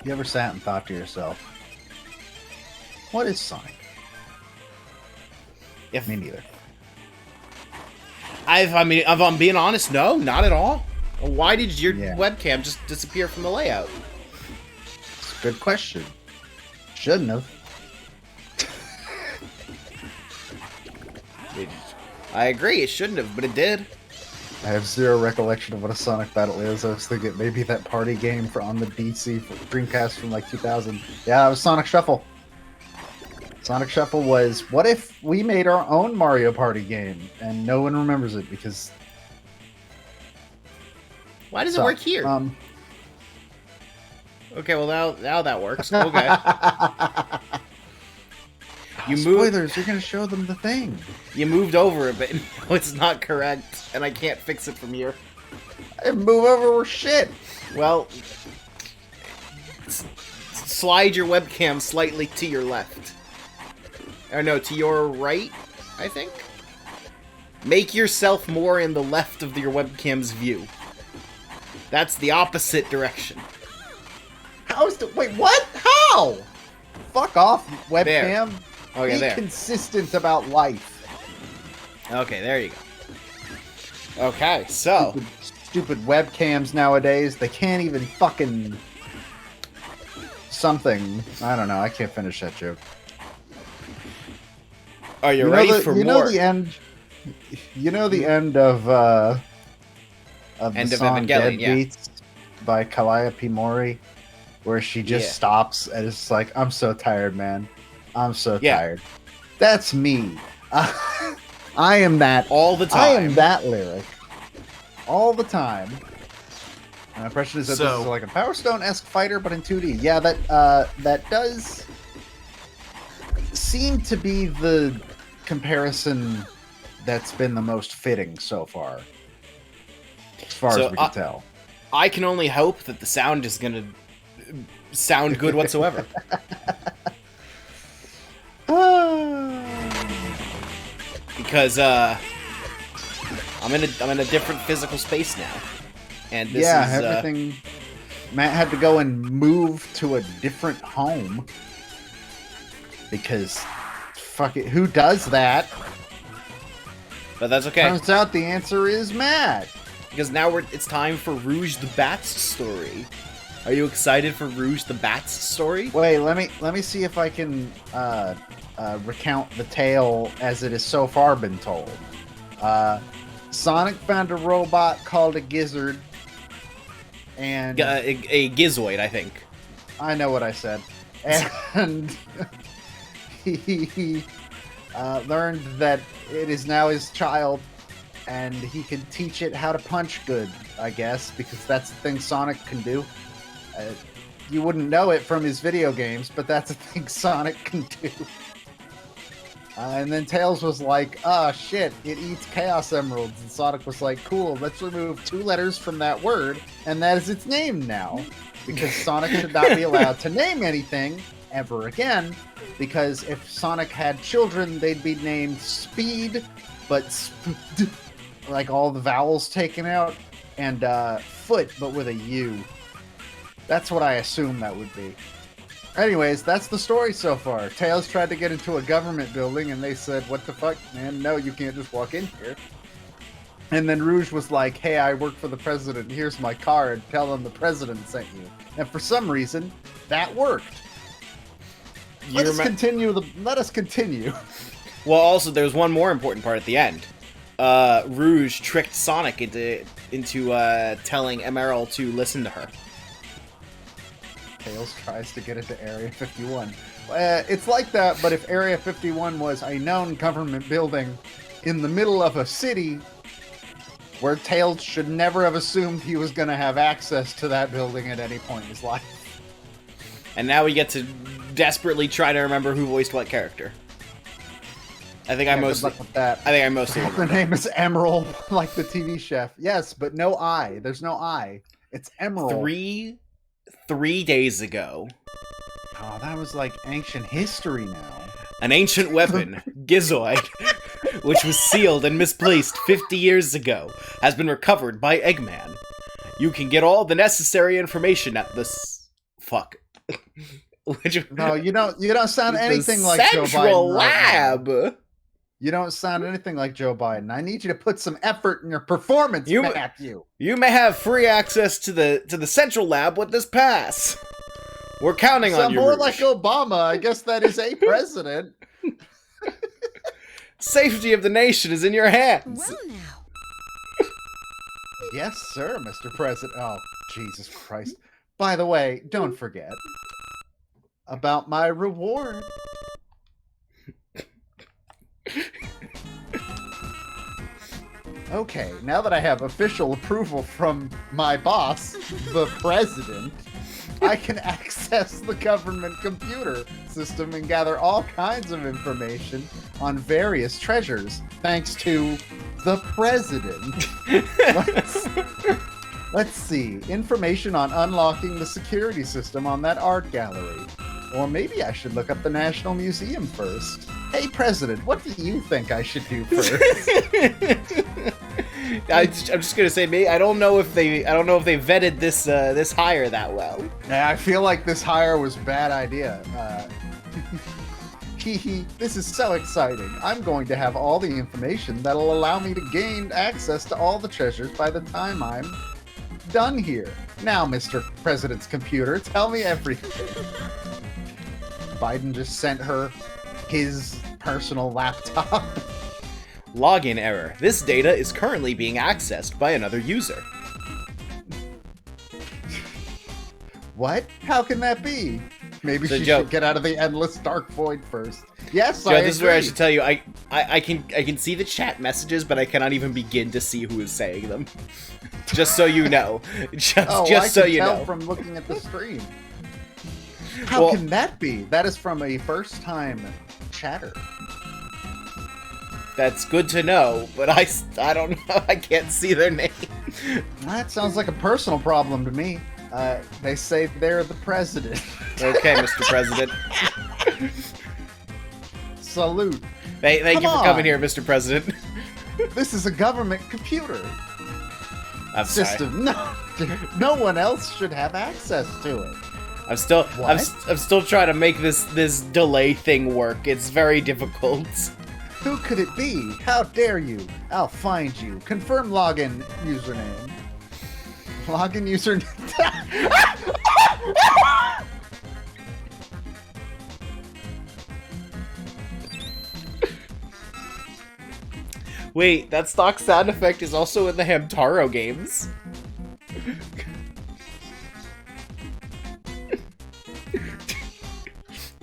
You ever sat and thought to yourself, what is Sonic? If Me neither. if I'm being honest, no, not at all. Why did your Yeah. webcam just disappear from the layout? It's a good question. Shouldn't have. I agree, it shouldn't have, but it did. I have zero recollection of what a Sonic battle is. I was thinking maybe that party game on the DC for Dreamcast from like 2000. Yeah, it was Sonic Shuffle. Sonic Shuffle was, what if we made our own Mario Party game and no one remembers it because... Why does it work here? Okay, well now that works. Okay. You moved. Spoilers, you're going to show them the thing. You moved over a bit. No, it's not correct, and I can't fix it from here. I didn't move over shit. Well, slide your webcam slightly to your left. Or no, to your right, I think? Make yourself more in the left of your webcam's view. That's the opposite direction. How is the... Wait, what? How? Fuck off, webcam. There. Okay, Be there. consistent about life. Okay, there you go. Okay, so... Stupid webcams nowadays, they can't even fucking... something. I don't know, I can't finish that joke. Are you ready for you more? Know the end... You know the end of the End of song Evangelion, yeah. Deadbeats by Calliope Mori? Where she just Yeah. stops and it's like, I'm so tired, man. I'm so Yeah. tired. That's me. I am that. All the time. I am that lyric. All the time. My impression is that this So- is like a Power Stone-esque fighter, but in 2D. Yeah, that does seem to be the comparison that's been the most fitting so far. As far So, as we can tell. I can only hope that the sound is gonna sound good whatsoever. Because I'm in a different physical space now, and this Yeah, is everything. Matt had to go and move to a different home because, fuck it, who does that? but that's okay Turns out the answer is Matt. because now it's time for Rouge the Bat's story. Are you excited for Rouge the Bat's story? Wait, let me see if I can recount the tale as it has so far been told. Sonic found a robot called a Gizzard, and A Gizoid, I think. I know what I said. And he learned that it is now his child, and he can teach it how to punch good, I guess, because that's the thing Sonic can do. You wouldn't know it from his video games, but that's a thing Sonic can do. And then Tails was like, "Ah, shit, it eats Chaos Emeralds." And Sonic was like, "Cool, let's remove 2 letters from that word, and that is its name now." Because Sonic should not be allowed to name anything ever again, because if Sonic had children, they'd be named Speed, but like all the vowels taken out, and Foot, but with a U. That's what I assume that would be. Anyways, that's the story so far. Tails tried to get into a government building, and they said, "What the fuck, man? No, you can't just walk in here." And then Rouge was like, "Hey, I work for the president. Here's my card. Tell him the president sent you." And for some reason, that worked. Let us continue. Well, also there's one more important part at the end. Rouge tricked Sonic into telling Emerald to listen to her. Tails tries to get into Area 51. It's like that, but if Area 51 was a known government building in the middle of a city, where Tails should never have assumed he was going to have access to that building at any point in his life. And now we get to desperately try to remember who voiced what character. I think Yeah, good luck with that. I mostly The remember. name is Emerald, like the TV chef. Yes, but no I. There's no I. It's Emerald. Three days ago, Oh, that was like ancient history now. an ancient weapon, Gizoid, which was sealed and misplaced 50 years ago, has been recovered by Eggman. You can get all the necessary information at this... Fuck. No, you don't sound anything like Joe Biden. Central right now. Lab. You don't sound anything like Joe Biden. I need you to put some effort in your performance, Matthew. You may have free access to the Central Lab with this pass. We're counting on you. More Rouge. like Obama. I guess that is a president. Safety of the nation is in your hands. Well now. Yes, sir, Mr. President. Oh, Jesus Christ. By the way, don't forget about my reward. Okay, now that I have official approval from my boss, the president, I can access the government computer system and gather all kinds of information on various treasures, thanks to the president. Let's see. Information on unlocking the security system on that art gallery. Or maybe I should look up the National Museum first. Hey, President, what do you think I should do first? I'm just gonna say, I don't know if they vetted this hire that well. Yeah, I feel like this hire was a bad idea. This is so exciting. I'm going to have all the information that'll allow me to gain access to all the treasures by the time I'm done here. Now, Mr. President's computer, tell me everything. Biden just sent her his personal laptop. Login error. This data is currently being accessed by another user. What? How can that be? Maybe So, she Joe, should get out of the endless dark void first. Yes, Joe, I this is where I agree. should tell you, I can see the chat messages, but I cannot even begin to see who is saying them. Just so you know. Just so you tell know. from looking at the stream. How can that be? That is from a first-time chatter. That's good to know, but I don't know. I can't see their name. That sounds like a personal problem to me. They say they're the president. Okay, Mr. President. Salute. Thank you for on. coming here, Mr. President. This is a government computer I'm sorry. system. No one else should have access to it. I'm still What? I'm still trying to make this delay thing work. It's very difficult. Who could it be? How dare you? I'll find you. Confirm login username. Login username. Wait, that stock sound effect is also in the Hamtaro games.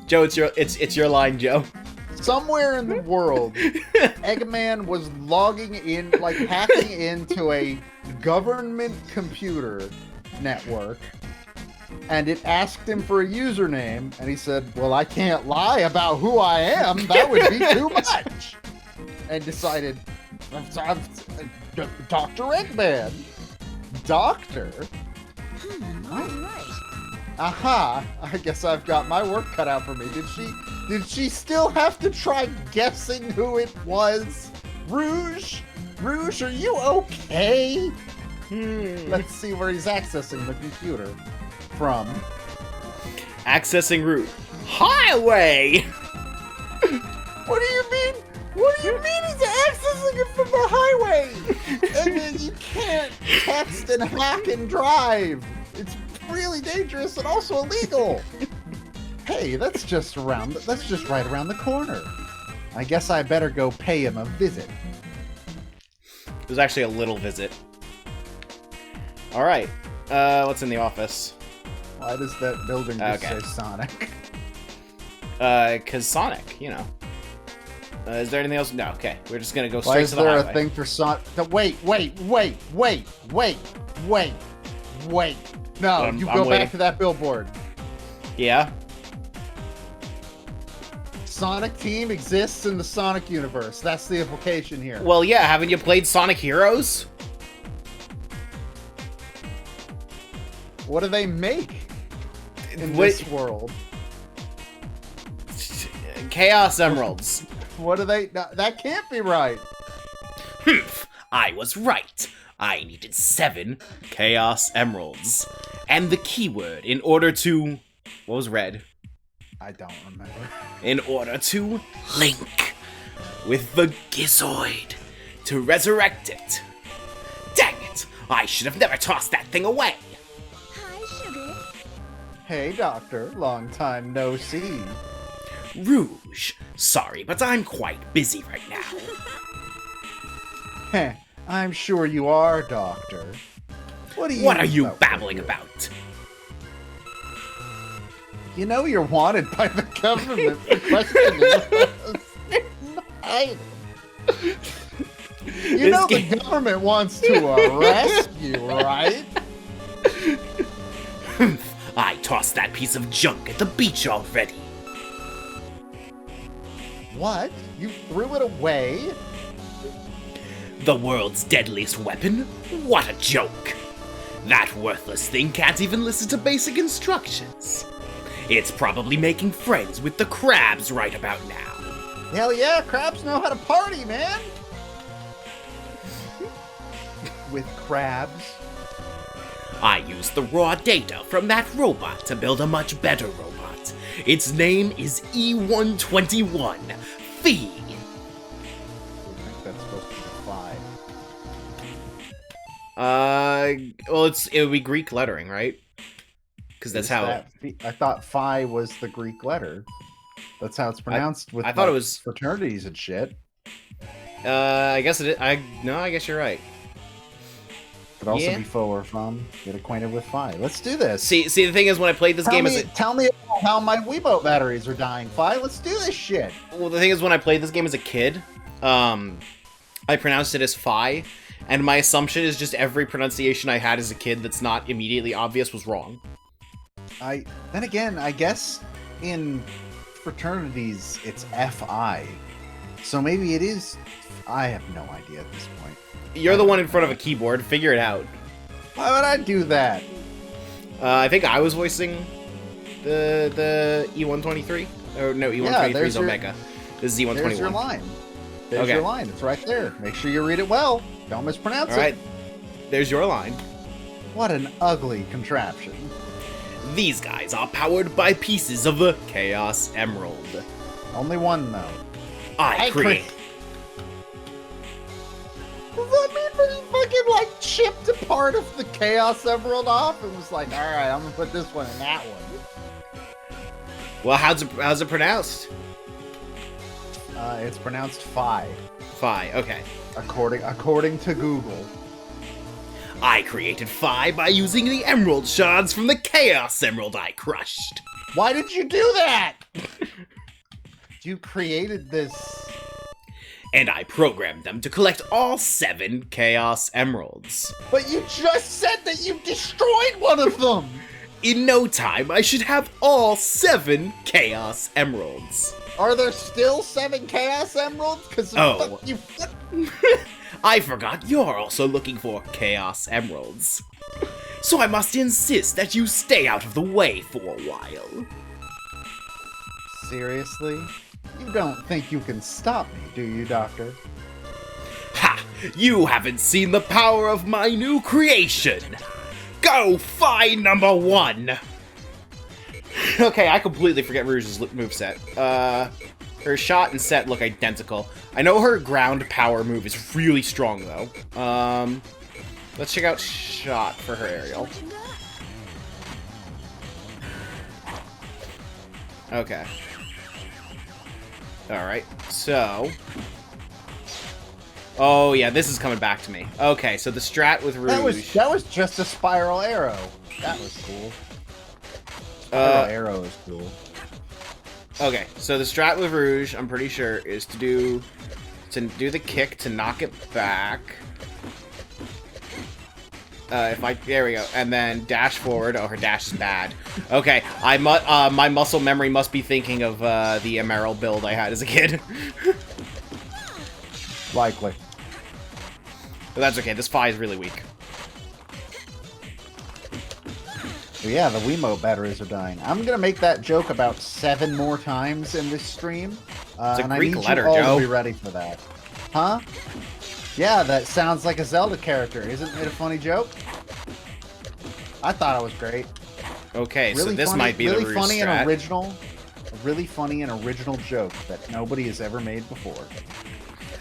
Joe, it's your line, Joe. Somewhere in the world, Eggman was logging in, like hacking into a government computer network, and it asked him for a username, and he said, well, I can't lie about who I am, that would be too much, and decided, Dr. Eggman. Doctor? All right. Aha! I guess I've got my work cut out for me. Did she still have to try guessing who it was? Rouge? Rouge, are you okay? Let's see where he's accessing the computer from. Accessing route. Highway! What do you mean? What do you mean he's accessing it from the highway? And then you can't text and hack and drive. It's really dangerous and also illegal. Hey, that's just right around the corner. I guess I better go pay him a visit. It was actually a little visit. Alright. What's in the office? Why does that building just Okay. say Sonic? 'Cause Sonic, you know. Is there anything else? No, okay. We're just gonna go Why straight is to the there highway. a thing for Sonic? Wait. No, I'm you go waiting. back to that billboard. Yeah? Sonic Team exists in the Sonic universe. That's the implication here. Well, yeah, haven't you played Sonic Heroes? What do they make in What- this world? Chaos Emeralds. What do they... No, that can't be right. Humph, I was right. I needed 7 Chaos Emeralds. And the keyword in order to What was red? I don't remember. In order to link with the Gizoid to resurrect it. Dang it! I should have never tossed that thing away. Hi, Sugar. Hey, Doctor. Long time no see. Rouge, sorry, but I'm quite busy right now. Heh, I'm sure you are, Doctor. What What are you babbling about? You know you're wanted by the government for questioning us. You know the government wants to arrest you, right? I tossed that piece of junk at the beach already. What? You threw it away? The world's deadliest weapon? What a joke! That worthless thing can't even listen to basic instructions. It's probably making friends with the crabs right about now. Hell yeah, crabs know how to party, man! With crabs? I used the raw data from that robot to build a much better robot. Its name is E121, Fee. I think that's supposed to be 5. Well, it would be Greek lettering, right? Because that's how. I thought phi was the Greek letter. That's how it's pronounced with I thought it was fraternities and shit. I guess it is. I guess you're right. Could also Yeah. be fo or fum. Get acquainted with phi. Let's do this. See, the thing is, when I played this game, Tell me how my Wiimote batteries are dying, phi. Let's do this shit. well, the thing is, when I played this game as a kid, I pronounced it as Phi, and my assumption is just every pronunciation I had as a kid that's not immediately obvious was wrong. Then again, I guess in fraternities it's fi. So maybe it is. I have no idea at this point. You're the one in front of a keyboard. Figure it out. Why would I do that? I think I was voicing the E123. Or no, E123 there's is your- Omega. This is E121. There's your line. There's Okay. your line. It's right there. Make sure you read it well. Don't mispronounce All right. it. There's your line. What an ugly contraption. These guys are powered by pieces of the Chaos Emerald. Only one though. I create. Does that mean that he fucking like chipped a part of the Chaos Emerald off and was like, all right, I'm gonna put this one in that one. Well, how's it pronounced? It's pronounced Phi, Phi. Okay. according to Google. I created Phi by using the emerald shards from the Chaos Emerald I crushed. Why did you do that? You created this. And I programmed them to collect all 7 Chaos Emeralds. But you just said that you destroyed one of them. In no time, I should have all 7 Chaos Emeralds. Are there still 7 Chaos Emeralds? Because Oh. you. I forgot you're also looking for Chaos Emeralds. So I must insist that you stay out of the way for a while. Seriously? You don't think you can stop me, do you, Doctor? Ha! You haven't seen the power of my new creation! Go Phi number 1! Okay, I completely forget Rouge's moveset. Her shot and set look identical. I know her ground power move is really strong, though. Let's check out shot for her aerial. What you got? Okay. Alright, so... Oh, yeah, this is coming back to me. Okay, so the strat with Rouge... That was just a spiral arrow. That was cool. Spiral arrow is cool. Okay, so the strat with Rouge, I'm pretty sure, is to do the kick to knock it back. There we go, and then dash forward. Oh, her dash is bad. Okay, my muscle memory must be thinking of the Emerald build I had as a kid. Likely. But that's okay. This Phi is really weak. But yeah, the Wiimote batteries are dying. I'm gonna make that joke about 7 more times in this stream. It's a and Greek I need letter, you all Joe. to be ready for that. Huh? Yeah, that sounds like a Zelda character. Isn't it a funny joke? I thought it was great. Okay, so this might be the really ruse funny strat. and original. A really funny and original joke that nobody has ever made before.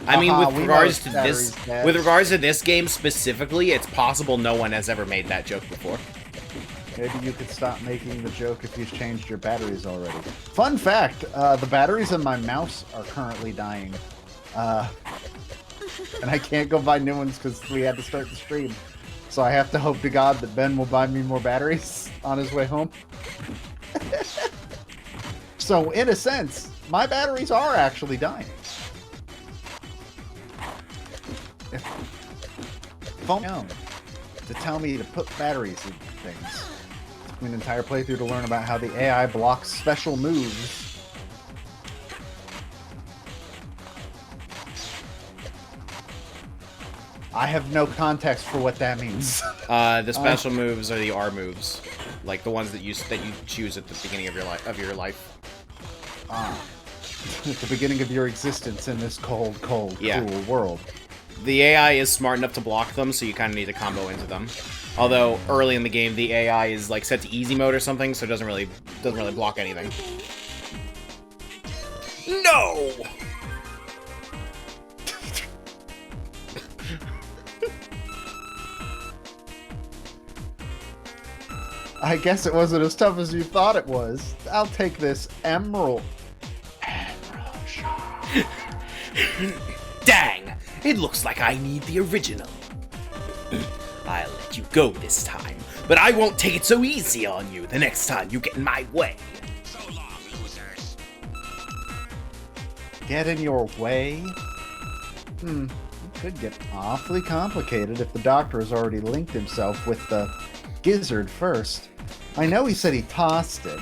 I mean, Haha, with we regards know to this, battery's dead. with regards to this game specifically, it's possible no one has ever made that joke before. Maybe you could stop making the joke if you've changed your batteries already. Fun fact, the batteries in my mouse are currently dying. And I can't go buy new ones because we had to start the stream. So I have to hope to God that Ben will buy me more batteries on his way home. So, in a sense, my batteries are actually dying. If phone to tell me to put batteries in things. It took me an entire playthrough to learn about how the AI blocks special moves. I have no context for what that means. The special moves are the R moves, like the ones that you choose at the beginning of your life. At the beginning of your existence in this cold, cool world. The AI is smart enough to block them, so you kind of need to combo into them. Although early in the game, the AI is like set to easy mode or something, so it doesn't really block anything. No. I guess it wasn't as tough as you thought it was. I'll take this emerald. Dang! It looks like I need the original. I'll let you go this time, but I won't take it so easy on you the next time you get in my way. So long, losers. Get in your way? It could get awfully complicated if the doctor has already linked himself with the gizzard first. I know he said he tossed it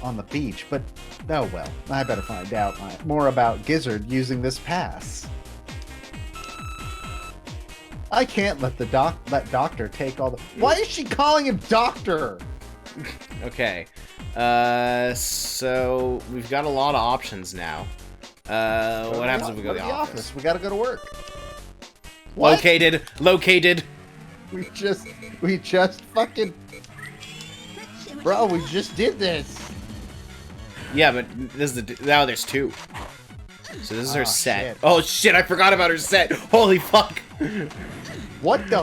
on the beach, but oh well. I better find out more about Gizzard using this pass. I can't let the doctor take all the. Why is she calling him doctor? Okay. So we've got a lot of options now. What happens if we go to the office? We gotta go to work. What? Located. We just fucking. Bro, we just did this. Yeah, but this is now there's two. So this is her set. Shit. Oh shit! I forgot about her set. Holy fuck! What the?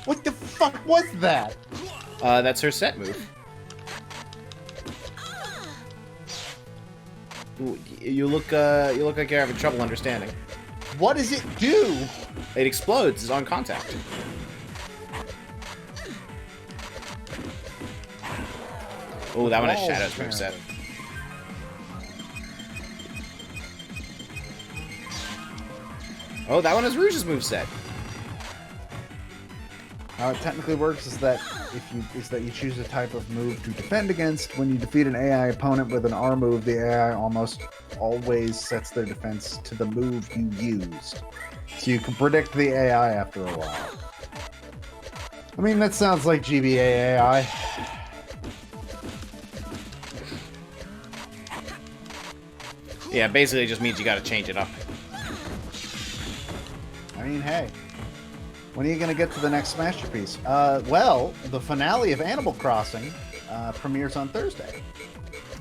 What the fuck was that? That's her set move. Ooh, you look like you're having trouble understanding. What does it do? It explodes on contact. Oh, that one has Shadow's moveset. Oh, that one has Rouge's moveset. How it technically works is that you choose a type of move to defend against. When you defeat an AI opponent with an R move, the AI almost always sets their defense to the move you used. So you can predict the AI after a while. I mean, that sounds like GBA AI. Yeah, basically it just means you gotta change it up. I mean, hey. When are you going to get to the next masterpiece? Well, the finale of Animal Crossing premieres on Thursday.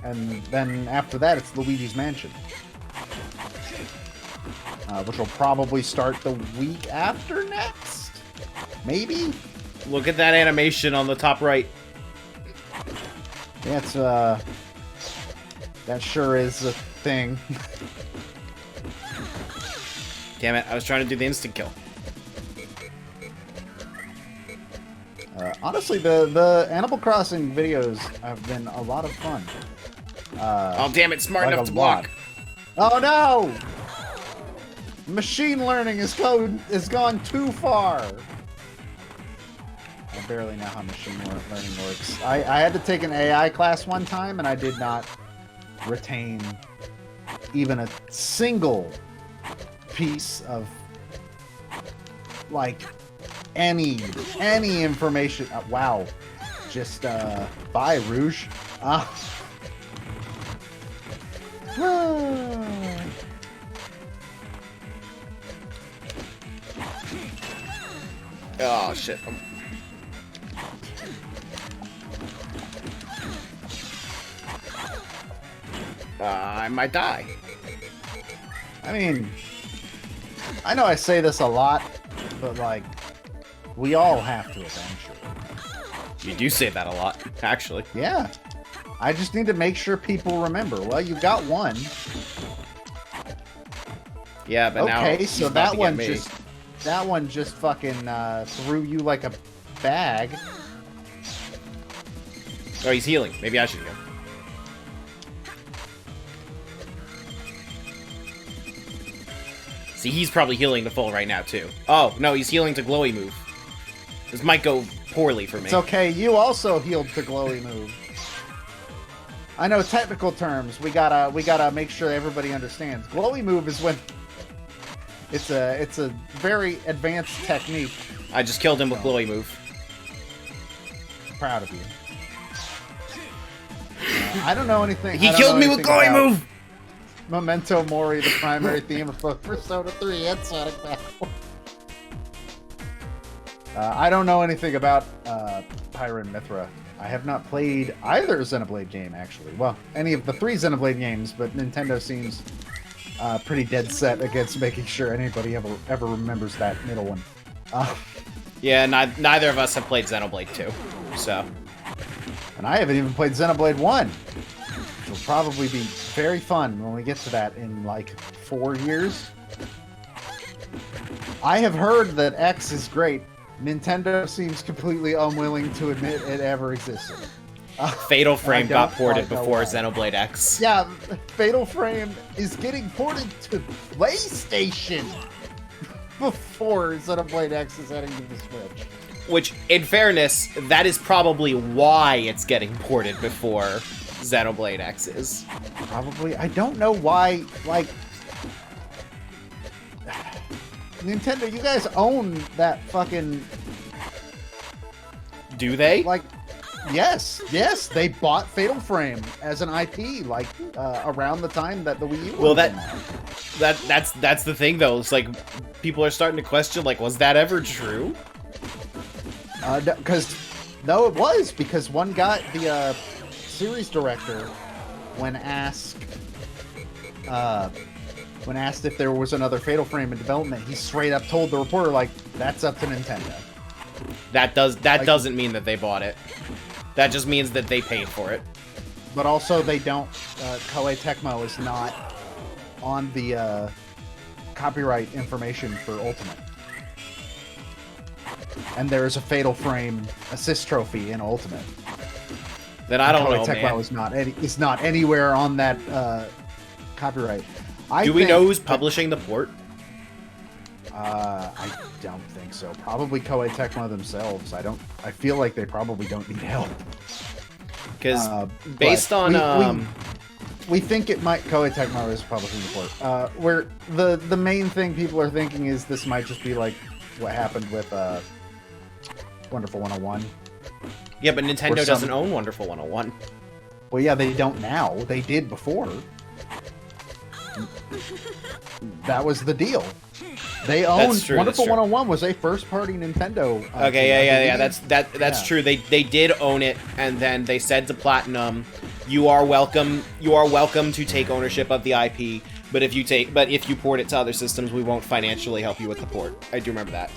And then after that, it's Luigi's Mansion. Which will probably start the week after next? Maybe? Look at that animation on the top right. Yeah, it's, that sure is a thing. Damn it, I was trying to do the instant kill. Honestly, the Animal Crossing videos have been a lot of fun. Oh damn it, smart like enough a to block. lot. Oh no! Machine learning has gone too far. I barely know how machine learning works. I had to take an AI class one time, and I did not retain even a single piece of, like, any information. Wow. Just, bye, Rouge. Oh, shit. I might die. I mean, I know I say this a lot, but like, we all have to eventually. You do say that a lot, actually. Yeah. I just need to make sure people remember. Well, you got one. Yeah, but now Okay, he's so about to get me. that one just fucking threw you like a bag. Oh, he's healing. Maybe I should go. See, he's probably healing to full right now, too. Oh, no, he's healing to glowy move. This might go poorly for me. It's okay, you also healed to glowy move. I know technical terms. We gotta make sure everybody understands. Glowy move is when it's a very advanced technique. I just killed him with glowy move. Proud of you. I don't know anything. He I don't killed know me with anything glowy about move! Memento Mori, the primary theme of both Persona 3 and Sonic Battle. I don't know anything about Pyra and Mithra. I have not played either Xenoblade game, actually. Well, any of the 3 Xenoblade games, but Nintendo seems pretty dead set against making sure anybody ever remembers that middle one. Yeah, neither of us have played Xenoblade 2, so... And I haven't even played Xenoblade 1. Which will probably be very fun when we get to that in, like, 4 years. I have heard that X is great. Nintendo seems completely unwilling to admit it ever existed. Fatal Frame got don't ported quite know before why. Xenoblade X. Yeah, Fatal Frame is getting ported to PlayStation before Xenoblade X is heading to the Switch. Which, in fairness, that is probably why it's getting ported before Xenoblade X is. Probably. I don't know why, like... Nintendo, you guys own that fucking... Do they? Like, yes, they bought Fatal Frame as an IP, like, around the time that the Wii U Well, came out. that's the thing, though. It's like, people are starting to question, like, was that ever true? Because, no, it was, because one guy, the series director, when asked if there was another Fatal Frame in development, he straight up told the reporter, like, that's up to Nintendo. That doesn't mean that they bought it. That just means that they paid for it. But also, they don't, Koei Tecmo is not on the copyright information for Ultimate. And there is a Fatal Frame assist trophy in Ultimate. Then I don't Koei know, Tecmo man. is not anywhere on that copyright. Do we know who's publishing the port? I don't think so. Probably Koei Tecmo themselves. I feel like they probably don't need help. Because But based on we think it might Koei Tecmo is publishing the port. Where the main thing people are thinking is this might just be like what happened with Wonderful 101. yeah, but Nintendo some- doesn't own Wonderful 101. Well, yeah, they don't now. They did before. That was the deal. They owned true, Wonderful that's true. 101 was a first-party Nintendo. Okay, game, I yeah. believe. That's Yeah. true. They did own it, and then they said to Platinum, "You are welcome to take ownership of the IP. But if you port it to other systems, we won't financially help you with the port." I do remember that.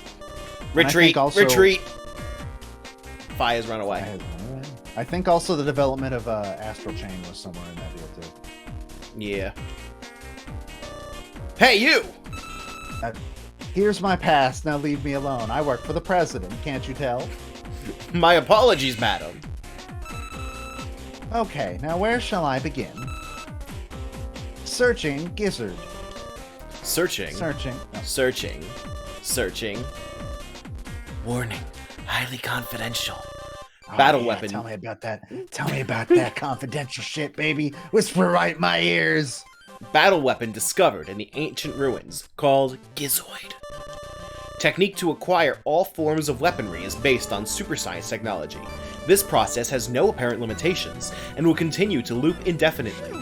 And I think Retreat. Fi has run away. I think also the development of Astral Chain was somewhere in that deal too. Yeah. Hey, you! Here's my past, now leave me alone. I work for the president, can't you tell? My apologies, madam. Okay, now where shall I begin? Searching Gizzard. Searching. Searching. Searching. Warning. Highly confidential. Oh, Battle yeah, weapon. Tell me about that. Tell me about that confidential shit, baby. Whisper right in my ears. Battle weapon discovered in the ancient ruins called Gizoid. Technique to acquire all forms of weaponry is based on super science technology. This process has no apparent limitations and will continue to loop indefinitely.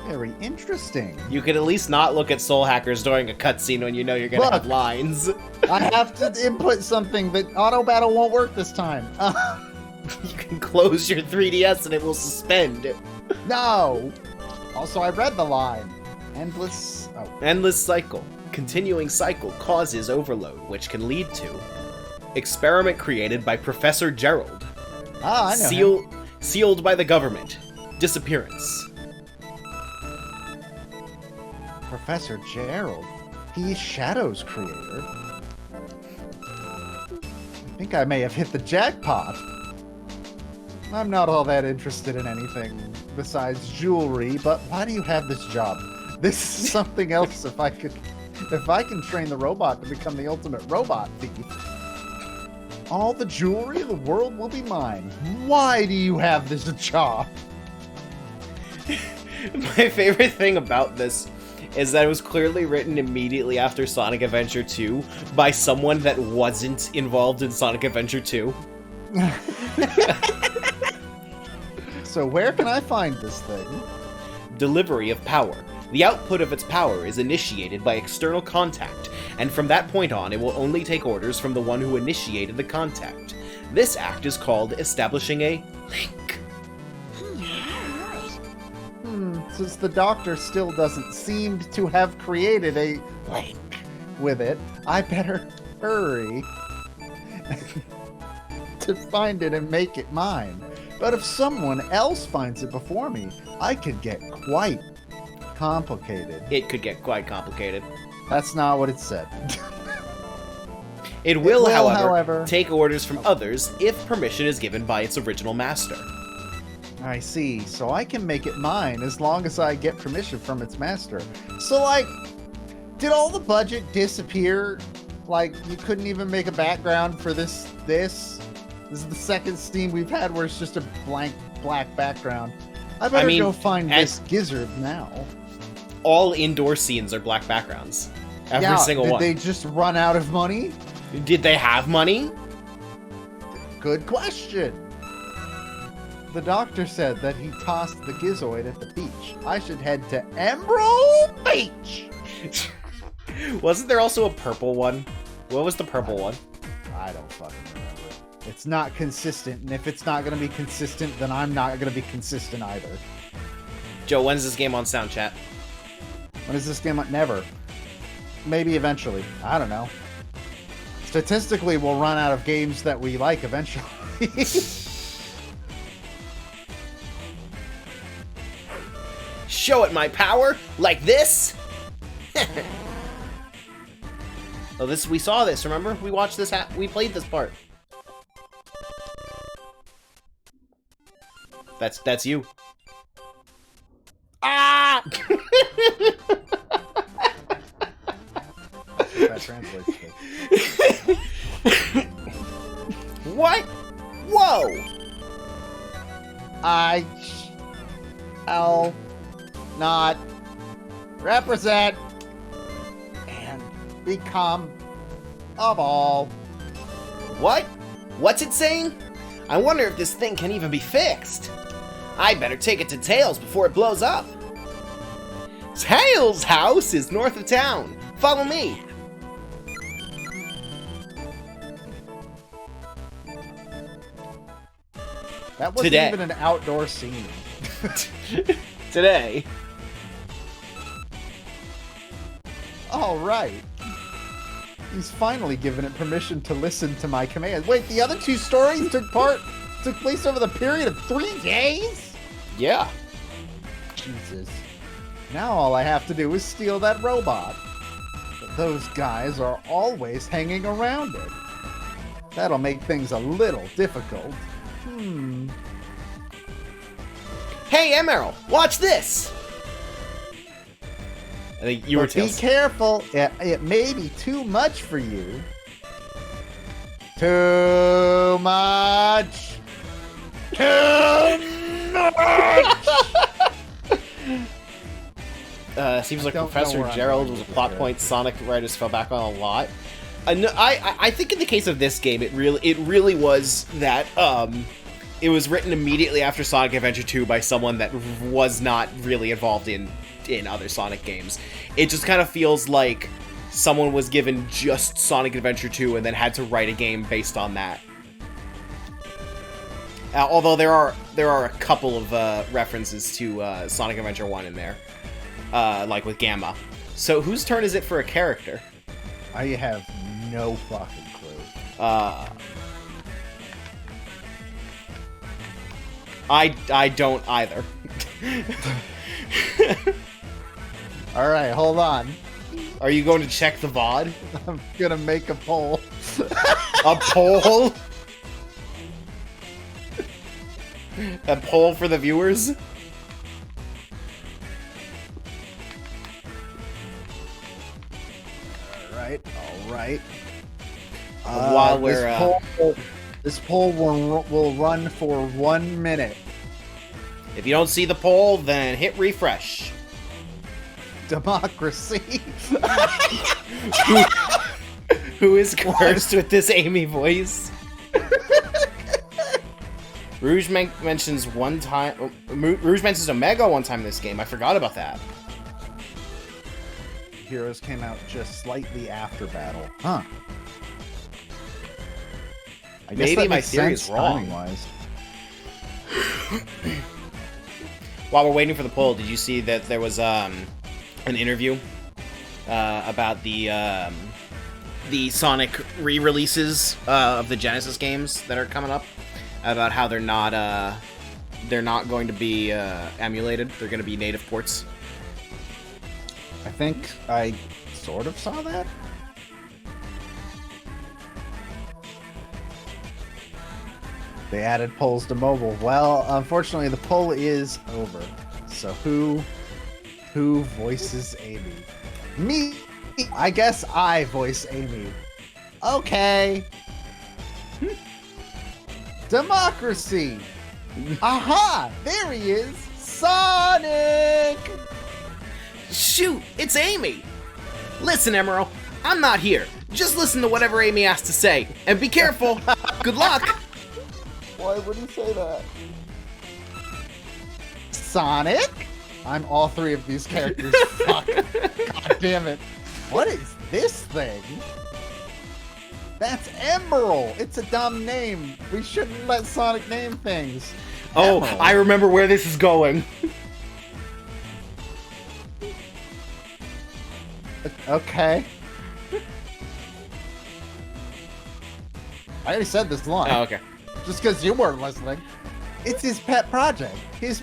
Very interesting. interesting. You can at least not look at Soul Hackers during a cutscene when you know you're gonna have Look. lines. I have to input something, but auto battle won't work this time. You can close your 3DS and it will suspend. No. Also, I read the line. Endless. Oh, Endless cycle. Continuing cycle causes overload, which can lead to experiment created by Professor Gerald. I know. him. Sealed by the government. Disappearance. Professor Gerald. He's Shadow's creator. I think I may have hit the jackpot. I'm not all that interested in anything besides jewelry, but why do you have this job? This is something else. If I can train the robot to become the ultimate robot thief, all the jewelry in the world will be mine. Why do you have this job? My favorite thing about this is that it was clearly written immediately after Sonic Adventure 2 by someone that wasn't involved in Sonic Adventure 2. So where can I find this thing? Delivery of power. The output of its power is initiated by external contact, and from that point on, it will only take orders from the one who initiated the contact. This act is called establishing a link. Since the doctor still doesn't seem to have created a link with it, I better hurry to find it and make it mine. But if someone else finds it before me, I could get quite complicated. It could get quite complicated. That's not what it said. It will, will, however, however, take orders from others if permission is given by its original master. I see. So I can make it mine as long as I get permission from its master. So, like, did all the budget disappear? Like, you couldn't even make a background for this? This is the second Steam we've had where it's just a blank black background. I better go find this gizzard now. All indoor scenes are black backgrounds. Every single one. Did they just run out of money? Did they have money? Good question. The doctor said that he tossed the Gizoid at the beach. I should head to Emerald Beach. Wasn't there also a purple one? What was the purple one? I don't fucking remember. It's not consistent, and if it's not going to be consistent, then I'm not going to be consistent either. Joe, when's this game on Sound Chat? When is this game on? Never. Maybe eventually. I don't know. Statistically, we'll run out of games that we like eventually. Show it my power, like this. Oh, we saw this. Remember, we watched this. We played this part. That's you. Ah! That's what that translates to. What? Whoa! I shall not represent and become a ball. What? What's it saying? I wonder if this thing can even be fixed. I better take it to Tails before it blows up. Tails' house is north of town. Follow me. That wasn't Today. even an outdoor scene. Today. All right. He's finally given it permission to listen to my commands. Wait, the other two stories took place over the period of 3 days? Yeah. Jesus. Now all I have to do is steal that robot. But those guys are always hanging around it. That'll make things a little difficult. Hey, Emerald, watch this. I think you were But be Tails. careful. It may be too much for you. Too much. Too much. Seems like don't know Professor where I'm Gerald going was a with plot this, point Sonic writers fell back on a lot. I think in the case of this game, it really was that it was written immediately after Sonic Adventure 2 by someone that was not really involved in in other Sonic games. It just kind of feels like someone was given just Sonic Adventure 2 and then had to write a game based on that. Although there are a couple of references to Sonic Adventure 1 in there, like with Gamma. So whose turn is it for a character? I have no fucking clue. I don't either. All right, hold on. Are you going to check the VOD? I'm gonna make a poll. A poll? A poll for the viewers? All right. While we're this poll will run for 1 minute. if you don't see the poll, then hit refresh. Democracy. Who is cursed with this Amy voice? Rouge mentions one time. Rouge mentions Omega one time in this game. I forgot about that. Heroes came out just slightly after battle. Huh. I guess Maybe that my makes theory sense is wrong. timing-wise. While we're waiting for the poll, did you see that there was an interview about the Sonic re-releases of the Genesis games that are coming up? About how they're not going to be emulated. They're going to be native ports. I think I sort of saw that. They added polls to mobile. Well, unfortunately, the poll is over. So who voices Amy? Me. I guess I voice Amy. Okay. Democracy. Aha! There he is. Sonic. Shoot, it's Amy! Listen, Emerald, I'm not here. Just listen to whatever Amy has to say. And be careful. Good luck! Why would he say that? Sonic? I'm all three of these characters. Fuck. God damn it. What is this thing? That's Emerald. It's a dumb name. We shouldn't let Sonic name things. Oh, Emerald. I remember where this is going. Okay. I already said this line. Oh, okay. Just because you weren't listening. It's his pet project. His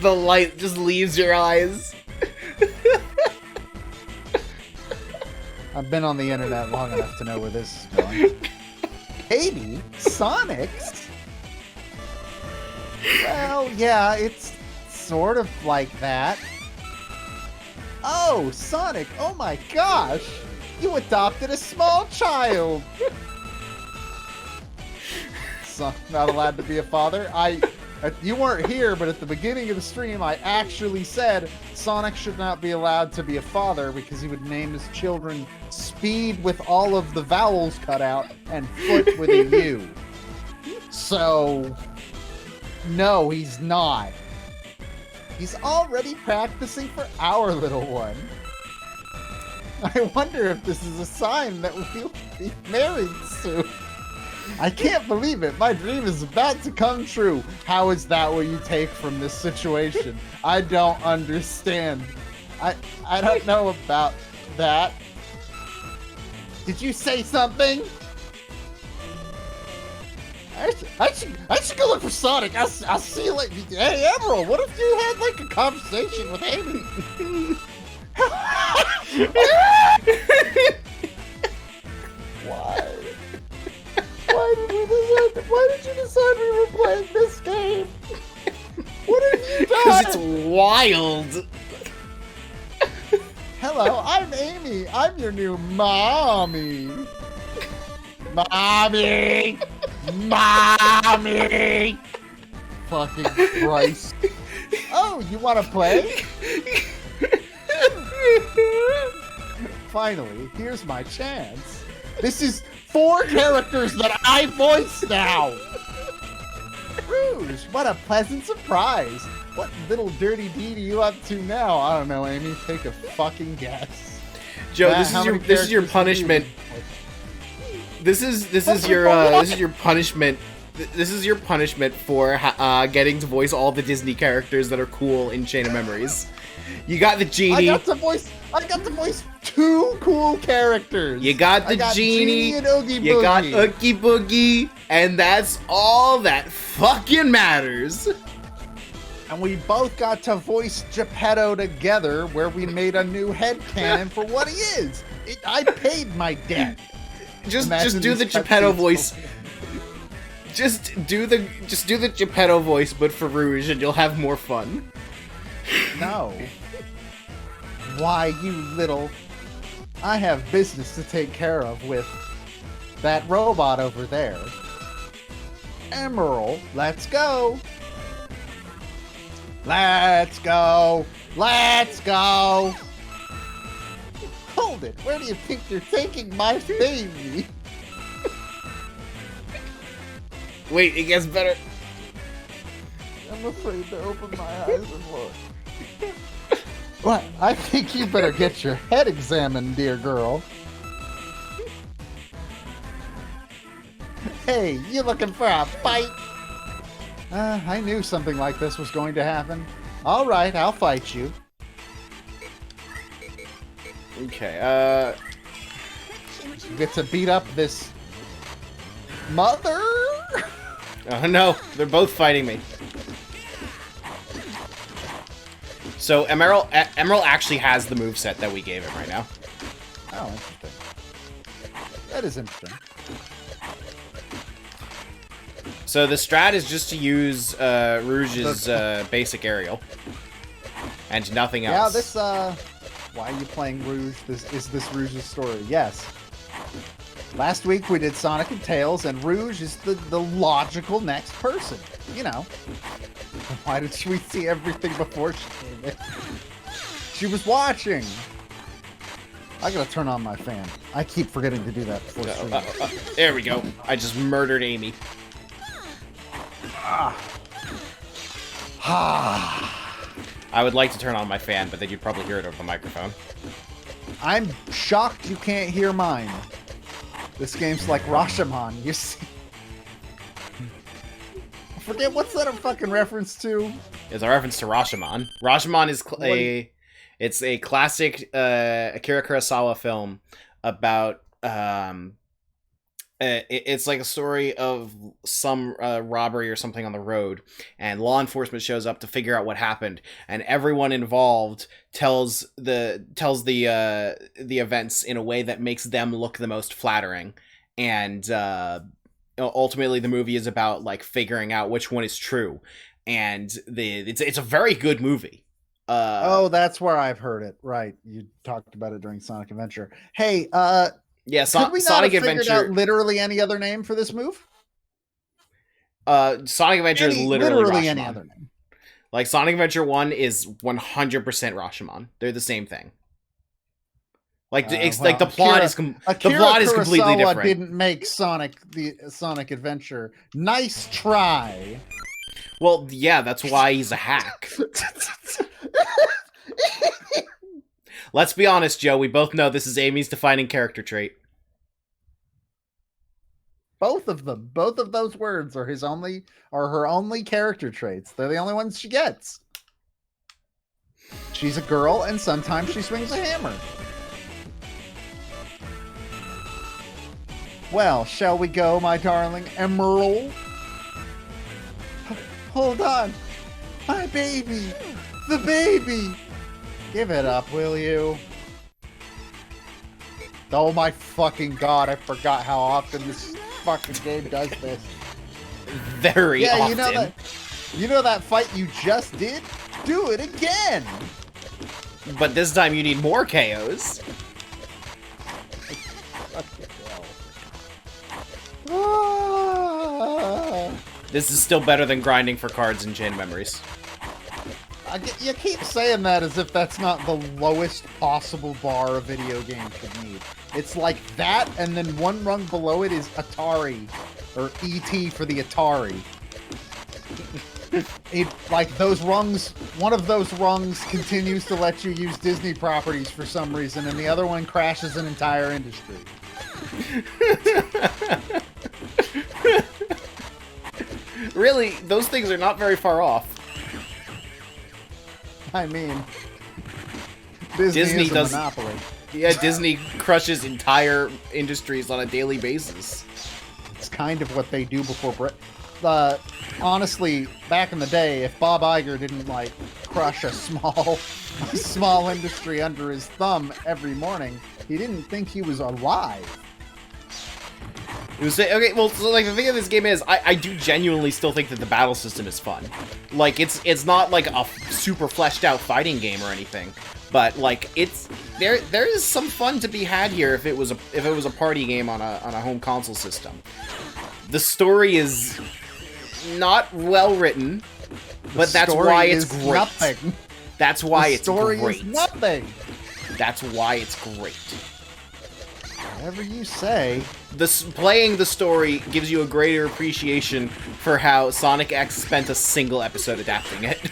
The light just leaves your eyes. I've been on the internet long enough to know where this is going. Amy? Sonic's? Well, yeah, it's sort of like that. Oh, Sonic, oh my gosh! You adopted a small child! So, not allowed to be a father? You weren't here, but at the beginning of the stream, I actually said Sonic should not be allowed to be a father because he would name his children Speed with all of the vowels cut out and Foot with a U. So, no, he's not. He's already practicing for our little one. I wonder if this is a sign that we'll be married soon. I can't believe it. My dream is about to come true. How is that what you take from this situation? I don't understand. I don't know about that. Did you say something? I should go look for Sonic. I'll see you later. Hey, Emerald, what if you had like a conversation with Amy? Why? Why did you decide we were playing this game? What have you done? Because it's wild. Hello, I'm Amy. I'm your new mommy. Mommy! Mommy! Fucking Christ. Oh, you want to play? Finally, here's my chance. This is 4 characters that I voice now. Rouge, what a pleasant surprise. What little dirty deed are you up to now? I don't know, Amy. Take a fucking guess. Joe, Matt, this how is your many this is your characters punishment. This is your punishment. This is your punishment for getting to voice all the Disney characters that are cool in Chain of Memories. You got the I genie. got to voice 2 cool characters. You got the I got genie. and Oogie You got Boogie. Oogie Boogie, and that's all that fucking matters. And we both got to voice Geppetto together, where we made a new headcanon for what he is. I paid my debt. Just Imagine do the these Geppetto cutscenes voice. Just do the Geppetto voice, but for Rouge, and you'll have more fun. No. Why, you little... I have business to take care of with that robot over there. Emerald, let's go. Let's go. Let's go. Hold it. Where do you think you're taking my baby? Wait, it gets better. I'm afraid to open my eyes and look. What? I think you better get your head examined, dear girl. Hey, you looking for a fight? I knew something like this was going to happen. All right, I'll fight you. Okay, You get to beat up this mother? oh no, they're both fighting me. So Emerald actually has the moveset that we gave him right now. Oh, interesting. That is interesting. So the strat is just to use Rouge's basic aerial. And nothing Yeah, else. this, why are you playing Rouge? Is this Rouge's story? Yes. Last week we did Sonic and Tails, and Rouge is the logical next person. You know. Why did we see everything before she came in? She was watching! I gotta turn on my fan. I keep forgetting to do that before streaming. There we go. I just murdered Amy. I would like to turn on my fan, but then you'd probably hear it over the microphone. I'm shocked you can't hear mine. This game's like Rashomon, you see. I forget, what's that a fucking reference to? It's a reference to Rashomon. Rashomon is it's a classic Akira Kurosawa film about it's like a story of some robbery or something on the road, and law enforcement shows up to figure out what happened, and everyone involved tells the events in a way that makes them look the most flattering, and ultimately the movie is about like figuring out which one is true, and it's a very good movie. Oh, that's where I've heard it. Right, you talked about it during Sonic Adventure. Hey, yeah, could we not Sonic have figured Adventure. out literally any other name for this move? Sonic Adventure is literally any Rashomon. other name. Like Sonic Adventure 1 is 100% Rashomon. They're the same thing. Like it's like the plot is the plot is completely Kurosawa different. Didn't make the Sonic Adventure. Nice try. Well, yeah, that's why he's a hack. Let's be honest, Joe. We both know this is Amy's defining character trait. Both of them. Both of those words are her only character traits. They're the only ones she gets. She's a girl, and sometimes she swings a hammer. Well, shall we go, my darling Emerald? Hold on. My baby. The baby. Give it up, will you? Oh my fucking god, I forgot how often this fucking game does this. Very often. You know that fight you just did? Do it again! But this time you need more KOs. This is still better than grinding for cards in Chain of Memories. You keep saying that as if that's not the lowest possible bar a video game could need. It's like that, and then one rung below it is Atari, or E.T. for the Atari. Like those rungs, one of those rungs continues to let you use Disney properties for some reason, and the other one crashes an entire industry. Really, those things are not very far off. I mean, Disney is a does monopoly. Yeah, Disney crushes entire industries on a daily basis. It's kind of what they do before honestly, back in the day, if Bob Iger didn't like crush a small industry under his thumb every morning, he didn't think he was alive. It was okay. Well, so like the thing of this game is, I do genuinely still think that the battle system is fun. Like it's not like a super fleshed out fighting game or anything, but like there is some fun to be had here if it was a party game on a home console system. The story is not well written, but that's why it's great. Nothing. That's why it's great. great. Is nothing. That's why it's great. Whatever you say. Playing the story gives you a greater appreciation for how Sonic X spent a single episode adapting it.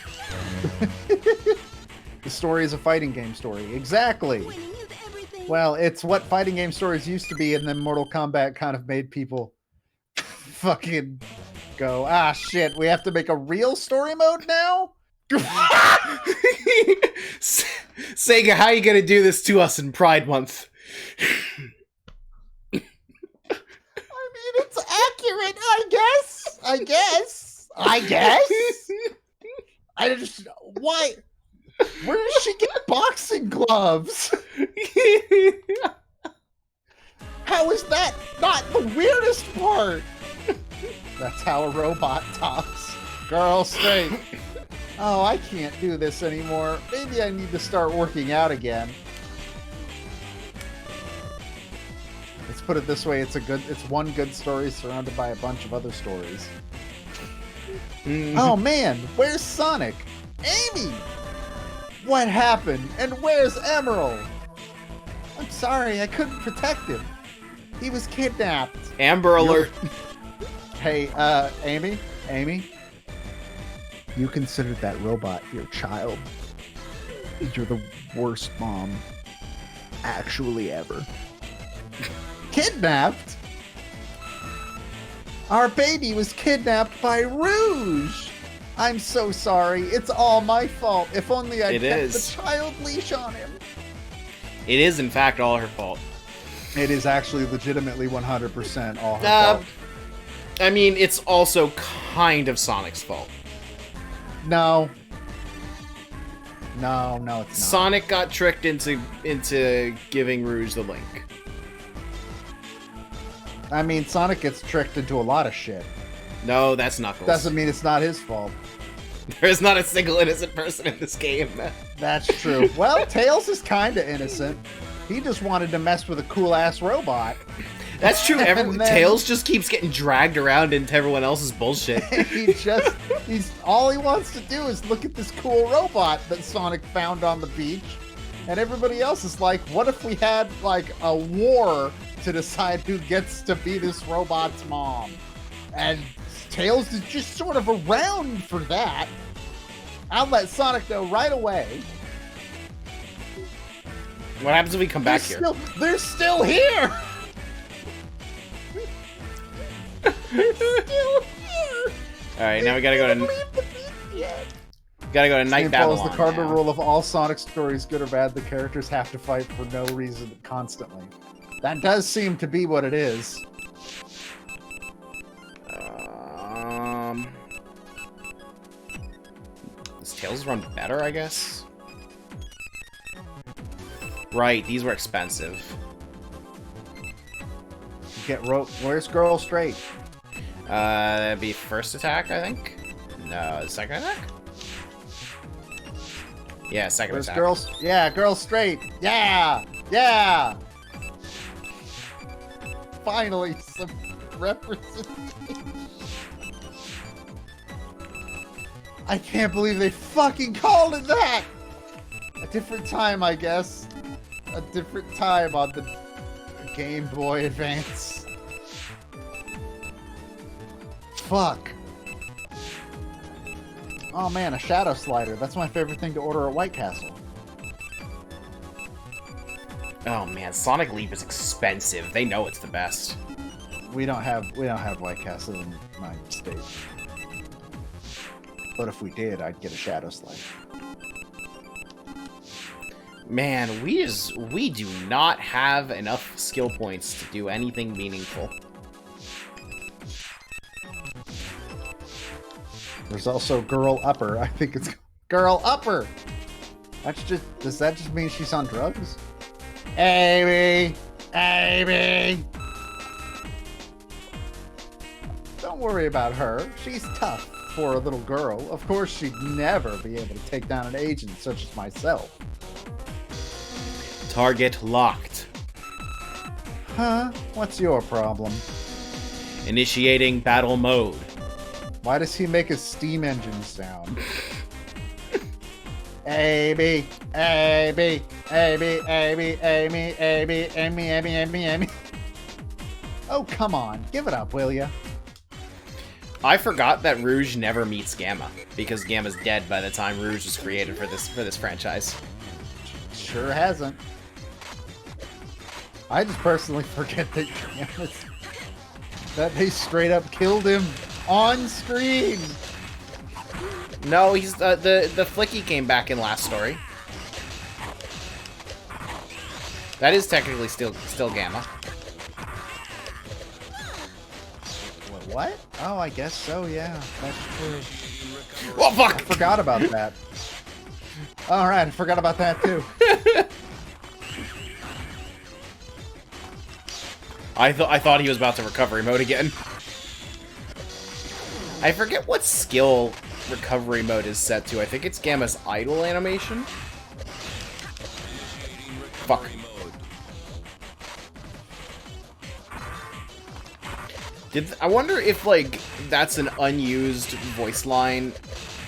The story is a fighting game story. Exactly. Winning is everything. Well, it's what fighting game stories used to be, and then Mortal Kombat kind of made people fucking go, ah, shit, we have to make a real story mode now? Sega, how you gonna do this to us in Pride Month? I mean, it's accurate, I guess. I just, why? Where did she get boxing gloves? How is that not the weirdest part? That's how a robot talks. Girl, straight. Oh, I can't do this anymore. Maybe I need to start working out again. Let's put it this way, it's one good story surrounded by a bunch of other stories. Oh man, where's Sonic? Amy! What happened? And where's Emerald? I'm sorry, I couldn't protect him. He was kidnapped. Amber Alert. Hey, Amy? You considered that robot your child. You're the worst mom actually ever. Kidnapped? Our baby was kidnapped by Rouge. I'm so sorry. It's all my fault. If only I'd kept the child leash on him. It is, in fact, all her fault. It is actually legitimately 100% all her fault. I mean, it's also kind of Sonic's fault. No, it's not. Sonic got tricked into giving Rouge the link. I mean, Sonic gets tricked into a lot of shit. No, that's Knuckles. Doesn't mean it's not his fault. There's not a single innocent person in this game. That's true. Well, Tails is kind of innocent. He just wanted to mess with a cool-ass robot. That's true. And then- Tails just keeps getting dragged around into everyone else's bullshit. All he wants to do is look at this cool robot that Sonic found on the beach. And everybody else is like, what if we had, like, a war to decide who gets to be this robot's mom? And Tails is just sort of around for that. I'll let Sonic know right away. What happens if we come back here? They're still here! They're still here! Alright, now we gotta go to Night It Babylon. follows the cardinal now. rule of all Sonic stories, good or bad, the characters have to fight for no reason constantly. That does seem to be what it is. Does Tails run better, I guess? Right, these were expensive. Where's Girl Straight? That'd be first attack, I think? No, second attack? Yeah, second Where's attack. Girl Straight. Yeah! Finally, some representation. I can't believe they fucking called it that! A different time, I guess. A different time on the Game Boy Advance. Fuck. Oh man, a shadow slider. That's my favorite thing to order at White Castle. Oh man, Sonic Leap is expensive. They know it's the best. We don't have White Castle in my state. But if we did, I'd get a shadow slider. Man, we do not have enough skill points to do anything meaningful. There's also Girl Upper. I think it's Girl Upper. Does that just mean she's on drugs? Amy! Amy! Don't worry about her. She's tough for a little girl. Of course, she'd never be able to take down an agent such as myself. Target locked. Huh? What's your problem? Initiating battle mode. Why does he make a steam engine sound? Amy, Amy, Amy, Amy, Amy, Amy, Amy, Amy, Amy, Amy. Oh, come on. Give it up, will ya? I forgot that Rouge never meets Gamma, because Gamma's dead by the time Rouge was created for this franchise. Sure hasn't. I just personally forget that they straight up killed him on screen. No, he's the Flicky came back in last story. That is technically still Gamma. What? Oh, I guess so, yeah. That's true. Oh, fuck! I forgot about that. Alright, I forgot about that, too. I thought he was about to recovery mode again. I forget what skill recovery mode is set to. I think it's Gamma's idle animation. Fuck. I wonder if, like, that's an unused voice line,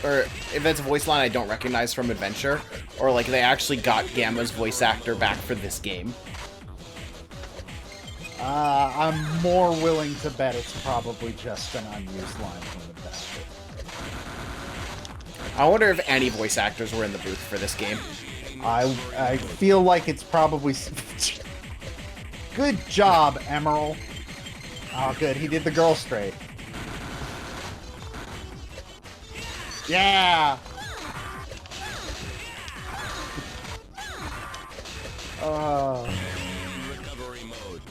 or if that's a voice line I don't recognize from Adventure, or, like, they actually got Gamma's voice actor back for this game. I'm more willing to bet it's probably just an unused line from Adventure. I wonder if any voice actors were in the booth for this game. I feel like it's probably... Good job, Emerald. Oh, good. He did the girl straight. Yeah! Recovery mode.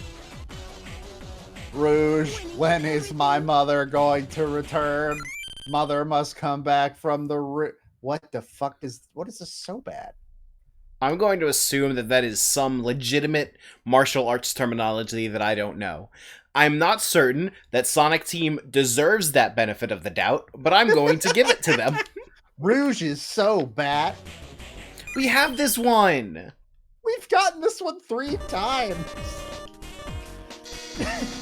Rouge, when is my mother going to return? Mother must come back from the... What the fuck is... What is this so bad? I'm going to assume that is some legitimate martial arts terminology that I don't know. I'm not certain that Sonic Team deserves that benefit of the doubt, but I'm going to give it to them. Rouge is so bad. We have this one! We've gotten this one 3 times.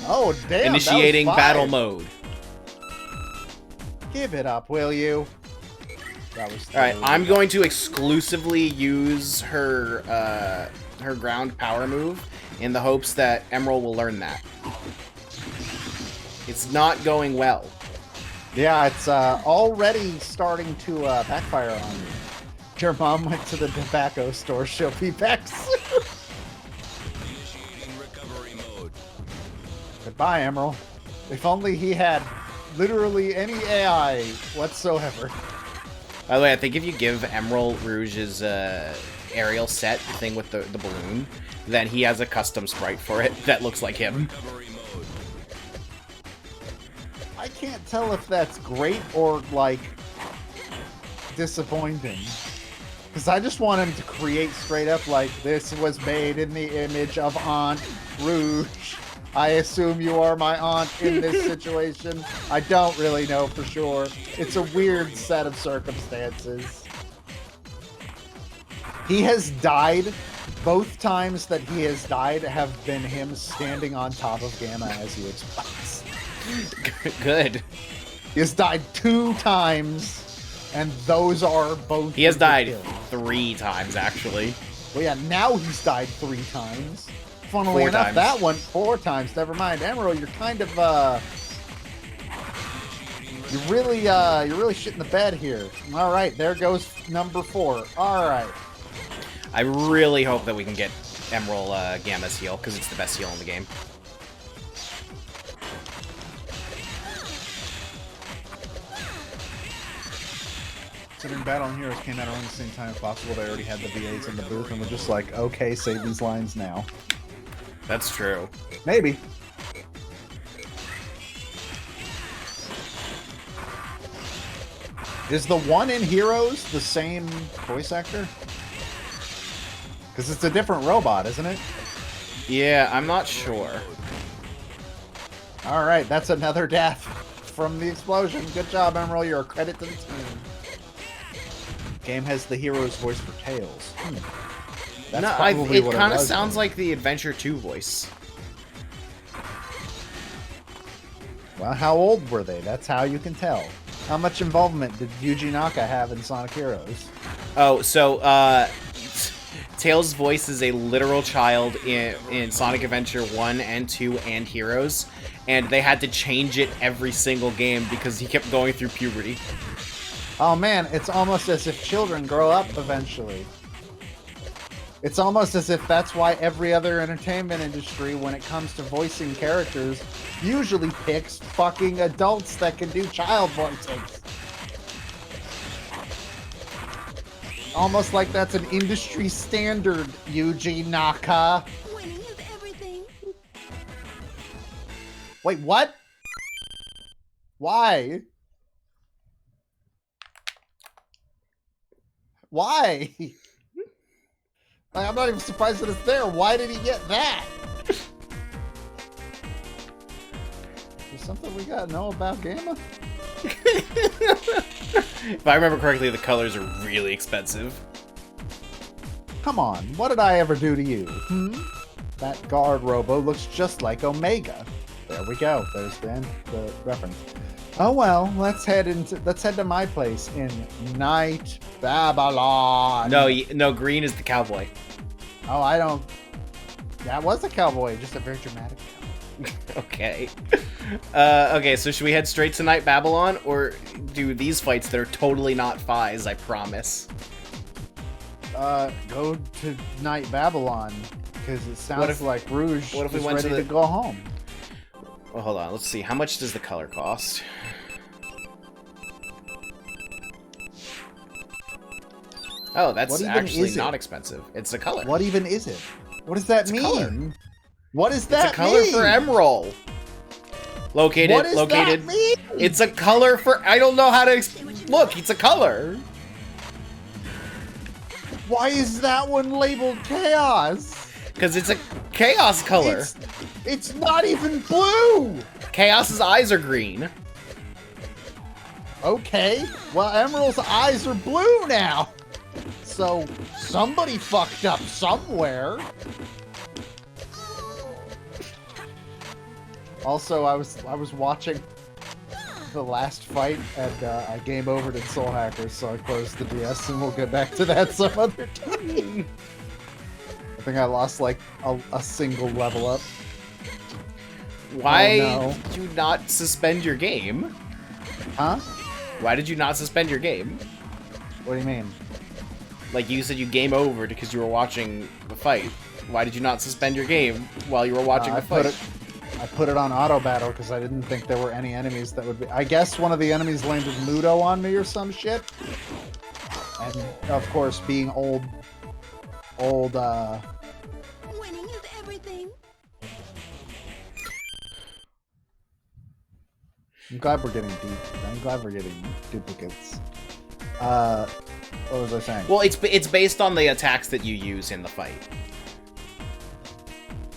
Oh, damn. Initiating that was battle fire. Mode. Give it up, will you? That was Alright, I'm going to exclusively use her her ground power move in the hopes that Emerald will learn that. It's not going well. Yeah, it's already starting to backfire on you. Your mom went to the tobacco store. She'll be back soon. Initiating recovery mode. Goodbye, Emerald. If only he had literally any AI whatsoever. By the way, I think if you give Emerald Rouge's aerial set, the thing with the balloon, then he has a custom sprite for it that looks like him. Recovery mode. I can't tell if that's great or, like, disappointing. Because I just want him to create straight up, like, this was made in the image of Aunt Rouge. I assume you are my aunt in this situation. I don't really know for sure. It's a weird set of circumstances. He has died. Both times that he has died have been him standing on top of Gamma as he explodes. Good. He has died 2 times, and those are both... He has died ridiculous. 3 times, actually. Well, yeah, now he's died 3 times. Funnily 4 enough, times. that one 4 times. Never mind, Emerald. You're kind of You're really shitting the bed here. All right, there goes number 4. All right. I really hope that we can get Emerald Gamma's heal, because it's the best heal in the game. Considering Battle and Heroes came out around the same time as possible, they already had the VAs in the booth, and we're just like, okay, say these lines now. That's true. Maybe. Is the one in Heroes the same voice actor? Because it's a different robot, isn't it? Yeah, I'm not sure. Alright, that's another death from the explosion. Good job, Emerald. You're a credit to the team. Game has the hero's voice for Tails. That's No, probably it what kind of was, sounds though. like the Adventure 2 voice. Well, how old were they? That's how you can tell. How much involvement did Yuji Naka have in Sonic Heroes? Oh, so, Tails' voice is a literal child in Sonic Adventure 1 and 2 and Heroes, and they had to change it every single game because he kept going through puberty. Oh man, it's almost as if children grow up eventually. It's almost as if that's why every other entertainment industry, when it comes to voicing characters, usually picks fucking adults that can do child voices. Almost like that's an industry standard, Yuji Naka. Winning is everything. Wait, what? Why? Why? Like, I'm not even surprised that it's there. Why did he get that? Is something we gotta know about Gamma? If I remember correctly, the colors are really expensive. Come on, what did I ever do to you? That guard robo looks just like Omega. There we go. There's the reference. Oh well, let's head to my place in Night Babylon. No, green is the cowboy. Oh, I don't. That was a cowboy, just a very dramatic cowboy. Okay. Okay, so should we head straight to Night Babylon, or do these fights that are totally not Fies, I promise? Go to Night Babylon, because it sounds like Rouge what if we is went ready to to go home. Well, hold on, let's see. How much does the color cost? Oh, that's What even actually is not it? expensive. It's a color. What even is it? What does that It's a mean? color. What does that It's a color mean? for Emerald. Located. What does that mean? It's a color for. I don't know how to. Look, it's a color. Why is that one labeled Chaos? Because it's a chaos color. It's not even blue! Chaos's eyes are green. Okay, well, Emerald's eyes are blue now. So, somebody fucked up somewhere. Also, I was watching the last fight, and I game overed in Soul Hackers, so I closed the DS, and we'll get back to that some other time. I think I lost, like, a single level up. Why Oh, no. did you not suspend your game? Huh? Why did you not suspend your game? What do you mean? Like, you said you game over because you were watching the fight. Why did you not suspend your game while you were watching the fight? I put it on auto battle because I didn't think there were any enemies that would be. I guess one of the enemies landed Mudo on me or some shit. And of course, being old. Winning is everything. I'm glad we're getting I'm glad we're getting duplicates. What was I saying? Well, it's based on the attacks that you use in the fight.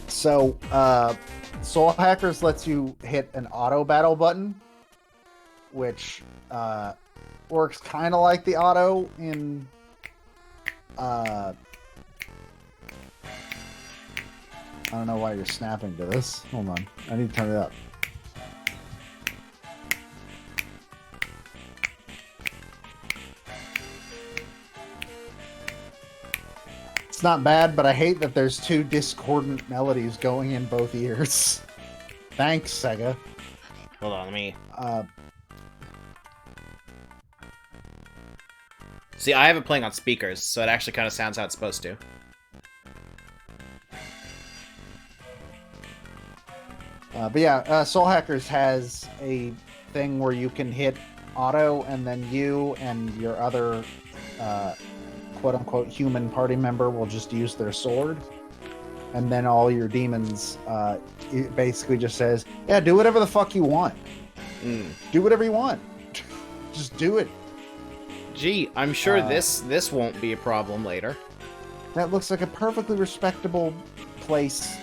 So, Soul Hackers lets you hit an auto battle button, which works kind of like the auto in. I don't know why you're snapping to this. Hold on, I need to turn it up. It's not bad, but I hate that there's two discordant melodies going in both ears. Thanks, Sega. Hold on, let me... See, I have it playing on speakers, so it actually kind of sounds how it's supposed to. But yeah, Soul Hackers has a thing where you can hit auto, and then you and your other quote-unquote human party member will just use their sword. And then all your demons, it basically just says, yeah, do whatever the fuck you want. Do whatever you want. Just do it. Gee, I'm sure this won't be a problem later. That looks like a perfectly respectable place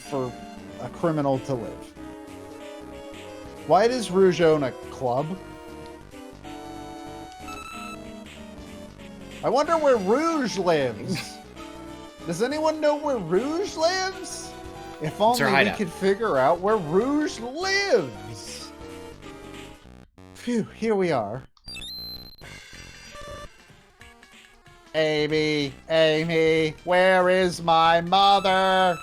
for a criminal to live. Why does Rouge own a club? I wonder where Rouge lives. Does anyone know where Rouge lives? If only we hideout. could figure out where Rouge lives. Phew, here we are. Amy, Amy, where is my mother?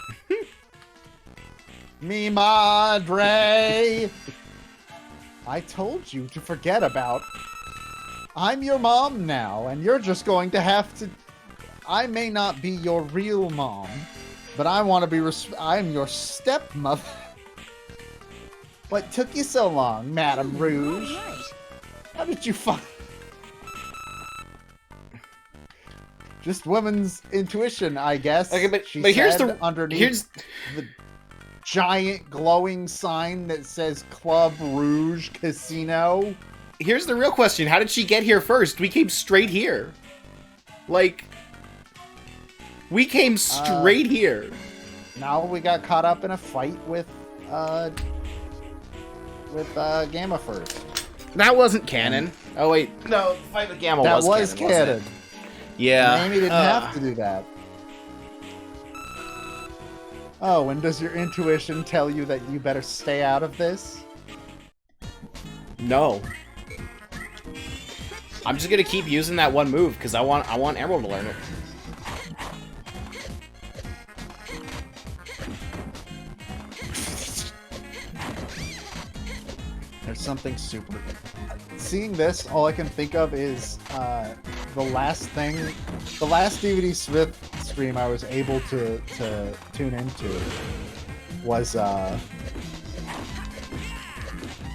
Mi madre. I told you to forget about. I'm your mom now, and you're just going to have to. I may not be your real mom, but I want to be. I'm your stepmother. What took you so long, Madame Rouge? Right. How did you find? Just women's intuition, I guess. Okay, but She here's said the underneath the giant glowing sign that says Club Rouge Casino. Here's the real question: how did she get here first? We came straight here. Like, we came straight here. Now we got caught up in a fight with Gamma first. That wasn't canon. Oh wait, no, the fight with Gamma That was was canon. Wasn't canon. it? Yeah. Amy didn't have to do that. Oh, and does your intuition tell you that you better stay out of this? No. I'm just gonna keep using that one move because I want Emerald to learn it. There's something super. Seeing this, all I can think of is the last DVD Smith stream I was able to tune into was.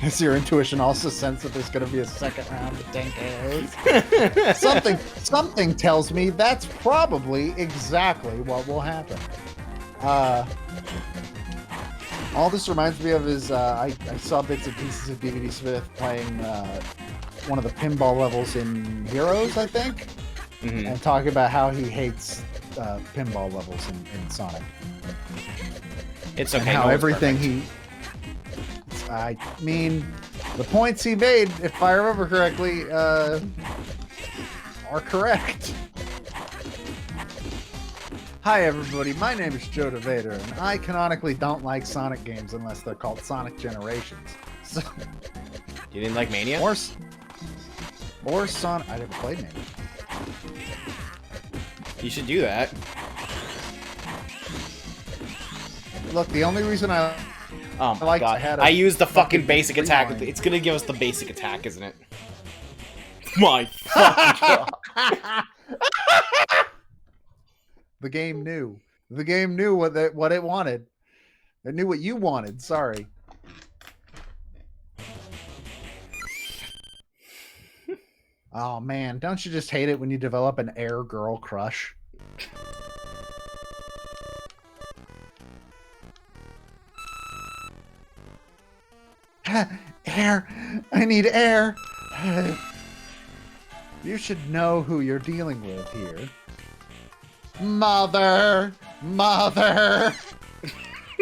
Does your intuition also sense that there's going to be a second round of 10 KOs? something tells me that's probably exactly what will happen. All this reminds me of is I saw bits and pieces of DVD Smith playing one of the pinball levels in Heroes, I think, and talking about how he hates pinball levels in Sonic. It's And okay. how no one's everything perfect. I mean, the points he made, if I remember correctly, are correct. Hi everybody, my name is Joe DeVader, and I canonically don't like Sonic games unless they're called Sonic Generations. So, You didn't like Mania? or Sonic. I never played Mania. You should do that. Look, the only reason I Oh my like to god. had a I used the fucking fucking basic attack. rewind. It's gonna give us the basic attack, isn't it? My fucking god. The game knew. The game knew what it wanted. It knew what you wanted. Sorry. Oh man, don't you just hate it when you develop an air girl crush? Air! I need air! You should know who you're dealing with here. Mother! Mother!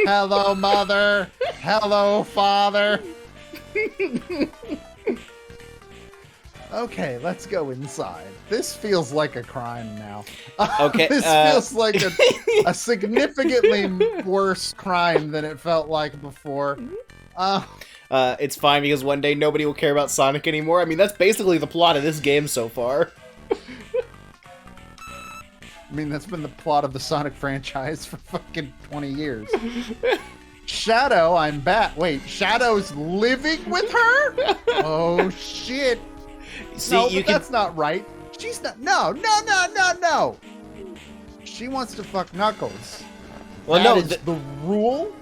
Hello, mother! Hello, father! Okay, let's go inside. This feels like a crime now. Okay, This feels like a significantly worse crime than it felt like before. It's fine because one day nobody will care about Sonic anymore. I mean, that's basically the plot of this game so far. I mean, that's been the plot of the Sonic franchise for fucking 20 years. Shadow, I'm back. Wait, Shadow's living with her? Oh, shit. See, No, you but can that's not right. She's not. No, no, no, no, no. She wants to fuck Knuckles. Well, That no. is the rule.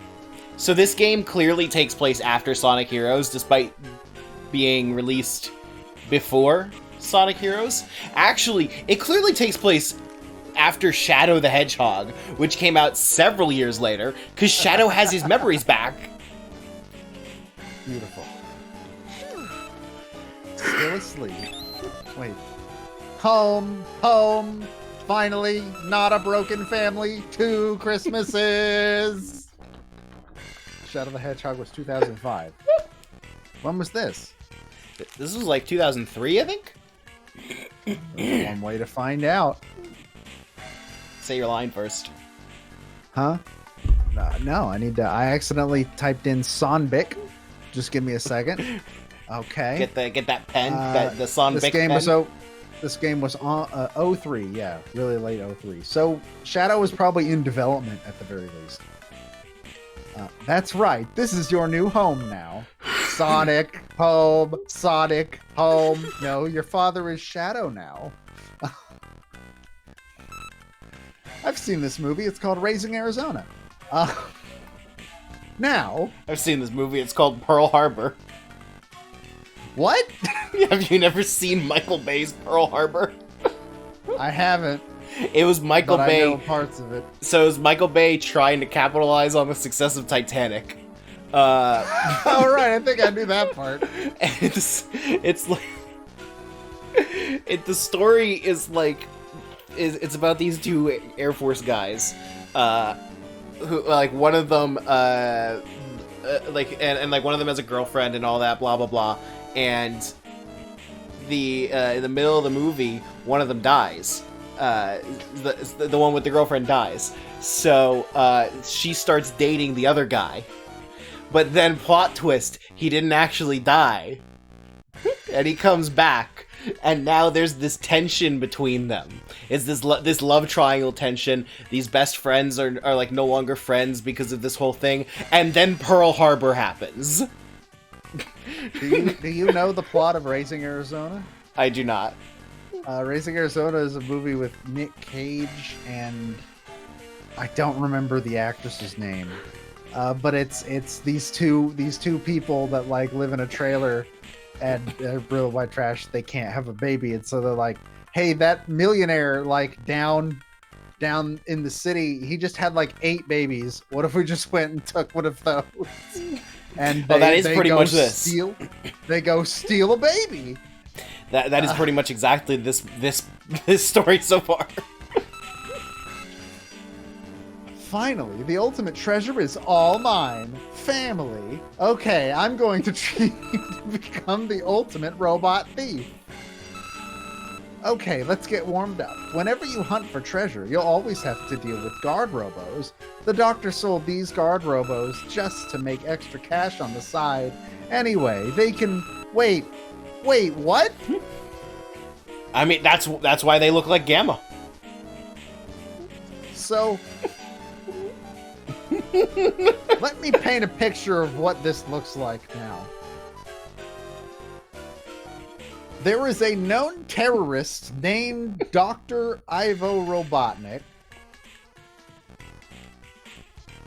So this game clearly takes place after Sonic Heroes, despite being released before Sonic Heroes. Actually, it clearly takes place after Shadow the Hedgehog, which came out several years later, because Shadow has his memories back. Beautiful. Still asleep. Wait. Home, home. Finally, not a broken family. 2 Christmases. Shadow the Hedgehog was 2005. When was this? This was like 2003, I think? There's one way to find out. Say your line first. Huh? No, I need to. I accidentally typed in Sonbic. Just give me a second. Okay. Get that pen, the Sonic This game pen. was This game was on 03, yeah, really late 03. So Shadow was probably in development at the very least. That's right. This is your new home now. Sonic home. Sonic home. No, your father is Shadow now. I've seen this movie. It's called Raising Arizona. Now, I've seen this movie. It's called Pearl Harbor. what? Have you never seen Michael Bay's Pearl Harbor? I haven't, It was Michael but I know Bay. parts of it. So it was Michael Bay trying to capitalize on the success of Titanic. All right, I think I knew that part. And it's like the story is like it's about these two Air Force guys, who like one of them like and like one of them has a girlfriend and all that blah blah blah, and in the middle of the movie one of them dies. The one with the girlfriend dies, so she starts dating the other guy. But then, plot twist, he didn't actually die. And he comes back, and now there's this tension between them. It's this love triangle tension. These best friends are like no longer friends because of this whole thing. And then Pearl Harbor happens. Do you know the plot of Raising Arizona? I do not. Raising Arizona is a movie with Nick Cage and I don't remember the actress's name. But it's these two people that like live in a trailer and they're real white trash. They can't have a baby, and so they're like, "Hey, that millionaire like down in the city, he just had like 8 babies. What if we just went and took one of those?" And Well, that is pretty much this. They go steal a baby. That is pretty much exactly this story so far. Finally, the ultimate treasure is all mine. Family. Okay, I'm going to become the ultimate robot thief. Okay, let's get warmed up. Whenever you hunt for treasure, you'll always have to deal with guard robos. The doctor sold these guard robos just to make extra cash on the side. Anyway, they can... Wait, what? I mean, that's why they look like Gamma. So... let me paint a picture of what this looks like now. There is a known terrorist named Dr. Ivo Robotnik,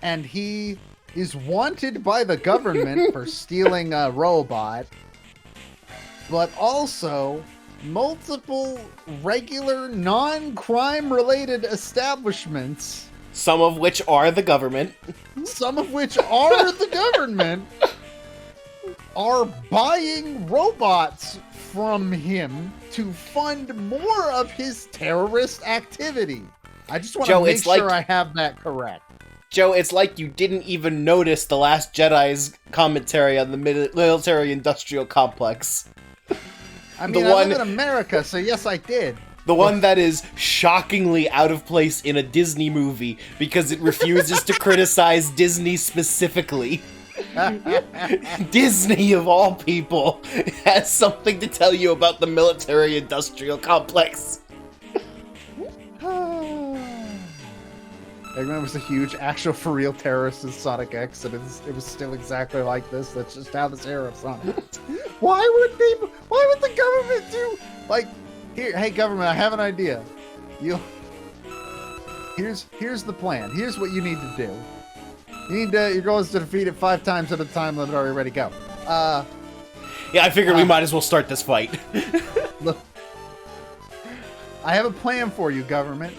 and he is wanted by the government for stealing a robot, but also multiple regular non-crime related establishments, Some of which are the government. some of which are the government, are buying robots from him to fund more of his terrorist activity. I just want to Joe, make it's like- sure I have that correct. Joe, it's like you didn't even notice The Last Jedi's commentary on the military-industrial complex. I mean, I live in America, so yes, I did. The one that is shockingly out of place in a Disney movie because it refuses to criticize Disney specifically. Disney, of all people, has something to tell you about the military-industrial complex. Eggman was a huge, actual, for-real terrorist in Sonic X, and it was still exactly like this. That's just how this era of Sonic. Why would the government do, like, Here, hey government, I have an idea. Here's the plan. Here's what you need to do. Your goal is to defeat it 5 times at a time limit. Already ready, go. Yeah, I figured we might as well start this fight. Look, I have a plan for you, government.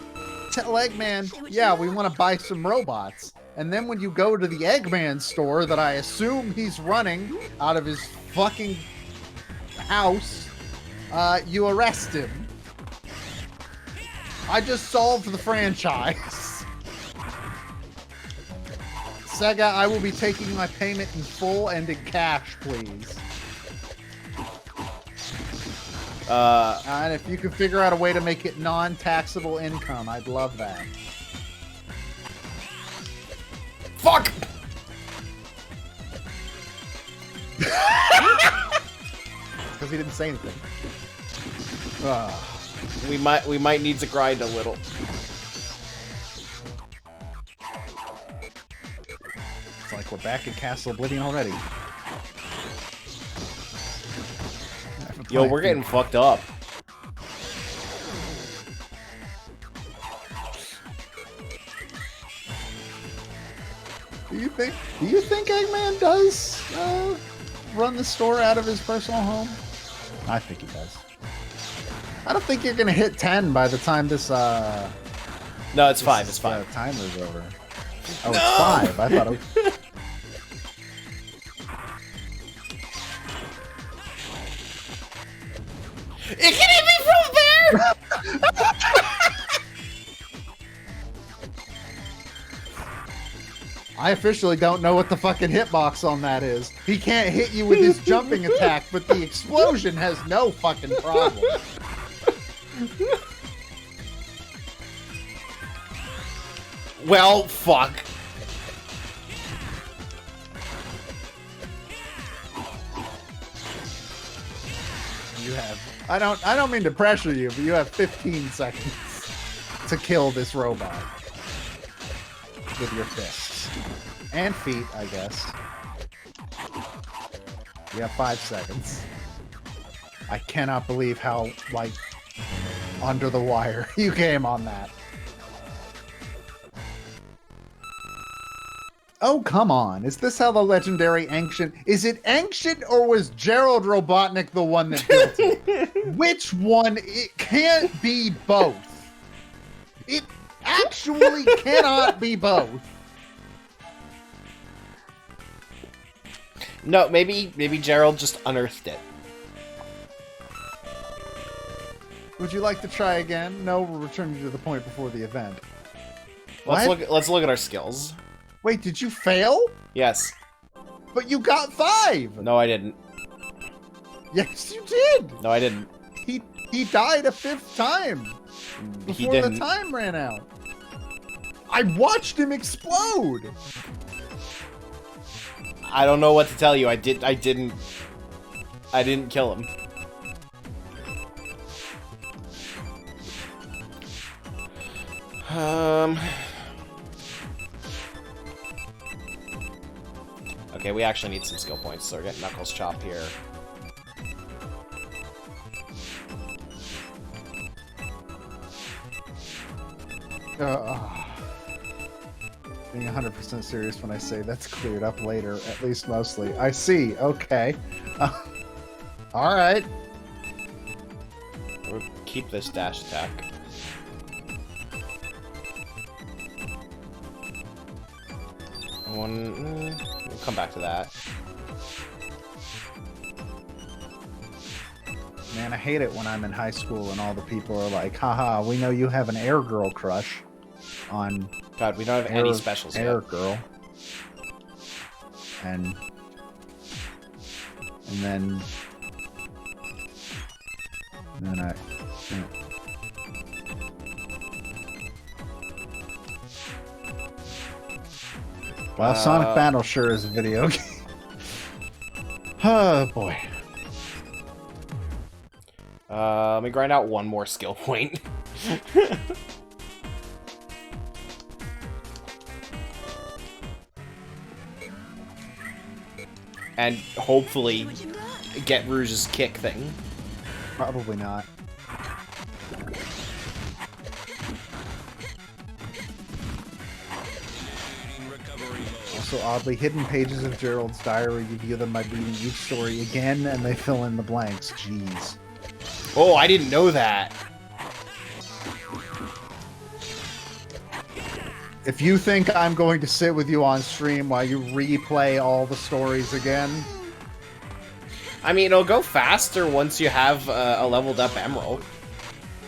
Tell Eggman, yeah, we want to buy some robots. And then when you go to the Eggman store that I assume he's running out of his fucking house, you arrest him. I just solved the franchise. Sega, I will be taking my payment in full and in cash, please. And if you could figure out a way to make it non-taxable income, I'd love that. Fuck! Because he didn't say anything. We might need to grind a little. It's like we're back in Castle Oblivion already. Yo, we're getting fucked up. Do you think Eggman does run the store out of his personal home? I think he does. I don't think you're gonna hit 10 by the time this No, it's 5. It's 5. Timer's over. Oh, no! It's 5. I thought it was. It can hit me from there! I officially don't know what the fucking hitbox on that is. He can't hit you with his jumping attack, but the explosion has no fucking problem. Well, fuck. You have. I don't mean to pressure you, but you have 15 seconds to kill this robot with your fists and feet, I guess. You have 5 seconds. I cannot believe how like under the wire you came on that. Oh, come on. Is this how the legendary Ancient... Is it Ancient or was Gerald Robotnik the one that built it? Which one? It can't be both. It actually cannot be both. No, maybe Gerald just unearthed it. Would you like to try again? No, we're returning to the point before the event. Let's look at our skills. Wait, did you fail? Yes. But you got 5! No, I didn't. Yes, you did! No, I didn't. He died a 5th time He before didn't. the time ran out. I watched him explode! I don't know what to tell you. I didn't kill him. Okay, we actually need some skill points, so we're getting Knuckles Chop here. Being 100% serious when I say that's cleared up later, at least mostly. I see, okay. Alright. We'll keep this dash attack. We'll come back to that. Man, I hate it when I'm in high school and all the people are like, haha, we know you have an Air Girl crush on... God, we don't have any specials Air yet. Girl. And then I... yeah. Well, Sonic Battle sure is a video game. Oh, boy. Let me grind out one more skill point. And hopefully get Rouge's kick thing. Probably not. Also, oddly, hidden pages of Gerald's diary, you view them by reading each story again, and they fill in the blanks. Jeez. Oh, I didn't know that. If you think I'm going to sit with you on stream while you replay all the stories again, I mean, it'll go faster once you have a leveled up Emerald.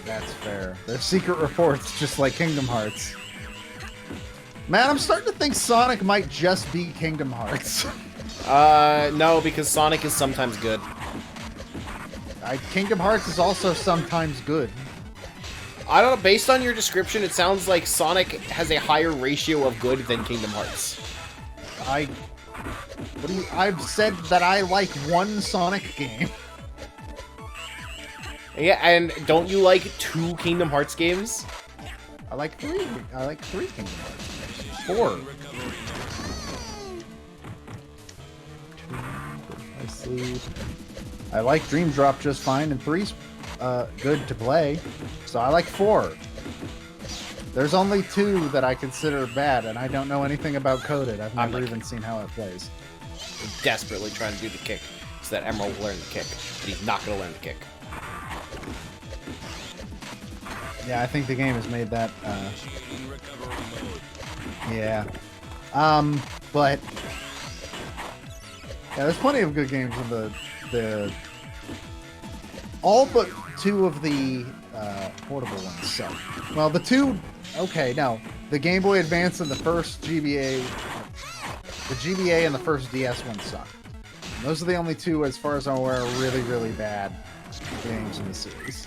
that's fair. They're secret reports, just like Kingdom Hearts. Man, I'm starting to think Sonic might just be Kingdom Hearts. No, because Sonic is sometimes good. Kingdom Hearts is also sometimes good. I don't know, based on your description, it sounds like Sonic has a higher ratio of good than Kingdom Hearts. I've said that I like one Sonic game. Yeah, and don't you like 2 Kingdom Hearts games? I like 3. I like 3 Kingdom Hearts. 4. I sleep. I like Dream Drop just fine, and 3's good to play. So I like 4. There's only 2 that I consider bad, and I don't know anything about Coded. I've never even seen how it plays. We're desperately trying to do the kick so that Emerald will learn the kick, but he's not going to learn the kick. Yeah, I think the game has made that. In recovery mode. Yeah. But yeah, there's plenty of good games in the all but 2 of the portable ones. So, well, the 2. Okay, no, the Game Boy Advance and the first GBA, the GBA and the first DS one suck. And those are the only 2, as far as I'm aware, really, really bad games in the series.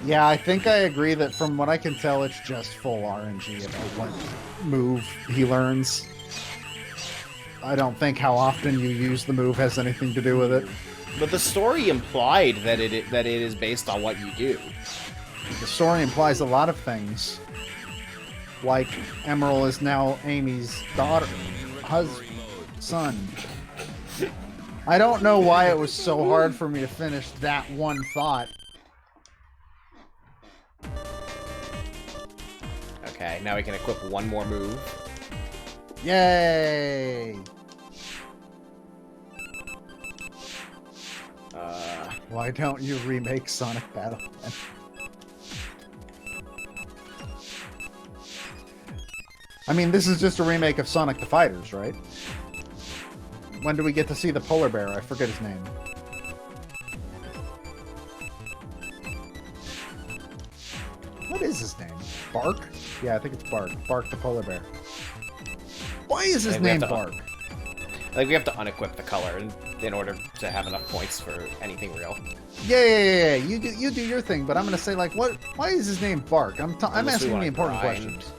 Yeah, I think I agree that from what I can tell, it's just full RNG about what move he learns. I don't think how often you use the move has anything to do with it. But the story implied that it is based on what you do. The story implies a lot of things. Like, Emerald is now Amy's daughter, son. I don't know why it was so hard for me to finish that one thought. Okay, now we can equip one more move. Yay! Why don't you remake Sonic Battle? I mean, this is just a remake of Sonic the Fighters, right? When do we get to see the polar bear? I forget his name. What is his name? Bark? Yeah, I think it's Bark. Bark the polar bear. Why is his name Bark? I think we have to unequip the color in order to have enough points for anything real. Yeah. You do your thing, but I'm gonna say, like, what? Why is his name Bark? I'm asking the important questions.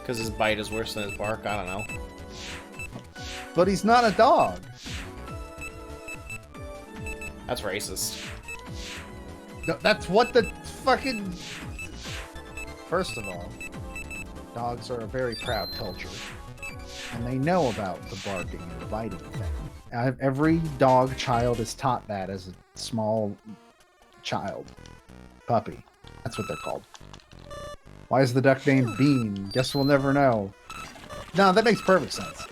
Because his bite is worse than his bark. I don't know. But he's not a dog. That's racist. No, that's what the fucking. First of all, dogs are a very proud culture. And they know about the barking and the biting thing. Every dog child is taught that as a small child. Puppy. That's what they're called. Why is the duck named Bean? Guess we'll never know. No, that makes perfect sense.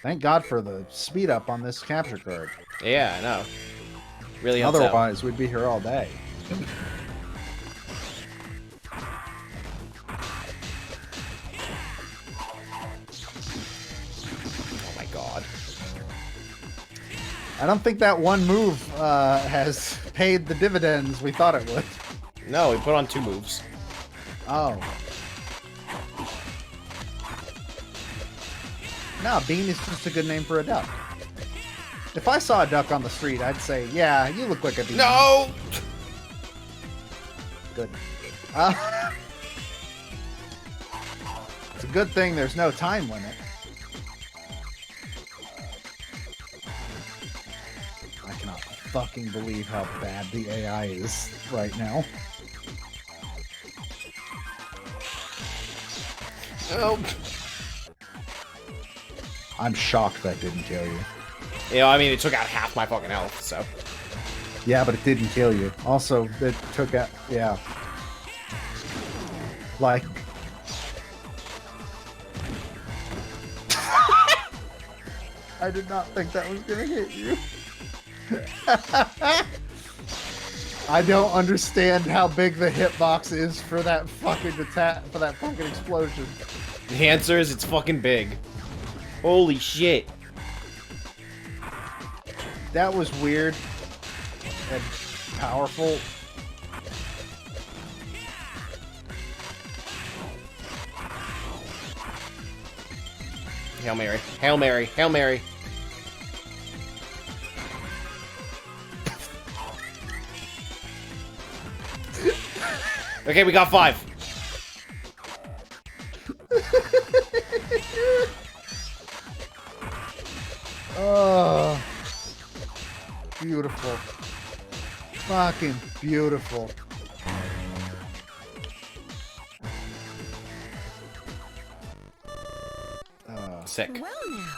Thank God for the speed up on this capture card. Yeah, I know. Really helps Otherwise, we'd be here all day. Oh my god. I don't think that one move has paid the dividends we thought it would. No, we put on 2 moves. Oh. No, Bean is just a good name for a duck. If I saw a duck on the street, I'd say, yeah, you look like a bean. No! Good. It's a good thing there's no time limit. I cannot fucking believe how bad the AI is right now. Oh. I'm shocked that didn't kill you. You know, I mean, it took out half my fucking health, so. Yeah, but it didn't kill you. Also, it took out. Yeah. Like. I did not think that was gonna hit you. I don't understand how big the hitbox is for that fucking attack, for that fucking explosion. The answer is it's fucking big. Holy shit. That was weird and powerful. Hail Mary. Hail Mary. Hail Mary. Okay, we got 5. Oh, beautiful. Fucking beautiful. Sick. Well now.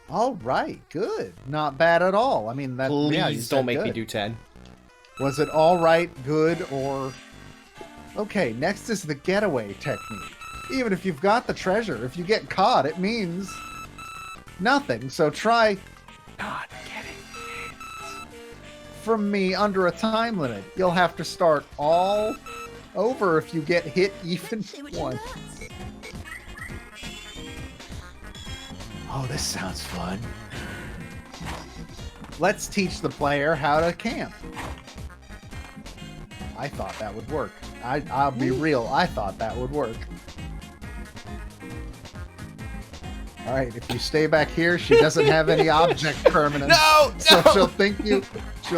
All right, good. Not bad at all. I mean, that. Please yeah, you don't said make me good. do 10. Was it all right, good, or... Okay, next is the getaway technique. Even if you've got the treasure, if you get caught, it means nothing. So try not getting hit. From me under a time limit. You'll have to start all over if you get hit even Say what you once. nuts. Oh, this sounds fun. Let's teach the player how to camp. I thought that would work. I'll be real, I thought that would work. Alright, if you stay back here, she doesn't have any object permanence. No! So No! she'll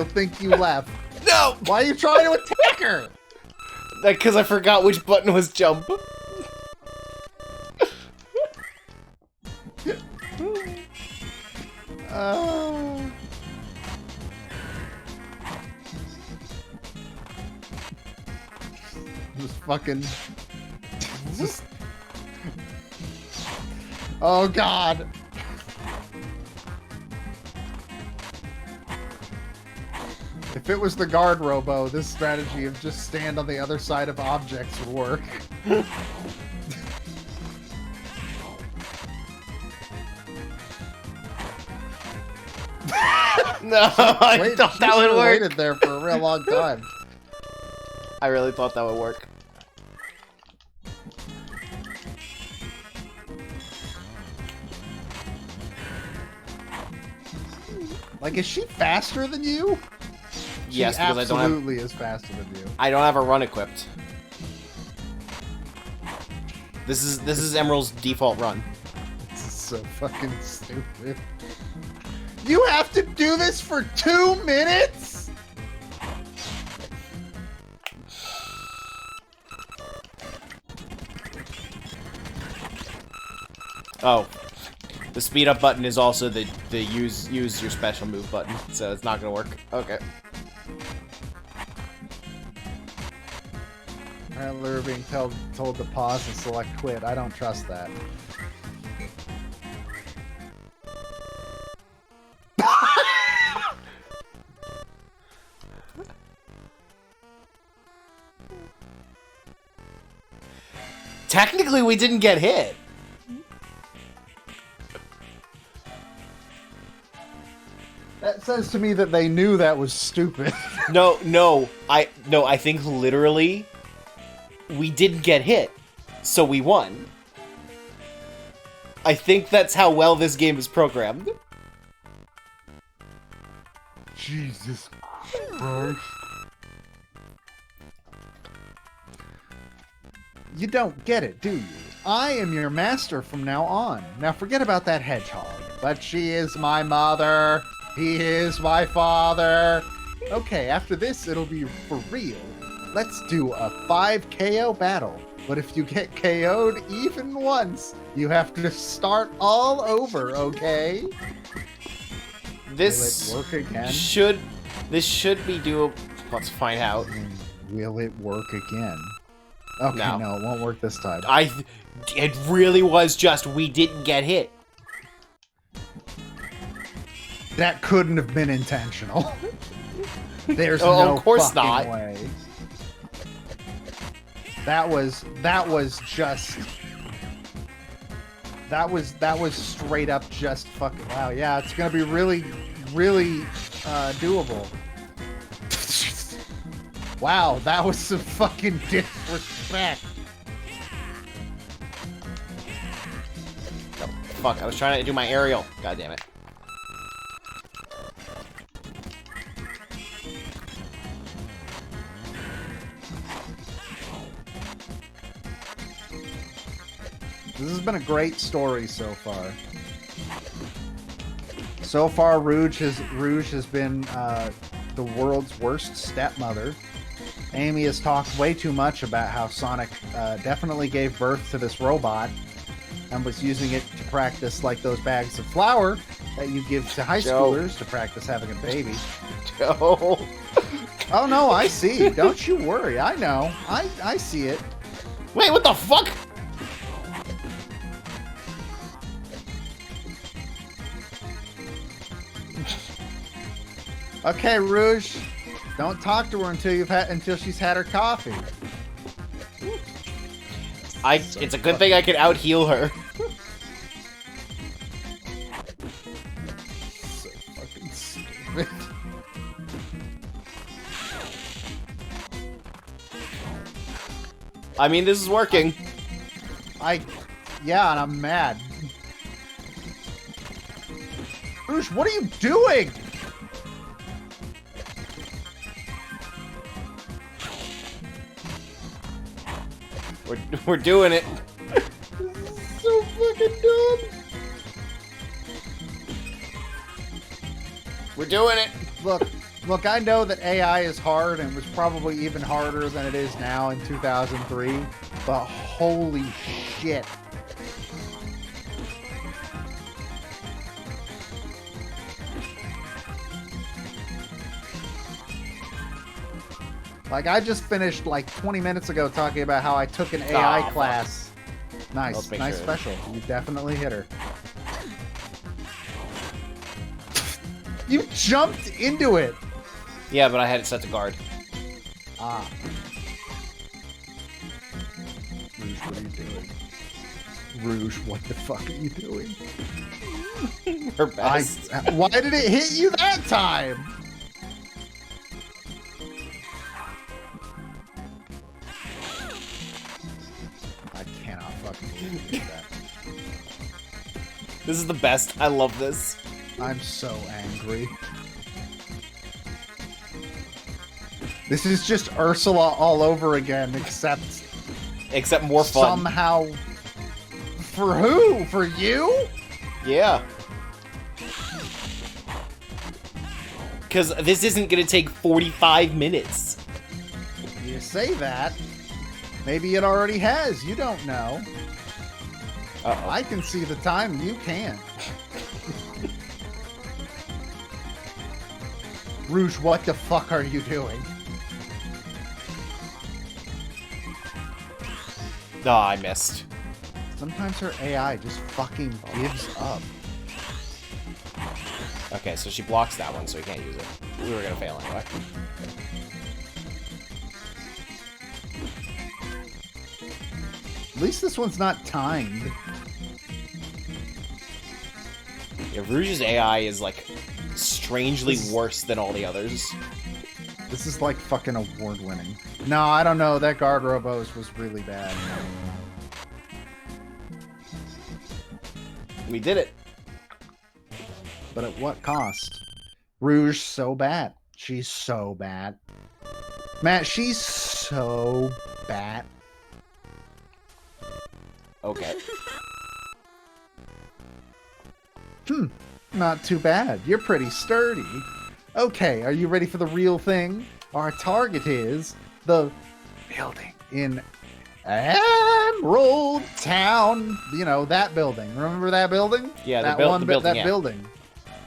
think you left. No! Why are you trying to attack her? Because I forgot which button was jump. Just fucking... Just... Oh god! If it was the guard robo, this strategy of just stand on the other side of objects would work. No, I Wait, thought she that would should've work. waited there for a real long time. I really thought that would work. Like, is she faster than you? Yes, she because absolutely is faster than you. I don't have a run equipped. This is Emerald's default run. This is so fucking stupid. You have to do this for 2 minutes? Oh. The speed up button is also the use your special move button, so it's not gonna work. Okay. Apparently we're being told to pause and select quit. I don't trust that. Technically, we didn't get hit. That says to me that they knew that was stupid. No, I think literally we didn't get hit, so we won. I think that's how well this game is programmed. Jesus Christ. You don't get it, do you? I am your master from now on. Now forget about that hedgehog. But she is my mother. He is my father. Okay, after this, it'll be for real. Let's do a 5 KO battle. But if you get KO'd even once, you have to start all over, okay? This Will it work again? should be doable. Let's find out. Will it work again? Okay, No. no, it won't work this time. It really was just we didn't get hit. That couldn't have been intentional. There's Oh, no of course fucking not. way. That was just. That was straight up just fucking. Wow, yeah, it's gonna be really, really doable. Wow, that was some fucking disrespect. Oh, fuck, I was trying to do my aerial. God damn it. This has been a great story so far. So far, Rouge has been the world's worst stepmother. Amy has talked way too much about how Sonic definitely gave birth to this robot and was using it to practice like those bags of flour that you give to high Joe. schoolers to practice having a baby. Joe. Oh no, I see. Don't you worry. I know. I see it. Wait, what the fuck? Okay, Rouge. Don't talk to her until she's had her coffee. It's a good thing I can out heal her. So fucking stupid. I mean, this is working. Yeah, and I'm mad. Rouge, what are you doing? We're doing it. So fucking dumb. We're doing it. Look, I know that AI is hard and was probably even harder than it is now in 2003, but holy shit. Like, I just finished like 20 minutes ago talking about how I took an AI fuck. class. Let's Nice, make nice sure. special. You definitely hit her. You jumped into it. Yeah, but I had it set to guard. Ah. Rouge, what are you doing? Rouge, what the fuck are you doing? Her best. Why did it hit you that time? I cannot fucking believe you did that. This is the best. I love this. I'm so angry. This is just Ursula all over again, except Except more fun. somehow. For who? For you? Yeah. Because this isn't going to take 45 minutes. You say that. Maybe it already has. You don't know. Uh-oh. I can see the time. You can't. Rouge, what the fuck are you doing? Oh, I missed. Sometimes her AI just fucking gives up. Okay, so she blocks that one, so we can't use it. We were going to fail anyway. At least this one's not timed. Yeah, Rouge's AI is, like, strangely worse than all the others. This is like fucking award-winning. No, I don't know. That guard robos was really bad. We did it. But at what cost? Rouge so bad. She's so bad. Matt, she's so bad. Okay. Not too bad. You're pretty sturdy. Okay, are you ready for the real thing? Our target is the building in Emerald Town. You know, that building. Remember that building? Yeah, that the building, that yeah. building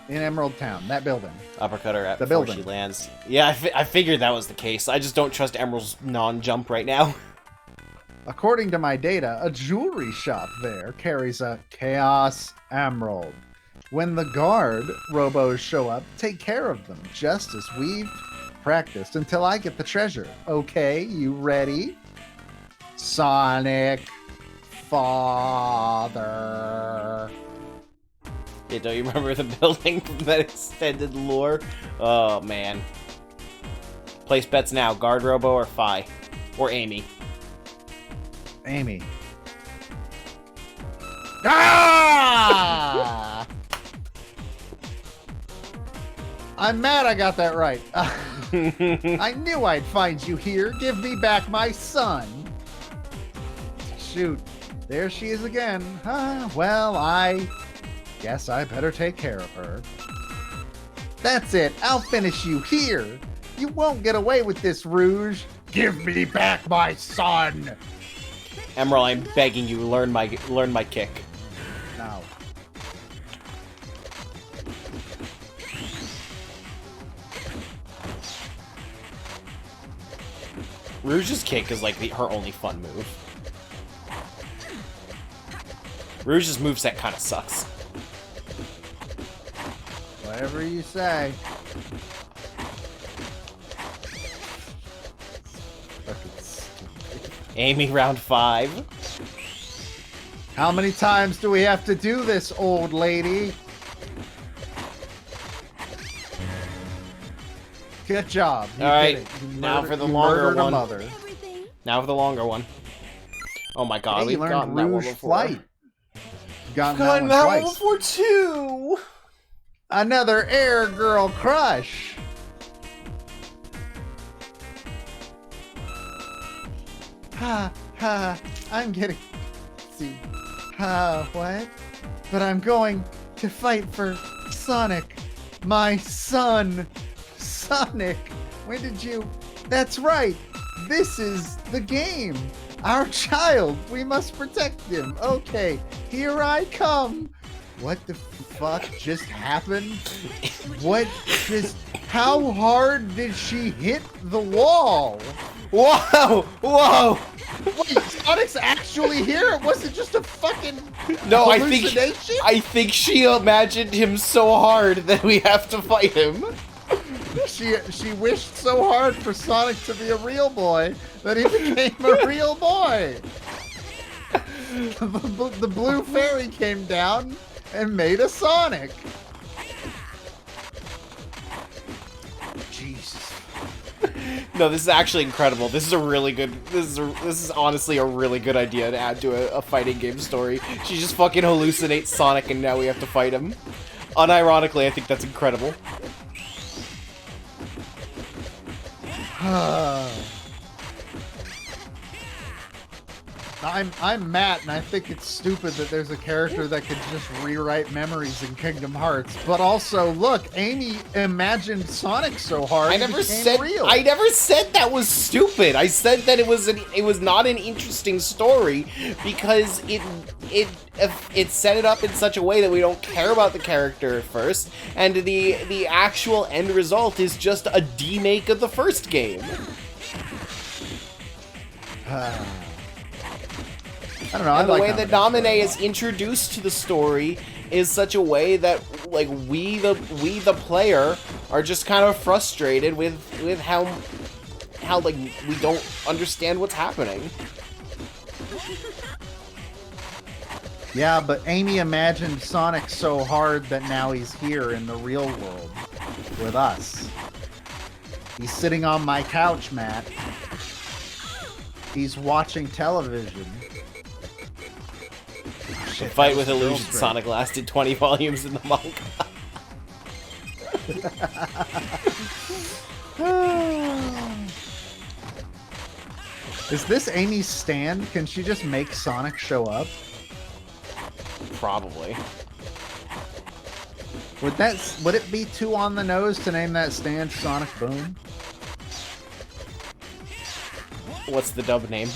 in Emerald Town. That building. Uppercut her at The before building. she lands. Yeah, I figured that was the case. I just don't trust Emerald's non-jump right now. According to my data, a jewelry shop there carries a Chaos Emerald. When the guard robos show up, take care of them, just as we've practice until I get the treasure. Okay, you ready? Sonic Father. Yeah, don't you remember the building from that extended lore? Oh, man. Place bets now. Guard Robo or Fi? Or Amy? Amy. Ah! I'm mad I got that right. I knew I'd find you here. Give me back my son. Shoot. There she is again. Well, I guess I better take care of her. That's it. I'll finish you here. You won't get away with this, Rouge. Give me back my son. Emerald, I'm begging you, learn my kick. No. Rouge's kick is like her only fun move. Rouge's moveset kind of sucks. Whatever you say. Fucking stupid. Amy, round 5. How many times do we have to do this, old lady? Good job. You All right, did it. You now murdered- for the you longer murdered a one. mother. Everything. Now for the longer one. Oh my god, Hey, you we've learned gotten that one Rouge before. Flight. Gotten that Gotten one that one twice. before too. Another Air Girl crush. Ha ha. I'm getting. See. Ha. What? But I'm going to fight for Sonic, my son. Sonic. When did you? That's right. This is the game. Our child. We must protect him. Okay. Here I come. What the fuck just happened? What just... How hard did she hit the wall? Whoa! Whoa! Wait, Sonic's actually here? It wasn't just a fucking No, hallucination? I think she imagined him so hard that we have to fight him. She wished so hard for Sonic to be a real boy that he became a real boy. The blue fairy came down and made a Sonic. Jesus. No, this is actually incredible. This is a really good. This is honestly a really good idea to add to a fighting game story. She just fucking hallucinates Sonic, and now we have to fight him. Unironically, I think that's incredible. I'm Matt, and I think it's stupid that there's a character that could just rewrite memories in Kingdom Hearts. But also, look, Amy imagined Sonic so hard I it never became said real. I never said that was stupid. I said that it was not an interesting story because it set it up in such a way that we don't care about the character at first, and the actual end result is just a demake of the first game. I don't know. I And the like way that Naminé is introduced to the story is such a way that like we the player are just kind of frustrated with how like we don't understand what's happening. Yeah, but Amy imagined Sonic so hard that now he's here in the real world with us. He's sitting on my couch, Matt. He's watching television. The fight with Illusion Sonic lasted 20 volumes in the manga. Is this Amy's stand? Can she just make Sonic show up? Probably. Would it be too on the nose to name that stand Sonic Boom? What's the dub name?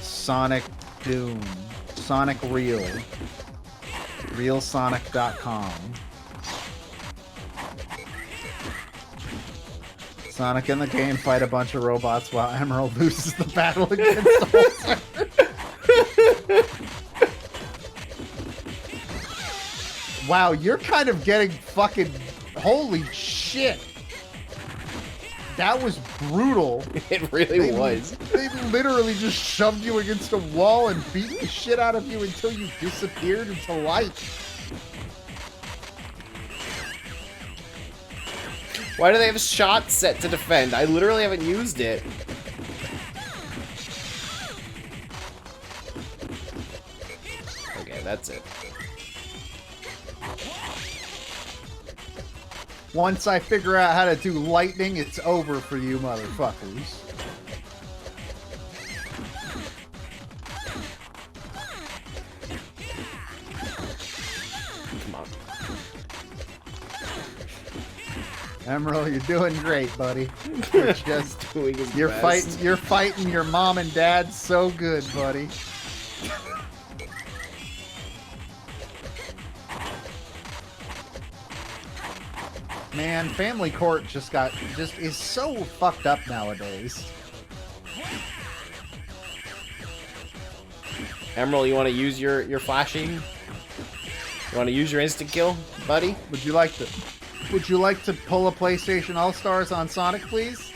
Sonic Doom. Sonic Real. RealSonic.com. Sonic and the game fight a bunch of robots while Emerald loses the battle against Ulcer. Wow, you're kind of getting fucking... Holy shit. That was brutal. It really was. They literally just shoved you against a wall and beat the shit out of you until you disappeared into light. Why do they have a shot set to defend? I literally haven't used it. Okay, that's it. Once I figure out how to do lightning, it's over for you motherfuckers. Come on. Emerald, you're doing great, buddy. You're just Doing his you're best. you're fighting your mom and dad so good, buddy. Man, Family Court just is so fucked up nowadays. Emerald, you want to use your flashing? You want to use your instant kill, buddy? Would you like to pull a PlayStation All-Stars on Sonic, please?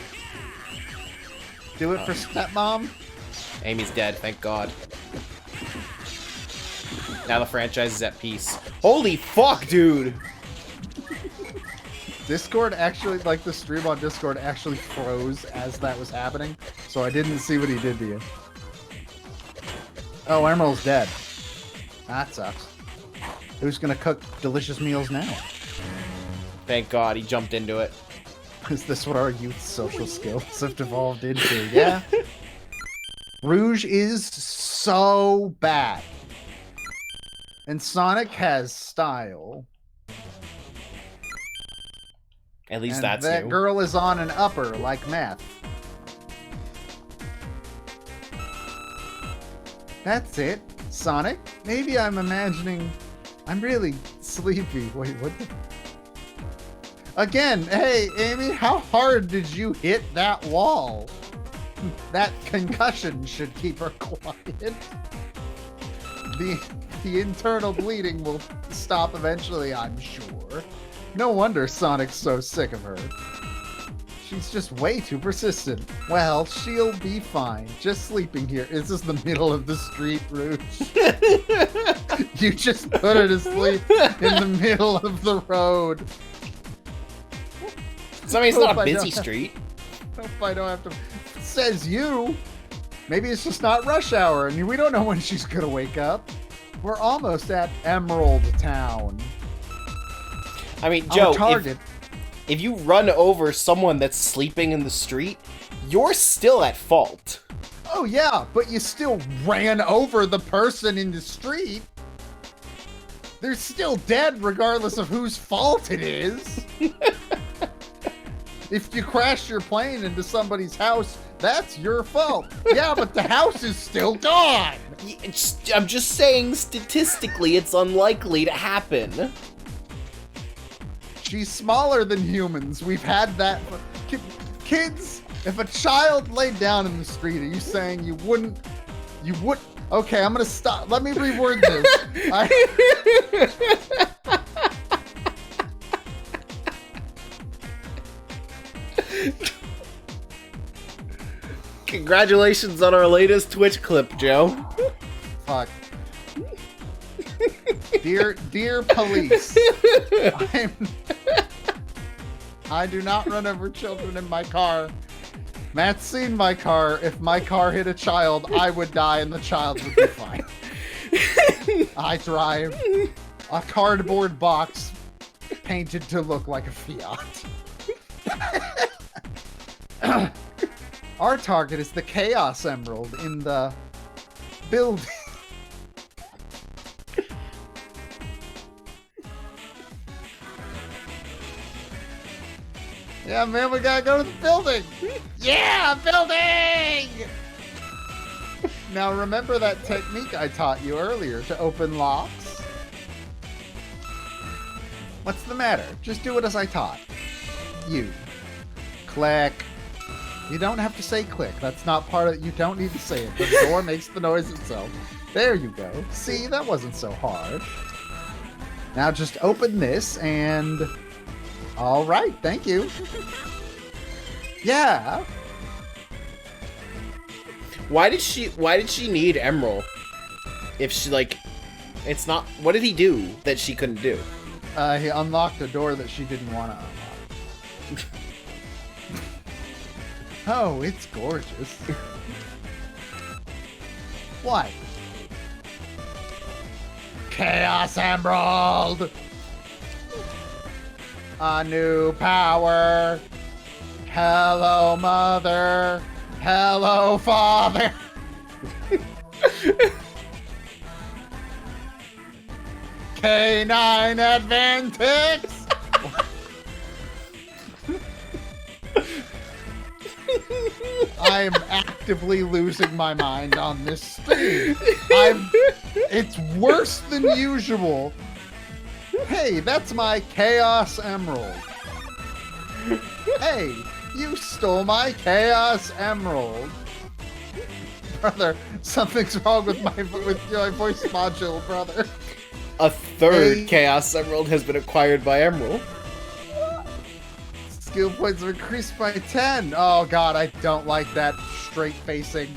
Do it for Stepmom? Amy's dead, thank God. Now the franchise is at peace. Holy fuck, dude! Discord actually, like the stream on Discord actually froze as that was happening, so I didn't see what he did to you. Oh, Emerald's dead. That sucks. Who's gonna cook delicious meals now? Thank God, he jumped into it. Is this what our youth social skills have devolved into? Yeah. Rouge is so bad. And Sonic has style. At least And that's that new. girl is on an upper like meth. That's it. Sonic? Maybe I'm imagining... I'm really sleepy. Wait, what the... Again, hey, Amy, how hard did you hit that wall? That concussion should keep her quiet. The internal bleeding will stop eventually, I'm sure. No wonder Sonic's so sick of her. She's just way too persistent. Well, she'll be fine. Just sleeping here. Is this the middle of the street, Rouge? You just put her to sleep in the middle of the road. I mean, it's not Hope a I busy don't- street. Hope I don't have to... Says you. Maybe it's just not rush hour, and we don't know when she's gonna wake up. We're almost at Emerald Town. I mean, Our Joe, target. if you run over someone that's sleeping in the street, you're still at fault. Oh yeah, but you still ran over the person in the street. They're still dead regardless of whose fault it is. If you crash your plane into somebody's house, that's your fault. Yeah, but the house is still gone. I'm just saying, statistically, it's unlikely to happen. She's smaller than humans. We've had that. Kids, if a child laid down in the street, are you saying you wouldn't? You would? Okay, I'm gonna stop. Let me reword this. Congratulations on our latest Twitch clip, Joe. Fuck. Dear police, I do not run over children in my car. Matt's seen my car. If my car hit a child, I would die and the child would be fine. I drive a cardboard box painted to look like a Fiat. Our target is the Chaos Emerald in the building. Yeah, man, we gotta go to the building. Yeah, building! Now remember that technique I taught you earlier to open locks? What's the matter? Just do it as I taught. You. Click. You don't have to say click. That's not part of it. You don't need to say it. The door makes the noise itself. There you go. See, that wasn't so hard. Now just open this and... All right, thank you. Yeah. Why did she need Emerald? If she, like... It's not... What did he do that she couldn't do? He unlocked a door that she didn't want to unlock. Oh, it's gorgeous. What? Chaos Emerald! A new power. Hello, Mother. Hello, Father. K9 Adventix! I am actively losing my mind on this stream. It's worse than usual. Hey, that's my Chaos Emerald. Hey, you stole my Chaos Emerald. Brother, something's wrong with my voice module, brother. A third Hey. Chaos Emerald has been acquired by Emerald. Skill points have increased by 10. Oh god, I don't like that straight facing.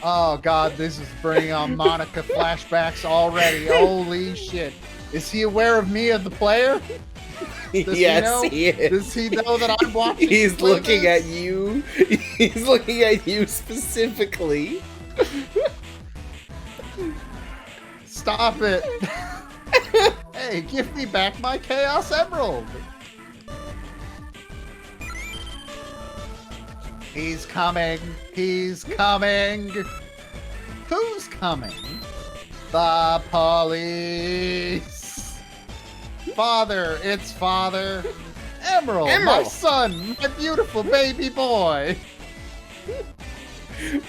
Oh god, this is bringing on Monica flashbacks already. Holy shit. Is he aware of me as the player? Does Yes, he know? he is. Does he know that I'm watching? He's play looking this? at you. He's looking at you specifically. Stop it. Hey, give me back my Chaos Emerald. He's coming. He's coming. Who's coming? The police. Father, it's Father. Emerald, my Emerald. son, my beautiful baby boy.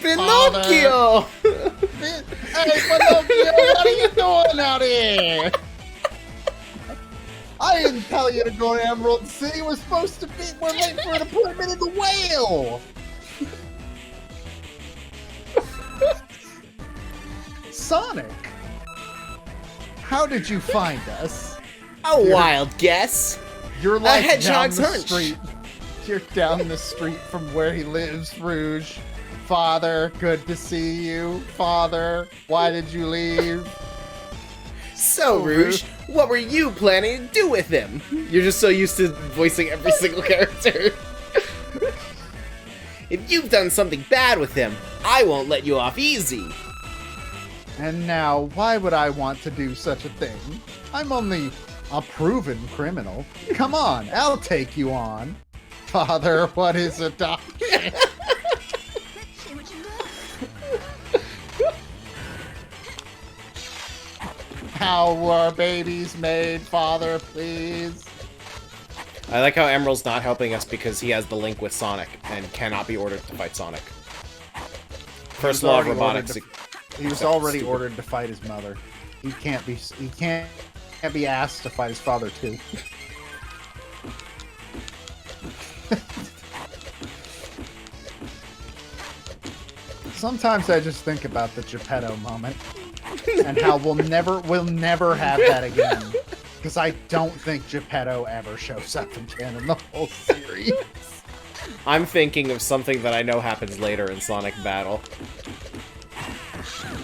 Pinocchio! Hey, Pinocchio, what are you doing out here? I didn't tell you to go to Emerald City. We're supposed to be. We're late for an appointment in the whale. Sonic, how did you find us? A wild guess. You're like down hedgehog's the hunch. street. You're down the street from where he lives, Rouge. Father, good to see you. Father, why did you leave? So, Rouge, what were you planning to do with him? You're just so used to voicing every single character. If you've done something bad with him, I won't let you off easy. And now, why would I want to do such a thing? I'm only a proven criminal. Come on, I'll take you on. Father, what is adoption? See what you got? How were babies made, Father, please? I like how Emerald's not helping us because he has the link with Sonic and cannot be ordered to fight Sonic. First law of already robotics. He was already ordered to fight his mother. He can't be asked to fight his father too. Sometimes I just think about the Geppetto moment and how we'll never have that again. Because I don't think Geppetto ever shows up again in the whole series. I'm thinking of something that I know happens later in Sonic Battle.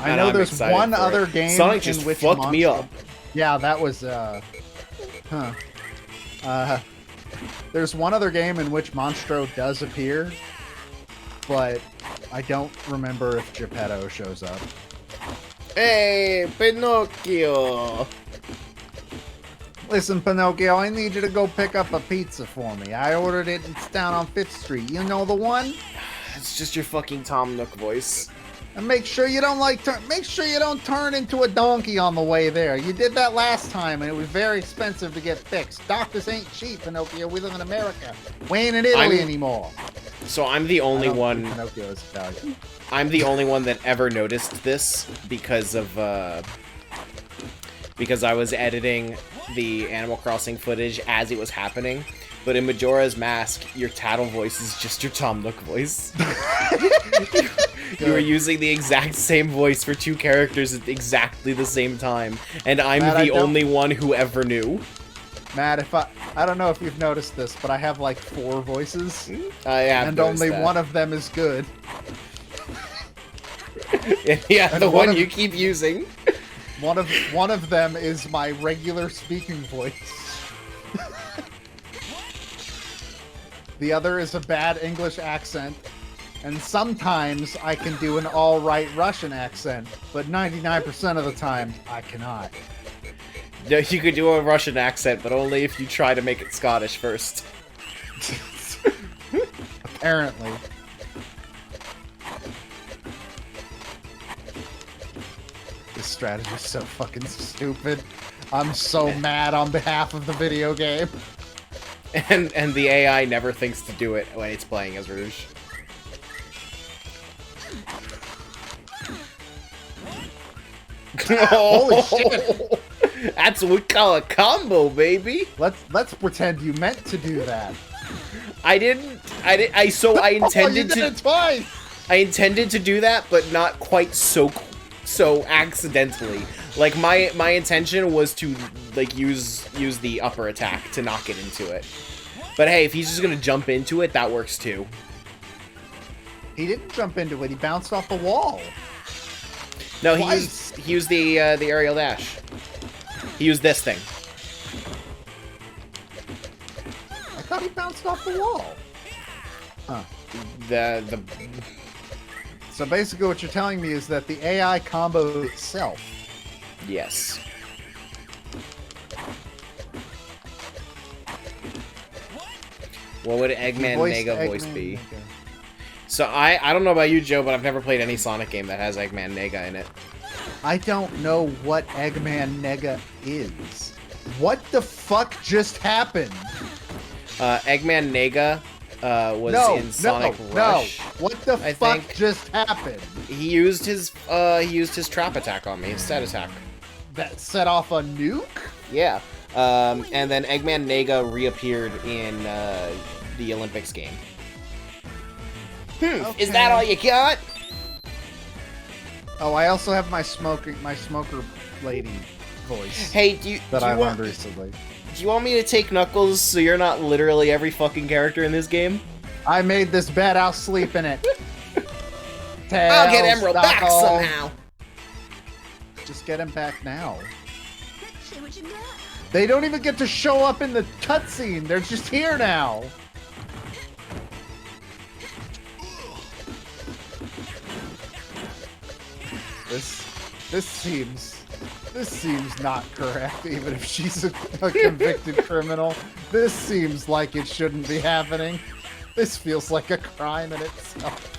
I And know I'm there's excited one for it. other game Sonic in just which fucked me Monster- up. Yeah, that was there's one other game in which Monstro does appear, but I don't remember if Geppetto shows up. Hey, Pinocchio! Listen, Pinocchio, I need you to go pick up a pizza for me. I ordered it. It's down on 5th Street. You know the one? It's just your fucking Tom Nook voice. And make sure you don't turn into a donkey on the way there. You did that last time, and it was very expensive to get fixed. Doctors ain't cheap, Pinocchio. We live in America. We ain't in Italy anymore. So I'm the I only don't think one. Pinocchio is Italian. I'm the only one that ever noticed this because I was editing the Animal Crossing footage as it was happening. But in Majora's Mask, your Tattle voice is just your Tom Nook voice. good. You were using the exact same voice for two characters at exactly the same time, and I'm Matt, I the don't- only one who ever knew. Matt, if I don't know if you've noticed this, but I have like 4 voices, I have and noticed only that. one of them is good. Yeah, and the one one of- you keep using. One of them is my regular speaking voice. The other is a bad English accent, and sometimes I can do an all-right Russian accent, but 99% of the time I cannot. No, you could do a Russian accent, but only if you try to make it Scottish first. Apparently. This strategy is so fucking stupid. I'm so mad on behalf of the video game. And the AI never thinks to do it when it's playing as Rouge. Holy shit! That's what we call a combo, baby. Let's pretend you meant to do that. I didn't. I Oh, you intended did to. it twice! I intended to do that, but not quite so accidentally. Like my intention was to like use the upper attack to knock it into it. But hey, if he's just gonna jump into it, that works too. He didn't jump into it. He bounced off the wall. No, Twice. he used the aerial dash. He used this thing. I thought he bounced off the wall. Huh. The So basically, what you're telling me is that the AI combo itself. yes. What would Eggman voiced Nega voice Eggman be? Nega. So I don't know about you, Joe, but I've never played any Sonic game that has Eggman Nega in it. I don't know what Eggman Nega is. What the fuck just happened? Eggman Nega was No, in Sonic no, Rush. no. What the I fuck think- just happened? He used his trap attack on me, his set attack. That set off a nuke? Yeah. And then Eggman Nega reappeared in the Olympics game. Is that all you got? Oh, I also have my smoker lady voice Hey, do you I want, learned recently. do you want me to take Knuckles so you're not literally every fucking character in this game? I made this bed. I'll sleep in it. I'll get Tails, Emerald back Knuckles. somehow. Just get him back now. See what you got. They don't even get to show up in the cutscene. They're just here now. This seems not correct. Even if she's a convicted criminal, this seems like it shouldn't be happening. This feels like a crime in itself.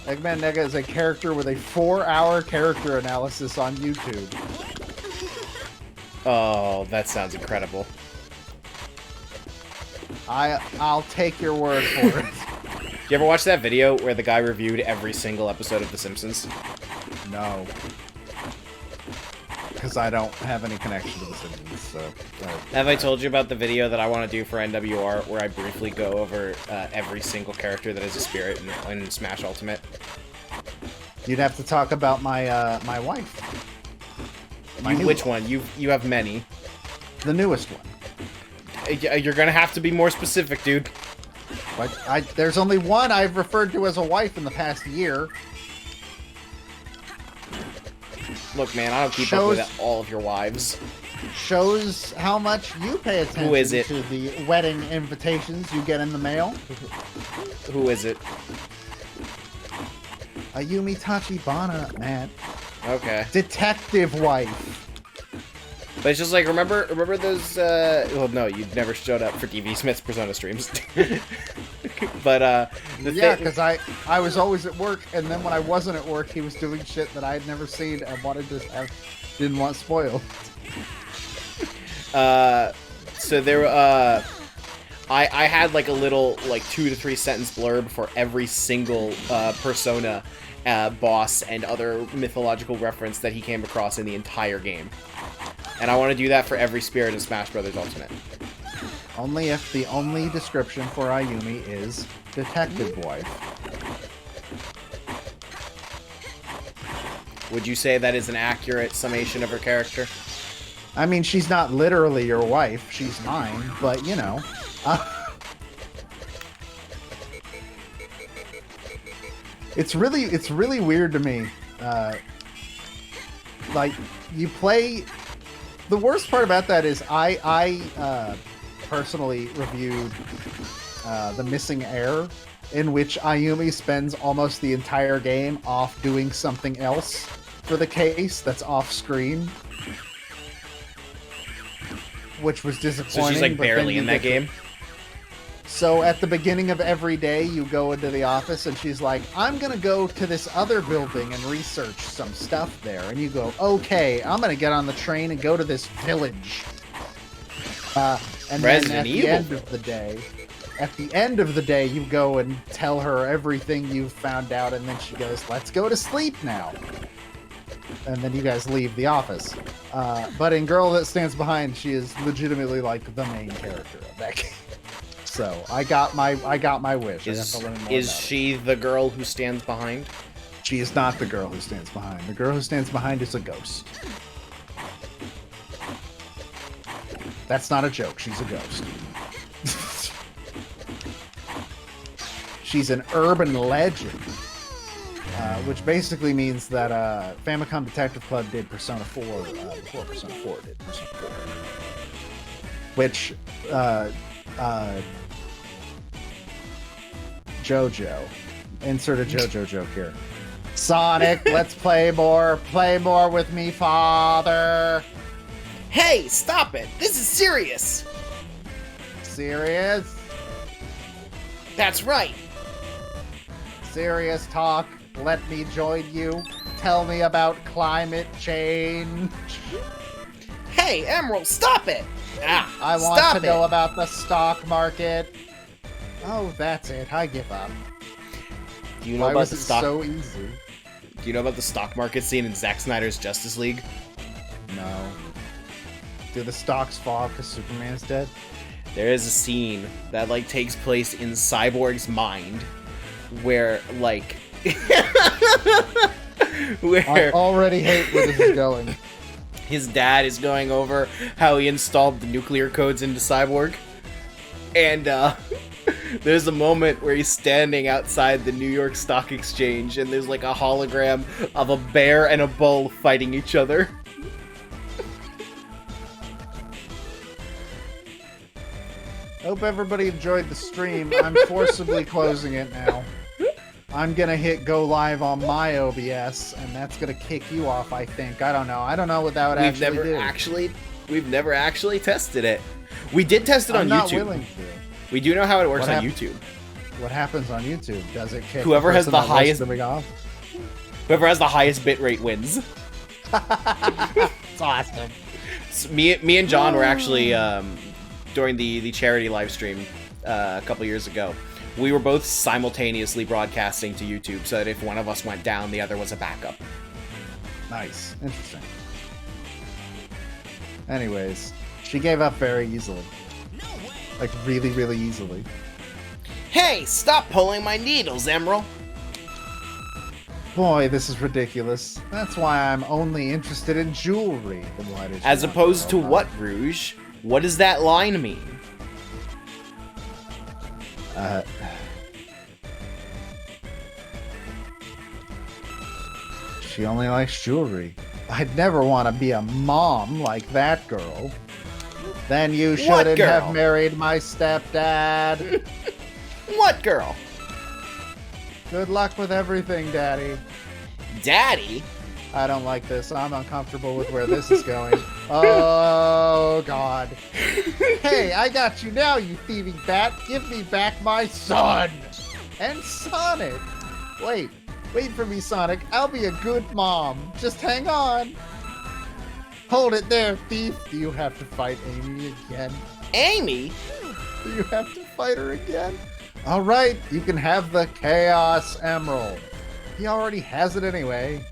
Eggman Nega is a character with a 4-hour character analysis on YouTube. Oh, that sounds incredible. I'll take your word for it. You ever watch that video where the guy reviewed every single episode of The Simpsons? No. Because I don't have any connection to the Simpsons, so... Have I told you about the video that I want to do for NWR where I briefly go over every single character that is a spirit in Smash Ultimate? You'd have to talk about my my wife. My new Which one? You have many. The newest one. You're gonna have to be more specific, dude. But there's only one I've referred to as a wife in the past year. Look, man, I don't keep up with all of your wives. Shows how much you pay attention Who is it? to the wedding invitations you get in the mail. Who is it? Ayumi Tachibana, man. Okay. Detective wife. But it's just like, remember those, well, no, you never showed up for DV Smith's Persona streams. But, Yeah, because I was always at work, and then when I wasn't at work, he was doing shit that I had never seen and didn't want spoiled. so there, I had like a little, like 2 to 3 sentence blurb for every single, Persona, boss and other mythological reference that he came across in the entire game. And I want to do that for every spirit in Smash Bros. Ultimate. Only if the only description for Ayumi is detective wife. Would you say that is an accurate summation of her character? I mean, she's not literally your wife. She's mine, but you know. It's really weird to me. Like, you play... The worst part about that is I personally reviewed The Missing Heir, in which Ayumi spends almost the entire game off doing something else for the case that's off screen, which was disappointing. So she's like but then barely you in that get game? So at the beginning of every day, you go into the office and she's like, I'm going to go to this other building and research some stuff there. And you go, okay, I'm going to get on the train and go to this village. And then at the end of the day, you go and tell her everything you've found out. And then she goes, let's go to sleep now. And then you guys leave the office. But in Girl That Stands Behind, she is legitimately like the main character of that game. So I got my wish. Is she the girl who stands behind? She is not the girl who stands behind. The girl who stands behind is a ghost. That's not a joke. She's a ghost. She's an urban legend, which basically means that Famicom Detective Club did Persona 4 before Persona 4 did Persona 4, which. JoJo. Insert a JoJo joke here. Sonic, let's play more. Play more with me, father. Hey, stop it! This is serious! Serious? That's right! Serious talk. Let me join you. Tell me about climate change. Hey, Emerald, stop it! I want to know about the stock market. Oh, that's it. I give up. Do you know Why about was the it stock? so easy? Do you know about the stock market scene in Zack Snyder's Justice League? No. Do the stocks fall because Superman is dead? There is a scene that like takes place in Cyborg's mind, where like, I where already hate where this is going. his dad is going over how he installed the nuclear codes into Cyborg, and there's a moment where he's standing outside the New York Stock Exchange, and there's like a hologram of a bear and a bull fighting each other. Hope everybody enjoyed the stream. I'm forcibly closing it now. I'm gonna hit go live on my OBS, and that's gonna kick you off, I think. I don't know. I don't know what that would We've never actually tested it. We did test it on I'm not YouTube. willing to. We do know how it works What on hap- YouTube. What happens on YouTube? Does it kick Whoever has person the that was highest- doing off? Whoever has the highest bitrate wins. It's awesome. So me and John were actually during the charity live stream a couple years ago. We were both simultaneously broadcasting to YouTube, so that if one of us went down, the other was a backup. Nice. Interesting. Anyways, she gave up very easily. Like, really, really easily. Hey, stop pulling my needles, Emerald. Boy, this is ridiculous. That's why I'm only interested in jewelry. Then why did you As want opposed to know about what, Rouge? What does that line mean? She only likes jewelry. I'd never want to be a mom like that girl. Then you What shouldn't girl? have married my stepdad. What girl? Good luck with everything, Daddy. Daddy? I don't like this. I'm uncomfortable with where this is going. Oh, God. Hey, I got you now, you thieving bat. Give me back my son. And Sonic. Wait for me, Sonic. I'll be a good mom. Just hang on. Hold it there, thief. Do you have to fight Amy again? Amy? Do you have to fight her again? All right, you can have the Chaos Emerald. He already has it anyway.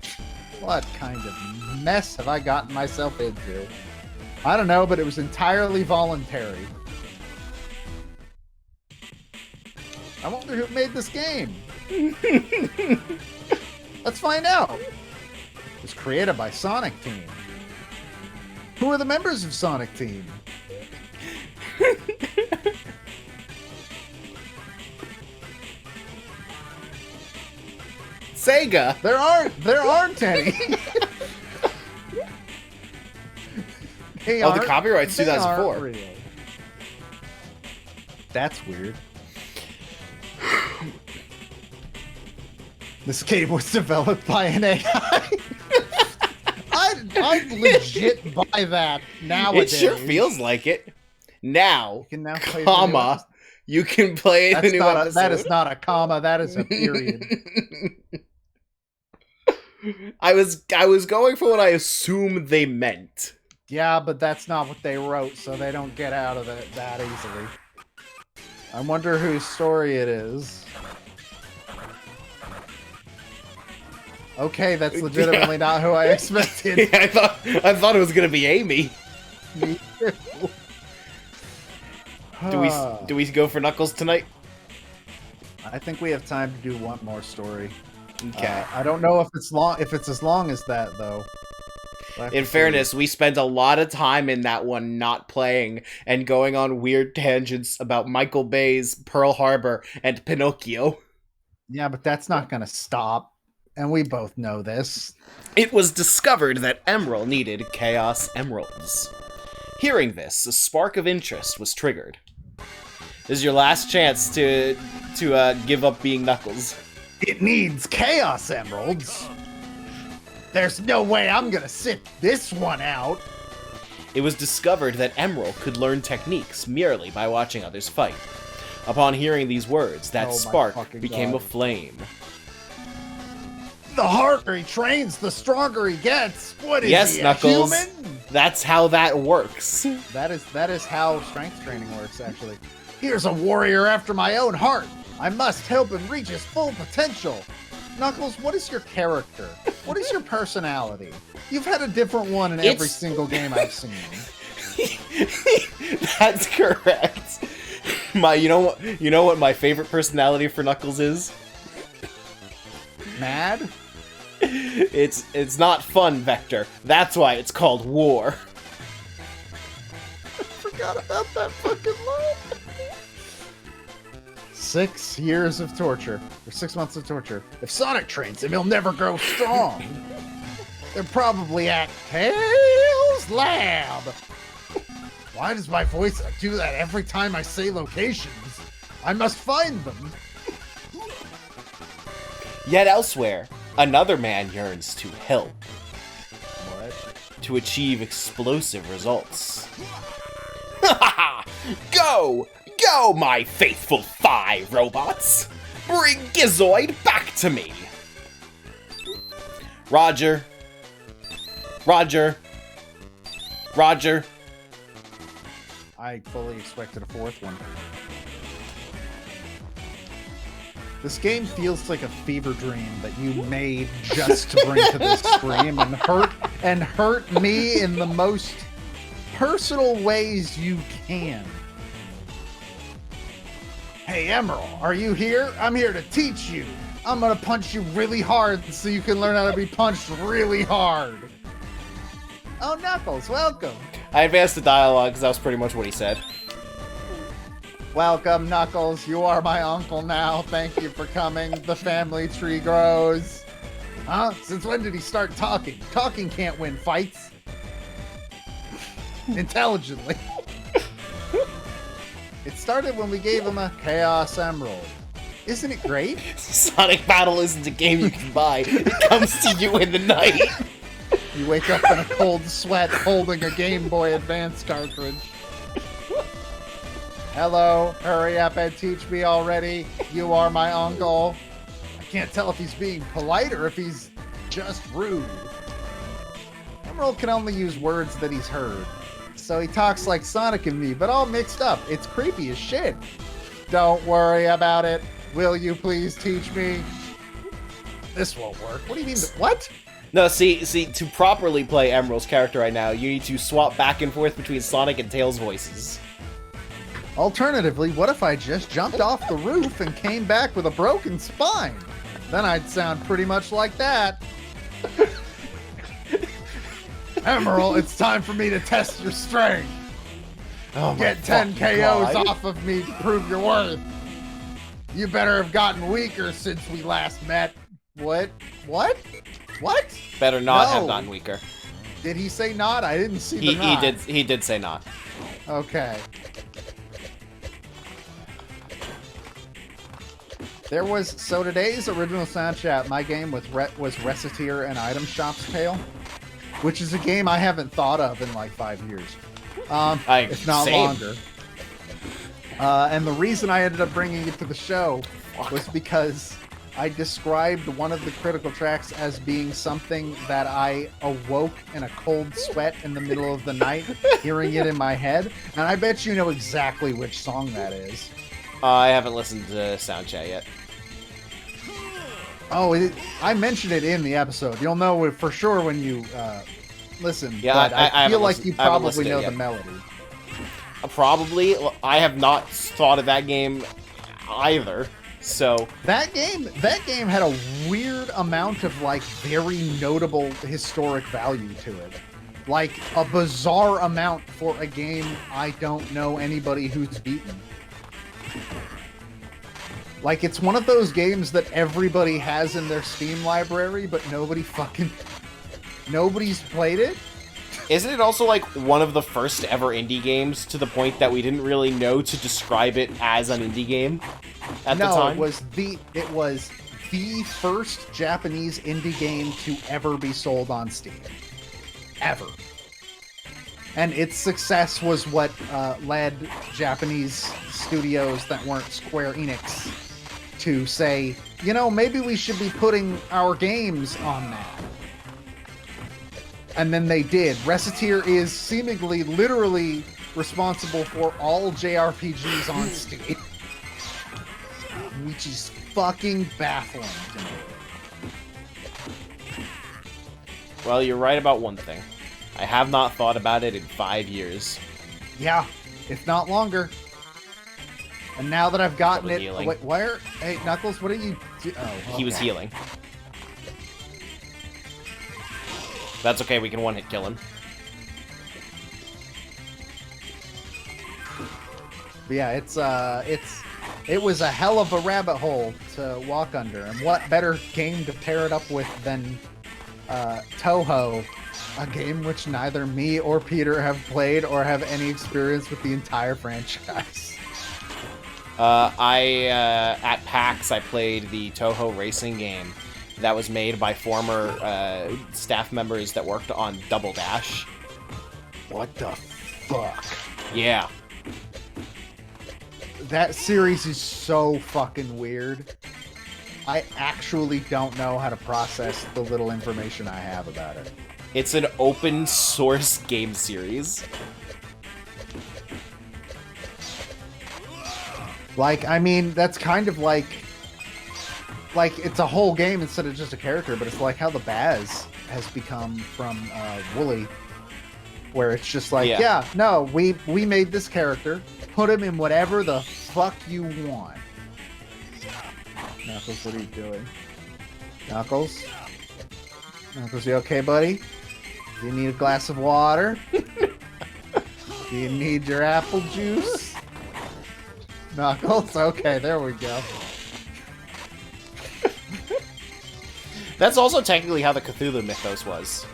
What kind of mess have I gotten myself into? I don't know, but it was entirely voluntary. I wonder who made this game. Let's find out. It was created by Sonic Team. Who are the members of Sonic Team? Sega. There aren't any. They Oh, the aren't- copyright's they 2004. aren't real. That's weird. This game was developed by an AI. I'd legit buy that It nowadays. sure feels like it. Now, You can now play the new comma, episode. you can play the That's new not episode. that is not a comma. That is a period. I was going for what I assume they meant. Yeah, but that's not what they wrote, so they don't get out of it that easily. I wonder whose story it is. Okay, that's legitimately not who I expected. I thought it was gonna be Amy. Me too. Do we go for Knuckles tonight? I think we have time to do one more story. Okay. I don't know if it's long. If it's as long as that, though. We'll have In to see. fairness, we spent a lot of time in that one not playing and going on weird tangents about Michael Bay's Pearl Harbor and Pinocchio. Yeah, but that's not going to stop, and we both know this. It was discovered that Emerald needed Chaos Emeralds. Hearing this, a spark of interest was triggered. This is your last chance to give up being Knuckles. It needs Chaos Emeralds. There's no way I'm gonna sit this one out. It was discovered that Emerald could learn techniques merely by watching others fight. Upon hearing these words, that Oh my spark fucking became God. a flame. The harder he trains, the stronger he gets. What is Yes, he, Knuckles. a human? That's how that works. That is how strength training works, actually. Here's a warrior after my own heart. I must help him reach his full potential. Knuckles, what is your character? What is your personality? You've had a different one in every It's- single game I've seen. That's correct. You know what my favorite personality for Knuckles is? Mad? It's not fun, Vector. That's why it's called War. Forgot about that fucking line. 6 years of torture. Or 6 months of torture. If Sonic trains him, he'll never grow strong. They're probably at Tails Lab. Why does my voice do that every time I say locations? I must find them. Yet elsewhere, another man yearns to help, What? to achieve explosive results. Go! Go, my faithful thigh robots! Bring Gizoid back to me! Roger. Roger. Roger. I fully expected a fourth one. This game feels like a fever dream that you made just to bring to this stream and hurt me in the most personal ways you can. Hey Emerald, are you here? I'm here to teach you. I'm gonna punch you really hard so you can learn how to be punched really hard. Oh, Knuckles, welcome. I advanced the dialogue because that was pretty much what he said. Welcome, Knuckles. You are my uncle now. Thank you for coming. The family tree grows. Huh? Since when did he start talking? Talking can't win fights. Intelligently. It started when we gave him a Chaos Emerald. Isn't it great? Sonic Battle isn't a game you can buy. It comes to you in the night. You wake up in a cold sweat holding a Game Boy Advance cartridge. Hello, hurry up and teach me already. You are my uncle. I can't tell if he's being polite or if he's just rude. Emerald can only use words that he's heard. So he talks like Sonic and me, but all mixed up. It's creepy as shit. Don't worry about it. Will you please teach me? This won't work. What do you mean? What? No, see, to properly play Emerald's character right now, you need to swap back and forth between Sonic and Tails voices. Alternatively, what if I just jumped off the roof and came back with a broken spine? Then I'd sound pretty much like that. Emerald, it's time for me to test your strength. Oh, Get 10 KOs off of me to prove your worth. You better have gotten weaker since we last met. What? What? What? Better not have No. gotten weaker. Did he say not? I didn't see the not. He did say not. Okay. There was today's original sound chat. My game was Reciteer and Item Shop's Tale, which is a game I haven't thought of in like 5 years, if not same. longer. And the reason I ended up bringing it to the show was because I described one of the critical tracks as being something that I awoke in a cold sweat in the middle of the night, hearing it in my head, and I bet you know exactly which song that is. I haven't listened to sound chat yet. Oh, I mentioned it in the episode. You'll know it for sure when you listen. Yeah, but I I haven't feel like listened- you I haven't probably listened to know it the yet. melody. Probably. I have not thought of that game either. So That game had a weird amount of like very notable historic value to it. Like a bizarre amount for a game I don't know anybody who's beaten. Like it's one of those games that everybody has in their Steam library, but nobody's played it. isn't it also like one of the first ever indie games to the point that we didn't really know to describe it as an indie game at the No, time? it was the first Japanese indie game to ever be sold on Steam. Ever. And its success was what led Japanese studios that weren't Square Enix to say, you know, maybe we should be putting our games on that. And then they did. Reciteer is seemingly, literally responsible for all JRPGs on Steam. Which is fucking baffling to me. Well, you're right about one thing. I have not thought about it in 5 years. Yeah, if not longer. And now that I've gotten Probably it... healing. Wait, where... Hey, Knuckles, what are you... Oh, He was okay. healing. That's okay, we can one-hit kill him. But yeah, it was a hell of a rabbit hole to walk under. And what better game to pair it up with than Toho, a game which neither me or Peter have played or have any experience with the entire franchise. At PAX, I played the Toho racing game that was made by former staff members that worked on Double Dash. What the fuck? Yeah. That series is so fucking weird. I actually don't know how to process the little information I have about it. It's an open source game series. Like, I mean, that's kind of like it's a whole game instead of just a character, but it's like how the Baz has become from Wooly, where it's just like, Yeah. yeah, no, we made this character, put him in whatever the fuck you want. Knuckles, what are you doing? Knuckles? Knuckles, you okay, buddy? Do you need a glass of water? Do you need your apple juice? Knuckles? Okay, there we go. That's also technically how the Cthulhu mythos was.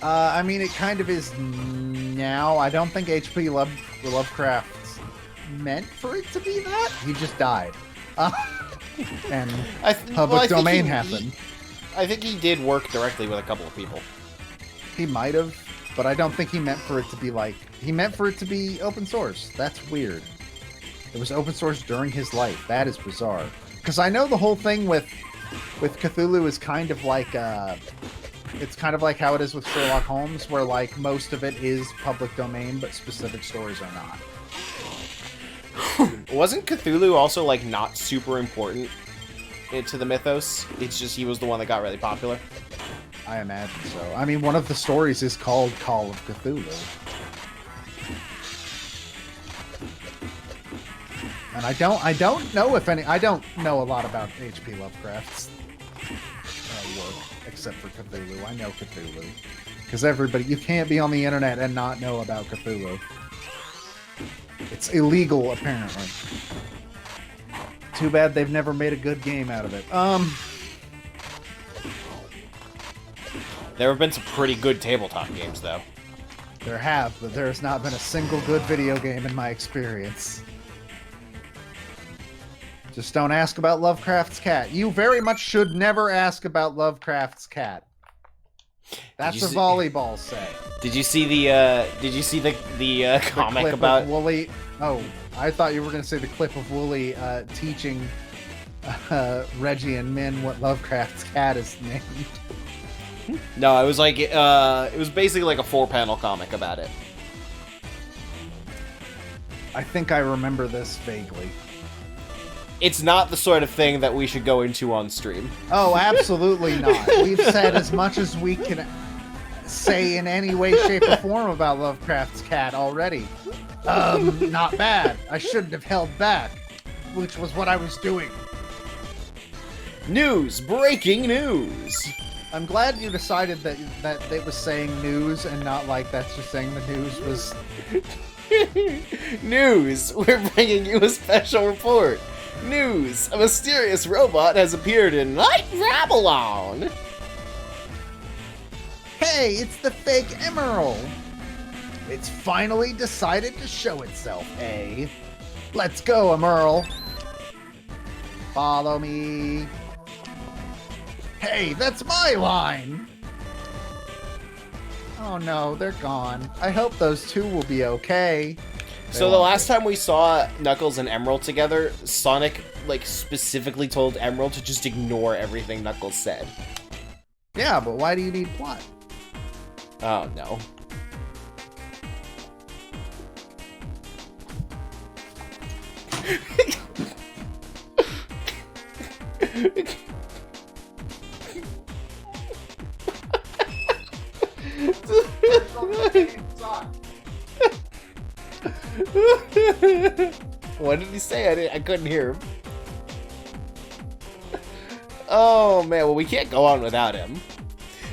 I mean, it kind of is now. I don't think H.P. Lovecraft meant for it to be that. He just died. And public domain happened. I think he did work directly with a couple of people. He might have, but I don't think he meant for it to be like... He meant for it to be open source. That's weird. It was open source during his life. That is bizarre. Because I know the whole thing with Cthulhu is kind of like... it's kind of like how it is with Sherlock Holmes, where like most of it is public domain, but specific stories are not. Wasn't Cthulhu also like not super important into the mythos? It's just he was the one that got really popular. I imagine so. I mean, one of the stories is called Call of Cthulhu. And I don't know if any. I don't know a lot about H.P. Lovecraft's work, except for Cthulhu. I know Cthulhu because everybody. You can't be on the internet and not know about Cthulhu. It's illegal, apparently. Too bad they've never made a good game out of it. There have been some pretty good tabletop games, though. There have, but there has not been a single good video game in my experience. Just don't ask about Lovecraft's cat. You very much should never ask about Lovecraft's cat. That's a volleyball set. Did you see the comic clip about of Wooly? Oh, I thought you were going to say the clip of Wooly teaching Reggie and Min what Lovecraft's cat is named. No, it was like it was basically like a 4-panel comic about it. I think I remember this vaguely. It's not the sort of thing that we should go into on stream. Oh, absolutely not. We've said as much as we can say in any way, shape, or form about Lovecraft's cat already. Not bad. I shouldn't have held back, which was what I was doing. News! Breaking news! I'm glad you decided that it was saying news and not like that's just saying the news was... News! We're bringing you a special report. News! A mysterious robot has appeared in Night Babylon! Hey, it's the fake Emerald! It's finally decided to show itself, eh? Let's go, Emerald! Follow me! Hey, that's my line! Oh no, they're gone. I hope those two will be okay. So the last time we saw Knuckles and Emerald together, Sonic, like, specifically told Emerald to just ignore everything Knuckles said. Yeah, but why do you need plot? Oh, no. What did he say? I couldn't hear him. Oh man, well we can't go on without him.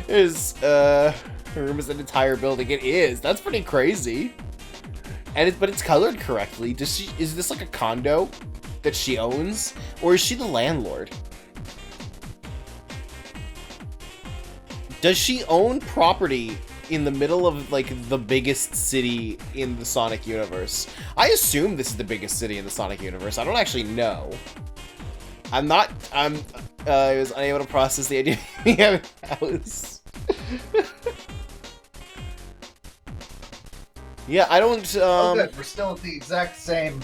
His room is an entire building. It is. That's pretty crazy. And but it's colored correctly. Is this like a condo that she owns, or is she the landlord? Does she own property in the middle of, like, the biggest city in the Sonic universe? I assume this is the biggest city in the Sonic universe. I don't actually know. I was unable to process the idea of me having a house. Yeah, I don't, Oh, good. We're still at the exact same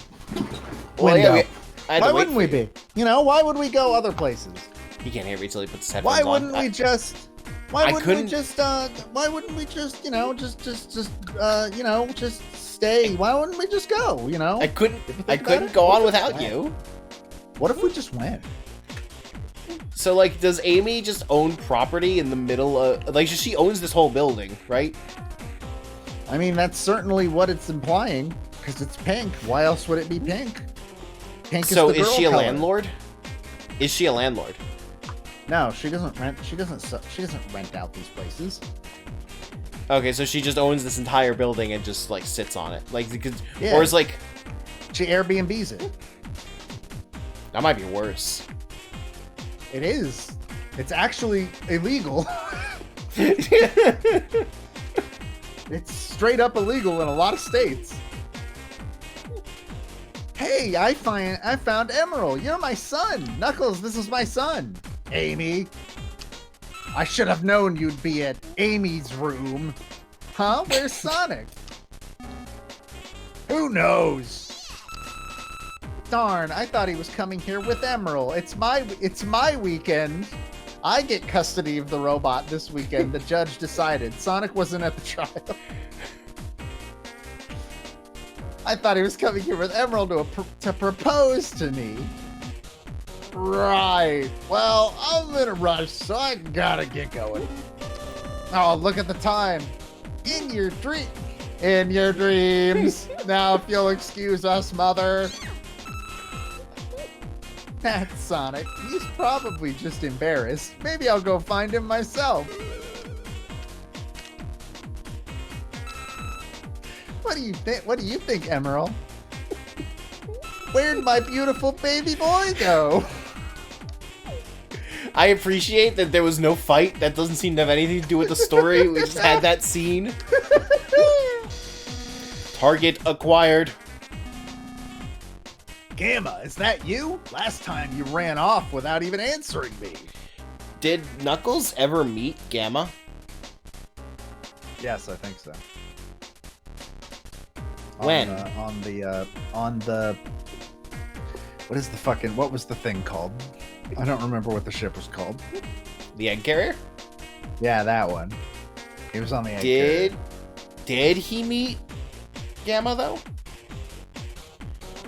well, window. yeah, why wouldn't we be? You know, why would we go other places? He can't hear me till he puts his headphones Why on. wouldn't we just... Why wouldn't we just, you know, just stay? Why wouldn't we just go, you know? I couldn't go on without you. What if we just went? So, like, does Amy just own property in the middle of... Like, she owns this whole building, right? I mean, that's certainly what it's implying, because it's pink. Why else would it be pink? Pink is the girl is she a color. landlord? Is she a landlord? No, she doesn't rent. She doesn't rent out these places. Okay, so she just owns this entire building and just, like, sits on it. Like, Yeah. or is, like... She Airbnbs it. That might be worse. It is. It's actually illegal. It's straight up illegal in a lot of states. Hey, I found Emerald. You're my son. Knuckles, this is my son. Amy. I should have known you'd be at Amy's room. Huh? Where's Sonic? Who knows? Darn, I thought he was coming here with Emerald. It's my weekend. I get custody of the robot this weekend. The judge decided. Sonic wasn't at the trial. I thought he was coming here with Emerald to propose to me. Right. Well, I'm in a rush, so I gotta get going. Oh, look at the time. In your dreams. Now, if you'll excuse us, Mother. That's Sonic. He's probably just embarrassed. Maybe I'll go find him myself. What do you think? What do you think, Emerald? Where'd my beautiful baby boy go? I appreciate that there was no fight. That doesn't seem to have anything to do with the story. We just had that scene. Target acquired. Gamma, is that you? Last time you ran off without even answering me. Did Knuckles ever meet Gamma? Yes, I think so. When? On the what was the thing called? I don't remember what the ship was called. The egg carrier? Yeah, that one. He was on the egg carrier. Did he meet Gamma though?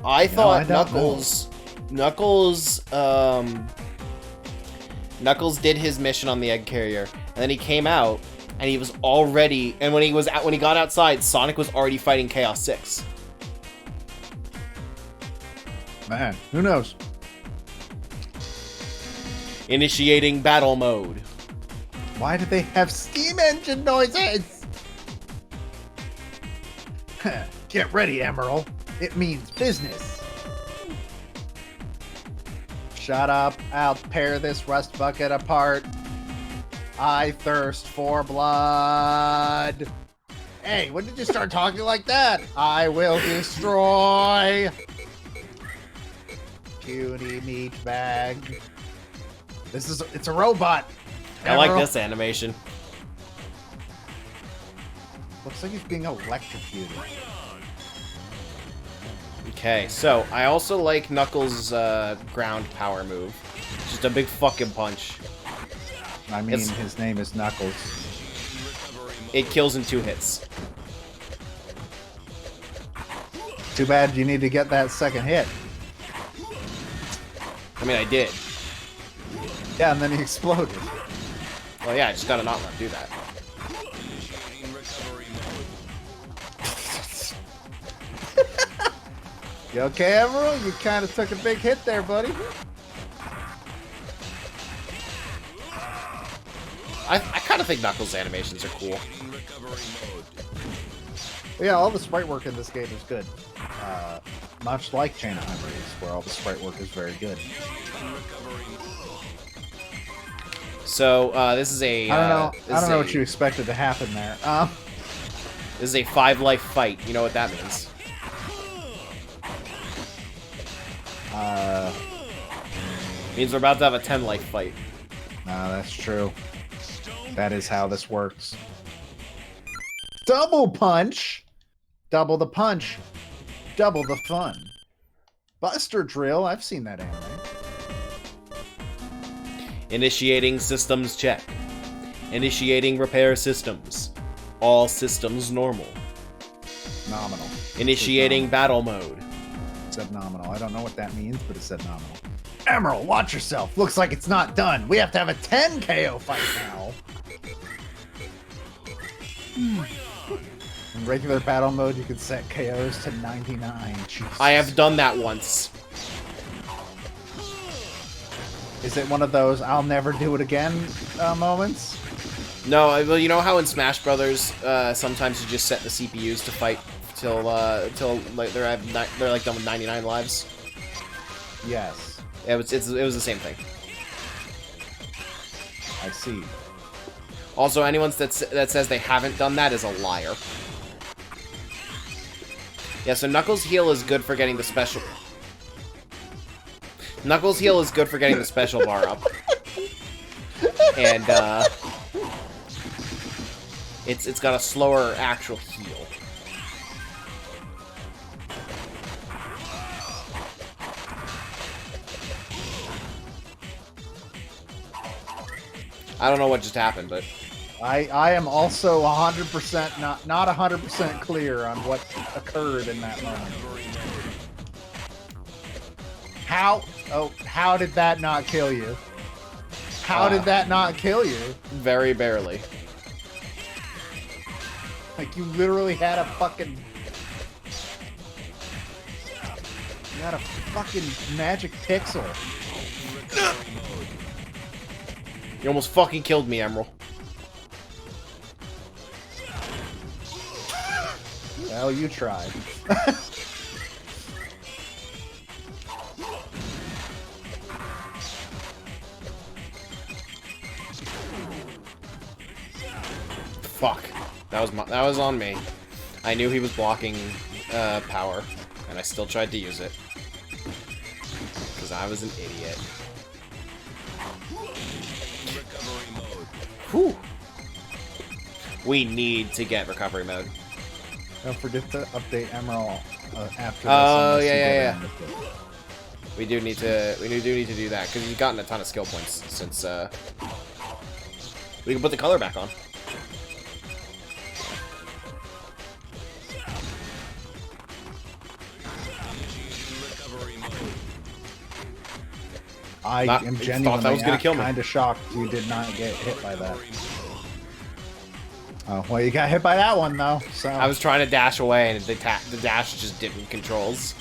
I thought Knuckles did his mission on the egg carrier, and then he came out, and he was already. And when he got outside, Sonic was already fighting Chaos 6. Man, who knows? Initiating battle mode. Why do they have steam engine noises? Get ready, Emerald. It means business. Shut up. I'll tear this rust bucket apart. I thirst for blood. Hey, when did you start talking like that? I will destroy. Cutie meat bag. It's a robot. I like Emerald. this animation. Looks like he's being electrocuted. Okay, so I also like Knuckles' ground power move. Just a big fucking punch. I mean, his name is Knuckles. It kills in 2 hits. Too bad you need to get that second hit. I mean, I did. Yeah, and then he exploded. Well, yeah, I just gotta not let him do that. You okay, Emerald? You kind of took a big hit there, buddy. I kind of think Knuckles' animations are cool. Yeah, all the sprite work in this game is good. Much like Chain of Memories, where all the sprite work is very good. So, this is a... I don't know what you expected to happen there. This is a 5-life fight. You know what that means. Means we're about to have a 10-life fight. No, that's true. That is how this works. Double punch! Double the punch. Double the fun. Buster Drill, I've seen that anime. Initiating systems check. Initiating repair systems. All systems normal. Nominal. Initiating battle mode. It said nominal. I don't know what that means, but it said nominal. Emerald, watch yourself. Looks like it's not done. We have to have a 10 KO fight now. In regular battle mode, you can set KOs to 99. Jesus. I have done that once. Is it one of those "I'll never do it again" moments? No, well, you know how in Smash Brothers, sometimes you just set the CPUs to fight till like they're like done with 99 lives. Yes, It was the same thing. I see. Also, anyone that says they haven't done that is a liar. Yeah, so Knuckles' heal is good for getting the special. Knuckles' heal is good for getting the special bar up. And it's got a slower actual heal. I don't know what just happened, but I am also 100% not 100% clear on what occurred in that moment. How did that not kill you? How did that not kill you? very barely. Like you literally had a fucking fucking magic pixel. You almost fucking killed me, Emerald. Well, you tried. Fuck. That was on me. I knew he was blocking power, and I still tried to use it. Because I was an idiot. Recovery mode. Whew. We need to get recovery mode. Don't forget to update Emerald after this. Oh, unless you yeah. go down with it. We do need to do that, because he's gotten a ton of skill points since, we can put the color back on. Recovery mode. I Not- am thought genuinely that was gonna kill me. kind of shocked you did not get hit by that. Oh, well, you got hit by that one, though, so... I was trying to dash away, and the dash just didn't controls.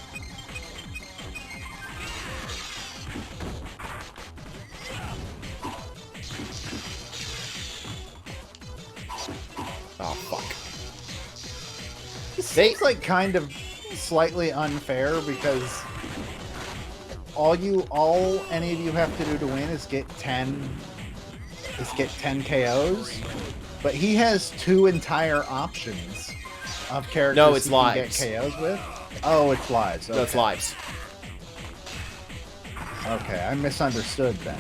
Oh, fuck. It seems like kind of slightly unfair because all any of you have to do to win is get 10 KOs, but he has 2 entire options of characters No, it's he can lives. get KOs with. Oh, it's lives. Okay. No, it's lives. Okay, I misunderstood then.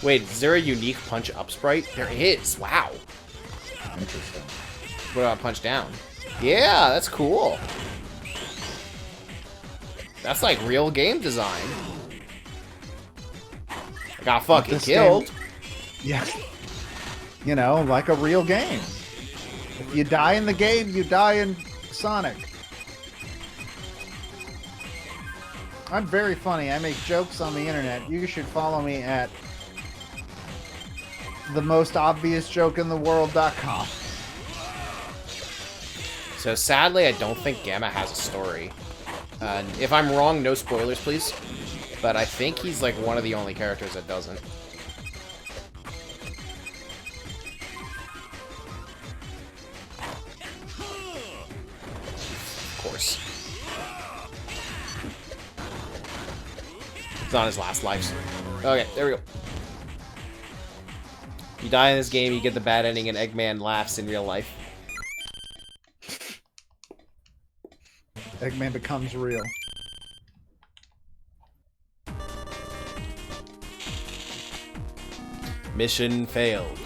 Wait, is there a unique punch up sprite? There is. Wow. Interesting. What about punch down? Yeah, that's cool. That's like real game design. I got fucking This killed. game- Yeah. You know, like a real game. If you die in the game, you die in Sonic. I'm very funny. I make jokes on the internet. You should follow me at themostobviousjokeintheworld.com. So sadly, I don't think Gamma has a story. If I'm wrong, no spoilers, please. But I think he's like one of the only characters that doesn't. Of course. It's on his last life. Okay, there we go. You die in this game, you get the bad ending, and Eggman laughs in real life. Eggman becomes real. Mission failed.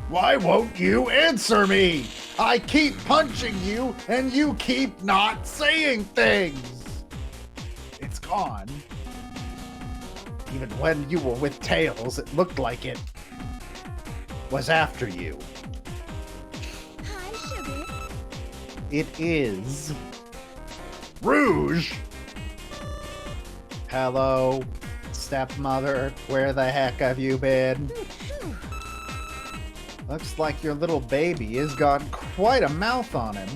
Why won't you answer me? I keep punching you and you keep not saying things. It's gone. Even when you were with Tails, it looked like it was after you. Hi, sugar. It is Rouge. Hello, stepmother. Where the heck have you been? Looks like your little baby has got quite a mouth on him.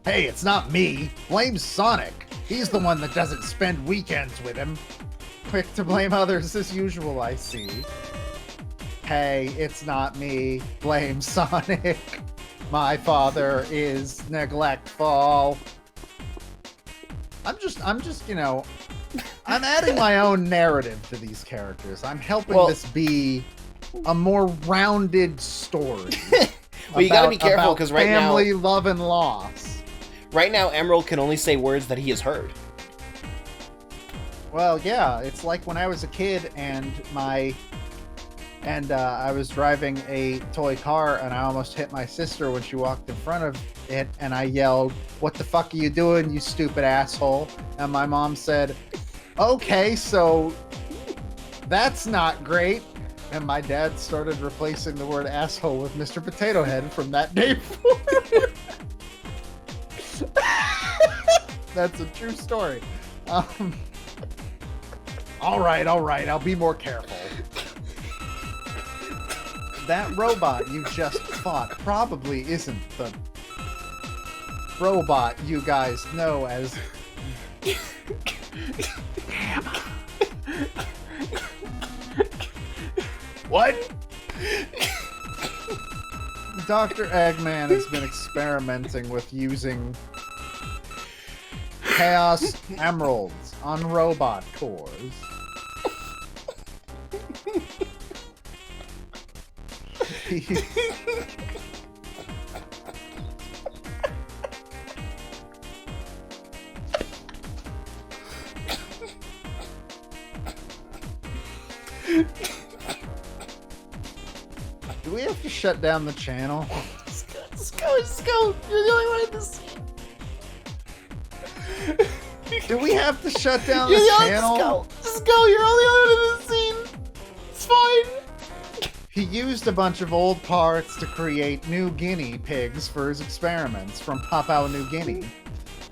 Hey, it's not me. Blame Sonic. He's the one that doesn't spend weekends with him. Quick to blame others as usual, I see. Hey, it's not me. Blame Sonic. My father is neglectful. I'm just, you know, I'm adding my own narrative to these characters. I'm helping Well- this be a more rounded story. Well, you gotta be careful, about 'cause right now- family, love, and loss. Right now, Emerald can only say words that he has heard. Well, yeah, it's like when I was a kid and I was driving a toy car and I almost hit my sister when she walked in front of it, and I yelled, "What the fuck are you doing, you stupid asshole?" And my mom said, "Okay, so that's not great." And my dad started replacing the word asshole with Mr. Potato Head from that day forward. That's a true story. All right, I'll be more careful. that robot you just fought probably isn't the robot you guys know as... What? Dr. Eggman has been experimenting with using Chaos Emeralds on robot cores. Do we have to shut down the channel? Just go. You're the only one in this scene. Do we have to shut down You're the the only channel? Just go. You're only one in this scene. It's fine. He used a bunch of old parts to create new guinea pigs for his experiments from Papua New Guinea.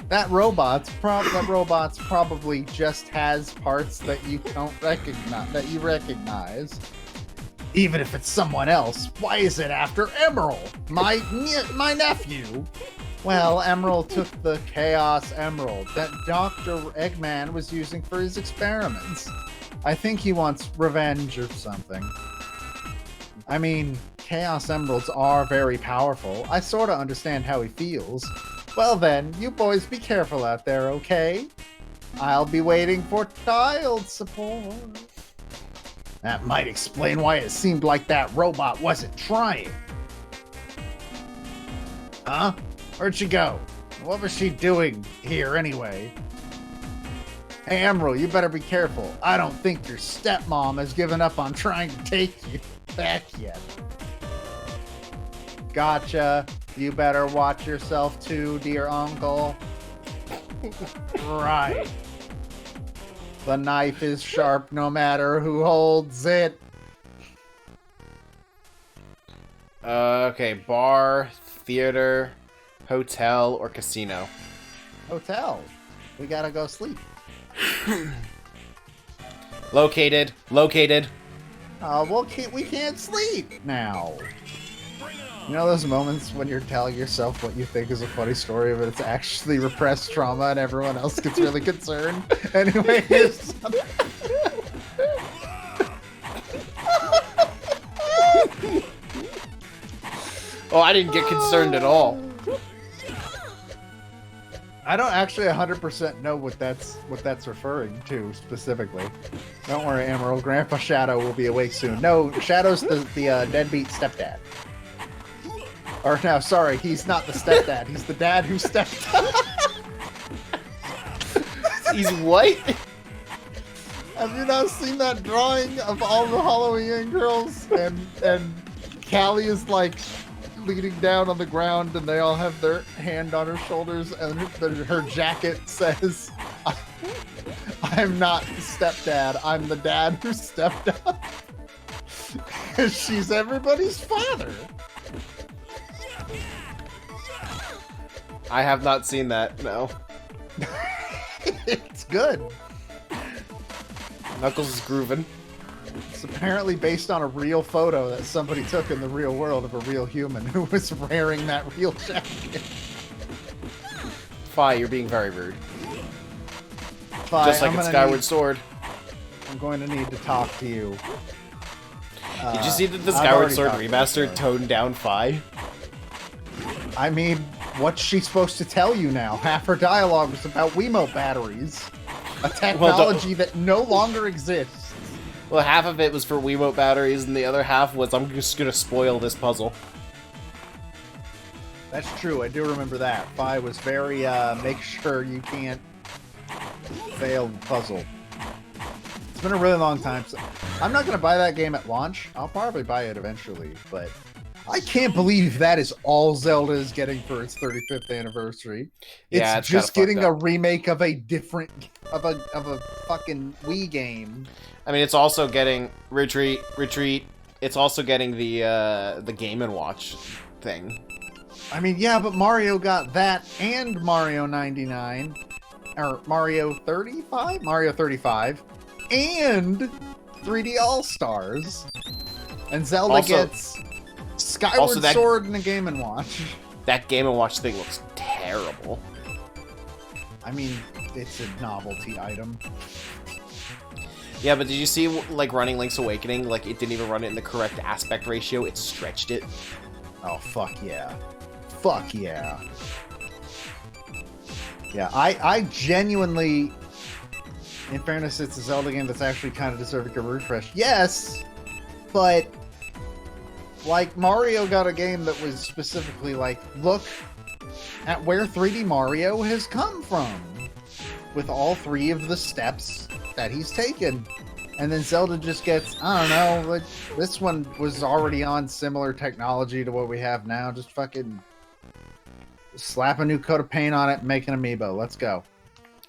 That robot's probably just has parts that you don't recognize. Even if it's someone else, why is it after Emerald? My nephew. Well, Emerald took the Chaos Emerald that Dr. Eggman was using for his experiments. I think he wants revenge or something. I mean, Chaos Emeralds are very powerful. I sorta understand how he feels. Well then, you boys be careful out there, okay? I'll be waiting for child support. That might explain why it seemed like that robot wasn't trying. Huh? Where'd she go? What was she doing here anyway? Hey Emerald, you better be careful. I don't think your stepmom has given up on trying to take you back yet. Gotcha. You better watch yourself too, dear uncle. Right. The knife is sharp no matter who holds it. Okay, bar, theater, hotel, or casino. Hotel. We gotta go sleep. Located. Well, we can't sleep now. You know those moments when you're telling yourself what you think is a funny story, but it's actually repressed trauma and everyone else gets really concerned? Anyway, Oh, I didn't get concerned at all. I don't actually 100% know what that's referring to specifically. Don't worry, Emerald. Grandpa Shadow will be awake soon. No, Shadow's the deadbeat stepdad. Or no, sorry, he's not the stepdad. He's the dad who stepped up. He's what? Have you not seen that drawing of all the Halloween girls? And Callie is like leaning down on the ground and they all have their hand on her shoulders and her jacket says, I'm not the stepdad, I'm the dad who stepped up. She's everybody's father. I have not seen that, no. It's good. Knuckles is grooving. It's apparently based on a real photo that somebody took in the real world of a real human who was wearing that real jacket. Fi, you're being very rude. Fi, Just like I'm in gonna Skyward need- Sword. I'm going to need to talk to you. Did you see that the I've Skyward already Sword talked to you, remastered sorry. toned down Fi? I mean, what's she supposed to tell you now? Half her dialogue was about Wiimote batteries. A technology that no longer exists. Well, half of it was for Wiimote batteries, and the other half was, I'm just gonna spoil this puzzle. That's true, I do remember that. Fi was very, make sure you can't fail the puzzle. It's been a really long time. So I'm not going to buy that game at launch. I'll probably buy it eventually, but I can't believe that is all Zelda is getting for its 35th anniversary. Yeah, It's it's kinda just getting fucked a up. remake of a different, of a fucking Wii game. I mean, it's also getting retreat. It's also getting the Game & Watch thing. I mean, yeah, but Mario got that and Mario 99, or Mario 35? Mario 35, and 3D All-Stars. And Zelda Also- gets Skyward also that- Sword and a Game & Watch. That Game & Watch thing looks terrible. I mean, it's a novelty item. Yeah, but did you see, like, running Link's Awakening? Like, it didn't even run it in the correct aspect ratio. It stretched it. Oh, fuck yeah. Fuck yeah. Yeah, I genuinely... In fairness, it's a Zelda game that's actually kind of deserving a refresh. Yes, but... Like, Mario got a game that was specifically like, look at where 3D Mario has come from. With all 3 of the steps that he's taken. And then Zelda just gets, I don't know, like, this one was already on similar technology to what we have now. Just fucking slap a new coat of paint on it and make an amiibo. Let's go.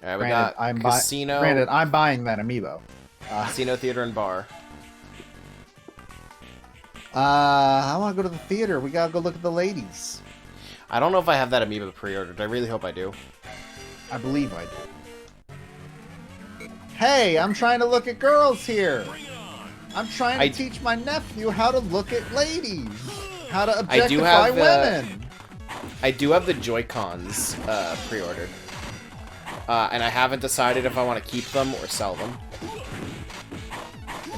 All right, we Granted, got Casino, Granted, I'm buying that amiibo. Casino Theater and Bar. I want to go to the theater. We gotta go look at the ladies. I don't know if I have that amiibo pre-ordered. I really hope I do. I believe I do. Hey, I'm trying to look at girls here. I'm trying to teach my nephew how to look at ladies. How to objectify women. I do have the Joy-Cons pre-ordered. And I haven't decided if I want to keep them or sell them.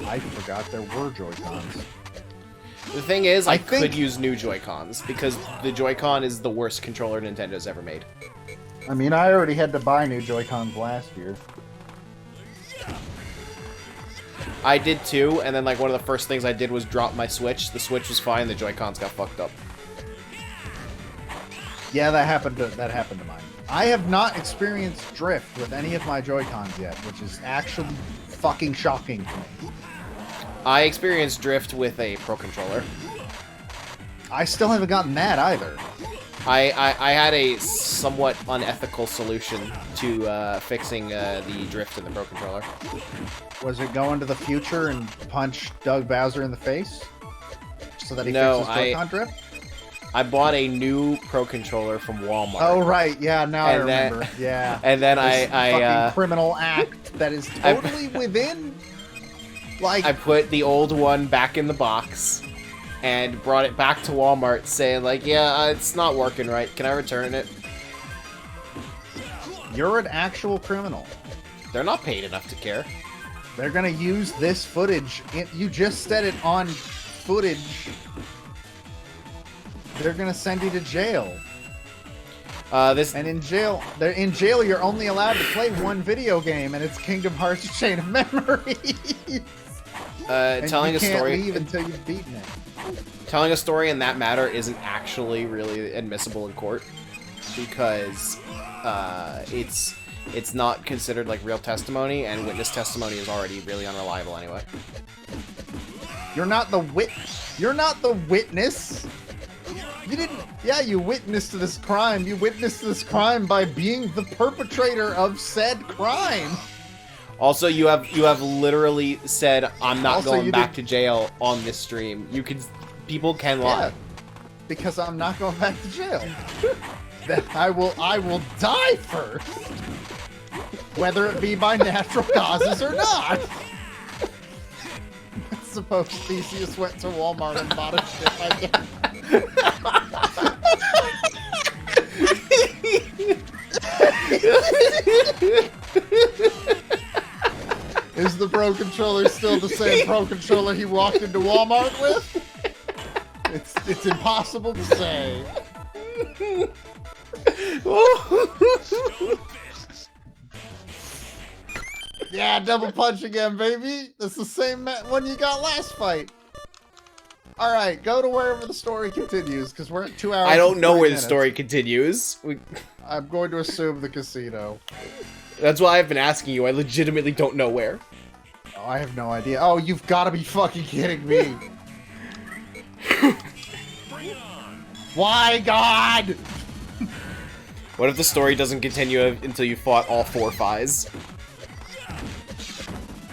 I forgot there were Joy-Cons. The thing is, I think- could use new Joy-Cons, because the Joy-Con is the worst controller Nintendo's ever made. I mean, I already had to buy new Joy-Cons last year. I did too, and then like one of the first things I did was drop my Switch. The Switch was fine, the Joy-Cons got fucked up. Yeah, that happened to mine. I have not experienced drift with any of my Joy-Cons yet, which is actually fucking shocking to me. I experienced drift with a Pro Controller. I still haven't gotten that either. I had a somewhat unethical solution to fixing the drift in the Pro Controller. Was it go into the future and punch Doug Bowser in the face? So that he No, fixes Joy-Con drift? I bought a new Pro Controller from Walmart. Oh, right. Yeah, now I And then- remember. Yeah. And then This I fucking criminal act that is totally within... Like... I put the old one back in the box and brought it back to Walmart saying like, yeah, it's not working right. Can I return it? You're an actual criminal. They're not paid enough to care. They're gonna use this footage. You just said it on footage. They're gonna send you to jail. This And in jail, you're only allowed to play one video game, and it's Kingdom Hearts Chain of Memories. And telling you a can't story leave until you've beaten it. telling a story in that matter isn't actually really admissible in court because it's not considered like real testimony, and witness testimony is already really unreliable anyway. You're not the witness. You didn't. Yeah, you witnessed this crime. You witnessed this crime by being the perpetrator of said crime. Also, you have literally said I'm not Also, going you back did- to jail on this stream. People can lie. Yeah, because I'm not going back to jail. That I will die first, whether it be by natural causes or not. Suppose Theseus went to Walmart and bought a shit like that. Is the Pro Controller still the same Pro Controller he walked into Walmart with? It's impossible to say. Yeah, double punch again, baby. That's the same one you got last fight. All right, go to wherever the story continues, because we're at 2 hours. I don't and know 40 where the minutes. story continues. I'm going to assume the casino. That's why I've been asking you. I legitimately don't know where. Oh, I have no idea. Oh, you've got to be fucking kidding me. Why, God? What if the story doesn't continue until you fought all 4 Phis?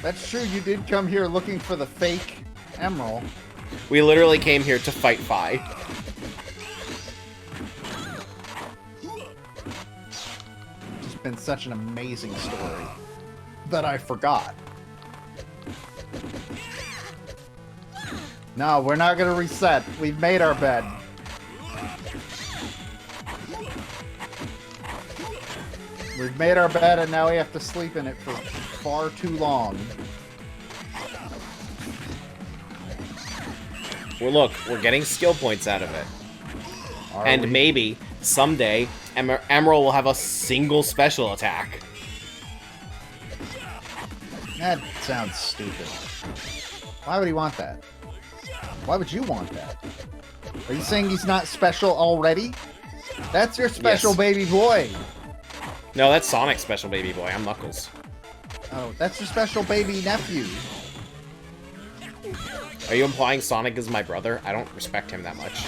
That's true. You did come here looking for the fake emerald. We literally came here to fight Phi. It's been such an amazing story that I forgot. No, we're not gonna reset. We've made our bed. We've made our bed and now we have to sleep in it for far too long. Well, look, we're getting skill points out of it. Are And we? maybe, someday, Emerald will have a single special attack. That sounds stupid. Why would he want that? Why would you want that? Are you saying he's not special already? That's your special Yes. baby boy. No, that's Sonic's special baby boy. I'm Knuckles. Oh, that's your special baby nephew. Are you implying Sonic is my brother? I don't respect him that much.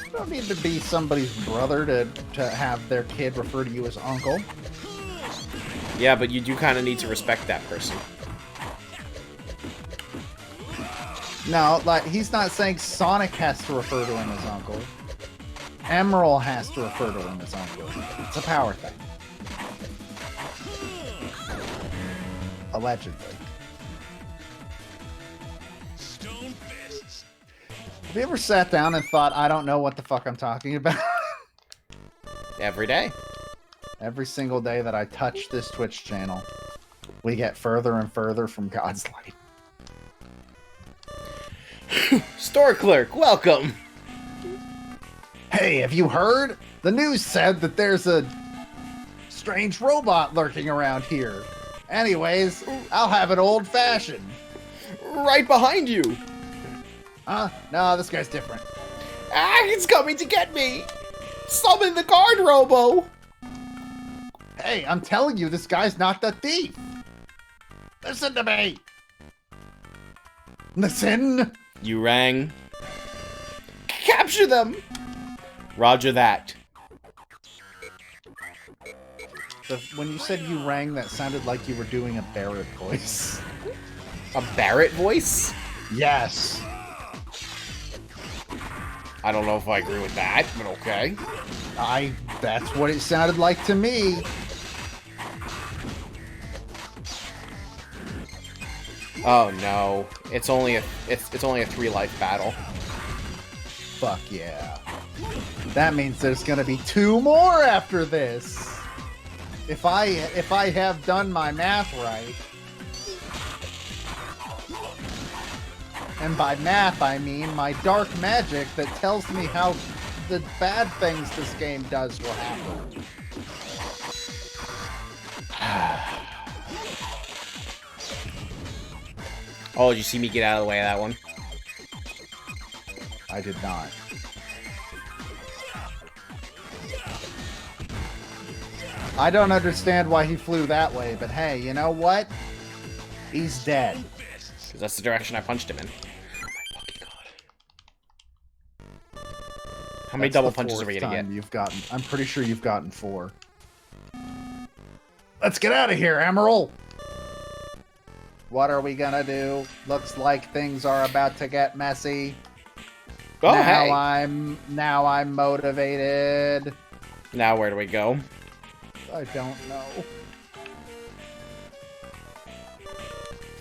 You don't need to be somebody's brother to have their kid refer to you as uncle. Yeah, but you do kind of need to respect that person. No, like, he's not saying Sonic has to refer to him as uncle. Emerald has to refer to him as uncle. It's a power thing. Allegedly. Have you ever sat down and thought, I don't know what the fuck I'm talking about? Every day. Every single day that I touch this Twitch channel, we get further and further from God's light. Store clerk, welcome! Hey, have you heard? The news said that there's a strange robot lurking around here. Anyways, I'll have it old-fashioned. Right behind you! Huh? No, this guy's different. Ah, it's coming to get me! Summon the guard robo! Hey, I'm telling you, this guy's not the thief. Listen to me. Listen. You rang. Capture them! Roger that. When you said you rang, that sounded like you were doing a Barrett voice. A Barrett voice? Yes. I don't know if I agree with that, but okay. That's what it sounded like to me. Oh no. It's only a 3-life battle. Fuck yeah. That means there's gonna be 2 more after this. If I have done my math right. And by math, I mean my dark magic that tells me how the bad things this game does will happen. Oh, did you see me get out of the way of that one? I did not. I don't understand why he flew that way, but hey, you know what? He's dead. Because that's the direction I punched him in. Oh my fucking god. How many That's double the punches are we 4th gonna time get? You've gotten. I'm pretty sure you've gotten 4. Let's get out of here, Emerald. What are we gonna do? Looks like things are about to get messy. Oh, now hey! I'm motivated. Now where do we go? I don't know.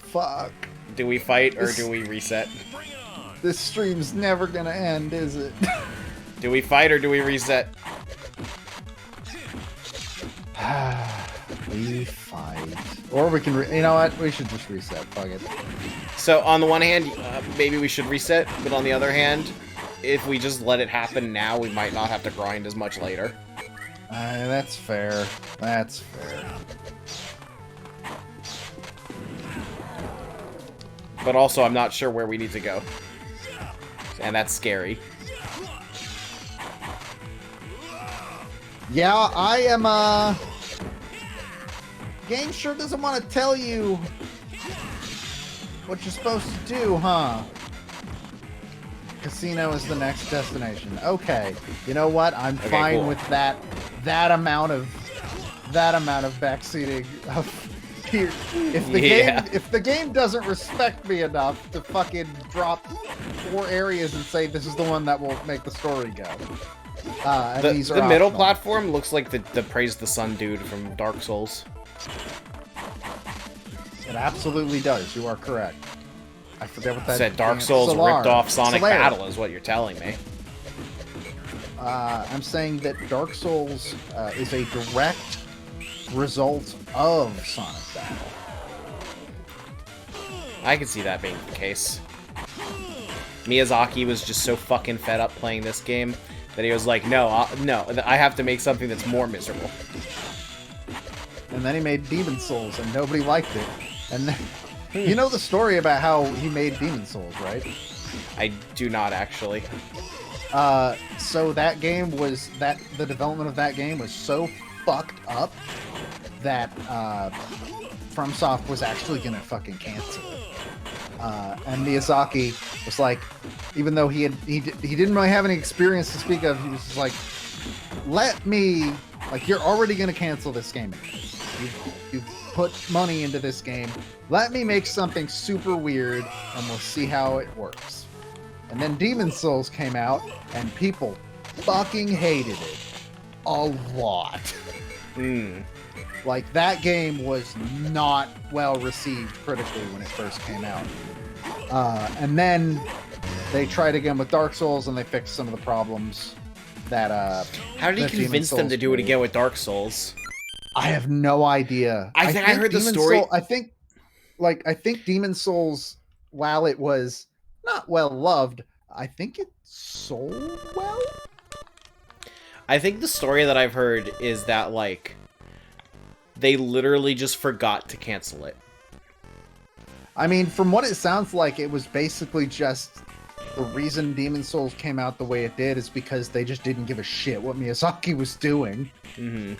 Fuck. Do we fight or This- do we reset? This stream's never gonna end, is it? Do we fight or do we reset? We fight. Or we can, you know what? We should just reset. Fuck it. So on the one hand, maybe we should reset, but on the other hand, if we just let it happen now, we might not have to grind as much later. That's fair. That's fair. But also, I'm not sure where we need to go. And that's scary. Yeah, I am, game sure doesn't want to tell you what you're supposed to do, huh? Casino is the next destination. Okay, you know what? I'm Okay, fine cool. with that amount of backseating of here. Yeah. If the game doesn't respect me enough to fucking drop 4 areas and say this is the one that will make the story go. And The, these are the middle optional. platform looks like the Praise the Sun dude from Dark Souls. It absolutely does. You are correct. I forget what that Said Dark damn- Souls Solar. ripped off Sonic Solaire. Battle is what you're telling me. I'm saying that Dark Souls is a direct result of Sonic Battle. I could see that being the case. Miyazaki was just so fucking fed up playing this game that he was like, no, I have to make something that's more miserable. And then he made Demon Souls, and nobody liked it. And then, you know the story about how he made Demon Souls, right? I do not actually. So that game was the development of that game was so fucked up that FromSoft was actually gonna fucking cancel it. And Miyazaki was like, even though he didn't really have any experience to speak of, he was just like, let me, like, you're already gonna cancel this game. You've put money into this game. Let me make something super weird, and we'll see how it works. And then Demon Souls came out, and people fucking hated it a lot. Like, that game was not well received critically when it first came out. And then they tried again with Dark Souls, and they fixed some of the problems that How did he that Demon convince them Souls to do it made. again with Dark Souls? I have no idea. I think I heard the story- I think Demon Souls, while it was not well loved, I think it sold well. I think the story that I've heard is that, like, they literally just forgot to cancel it. I mean, from what it sounds like, it was basically just the reason Demon Souls came out the way it did is because they just didn't give a shit what Miyazaki was doing. Mm-hmm.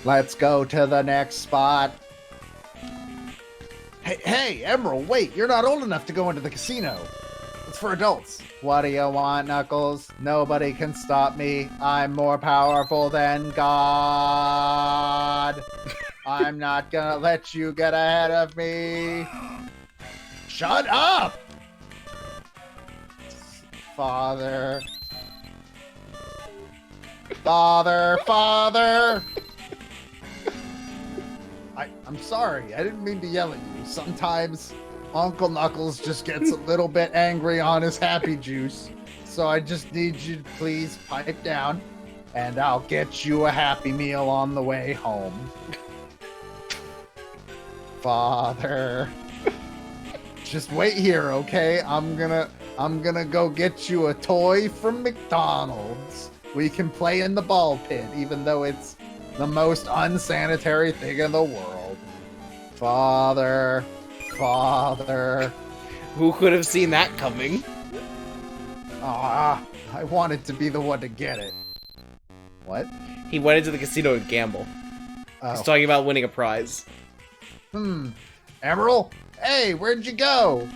Let's go to the next spot. Hey, Emerald, wait, you're not old enough to go into the casino. It's for adults. What do you want, Knuckles? Nobody can stop me. I'm more powerful than God. I'm not gonna let you get ahead of me. Shut up! Father. Father! I'm sorry. I didn't mean to yell at you. Sometimes Uncle Knuckles just gets a little bit angry on his happy juice. So I just need you to please pipe down, and I'll get you a Happy Meal on the way home. Father. Just wait here, okay? I'm gonna go get you a toy from McDonald's. We can play in the ball pit, even though it's the most unsanitary thing in the world. Father. Who could have seen that coming? Ah, I wanted to be the one to get it. What? He went into the casino to gamble. He's Oh. talking about winning a prize. Emerald? Hey, where'd you go?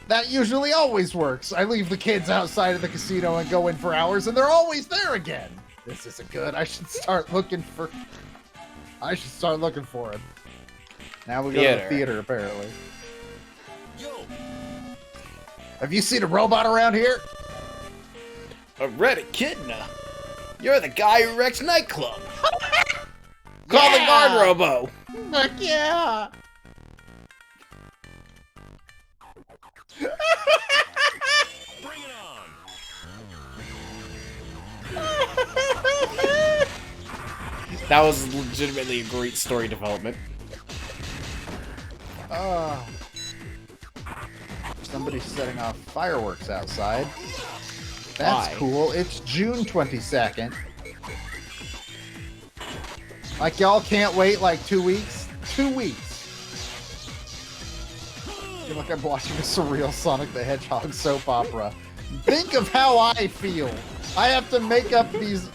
That usually always works. I leave the kids outside of the casino and go in for hours, and they're always there again. This isn't good. I should start looking for him. Now we go to the Theater. theater, apparently. Yo, Have you seen a robot around here? A Red Echidna? You're the guy who wrecked nightclub. Call the guard robo. Heck yeah! bring it on. That was legitimately a great story development. Somebody's setting off fireworks outside. That's Why? cool. It's June 22nd. Like, y'all can't wait like 2 weeks? 2 weeks. I feel like I'm watching a surreal Sonic the Hedgehog soap opera. Think of how I feel. I have to make up these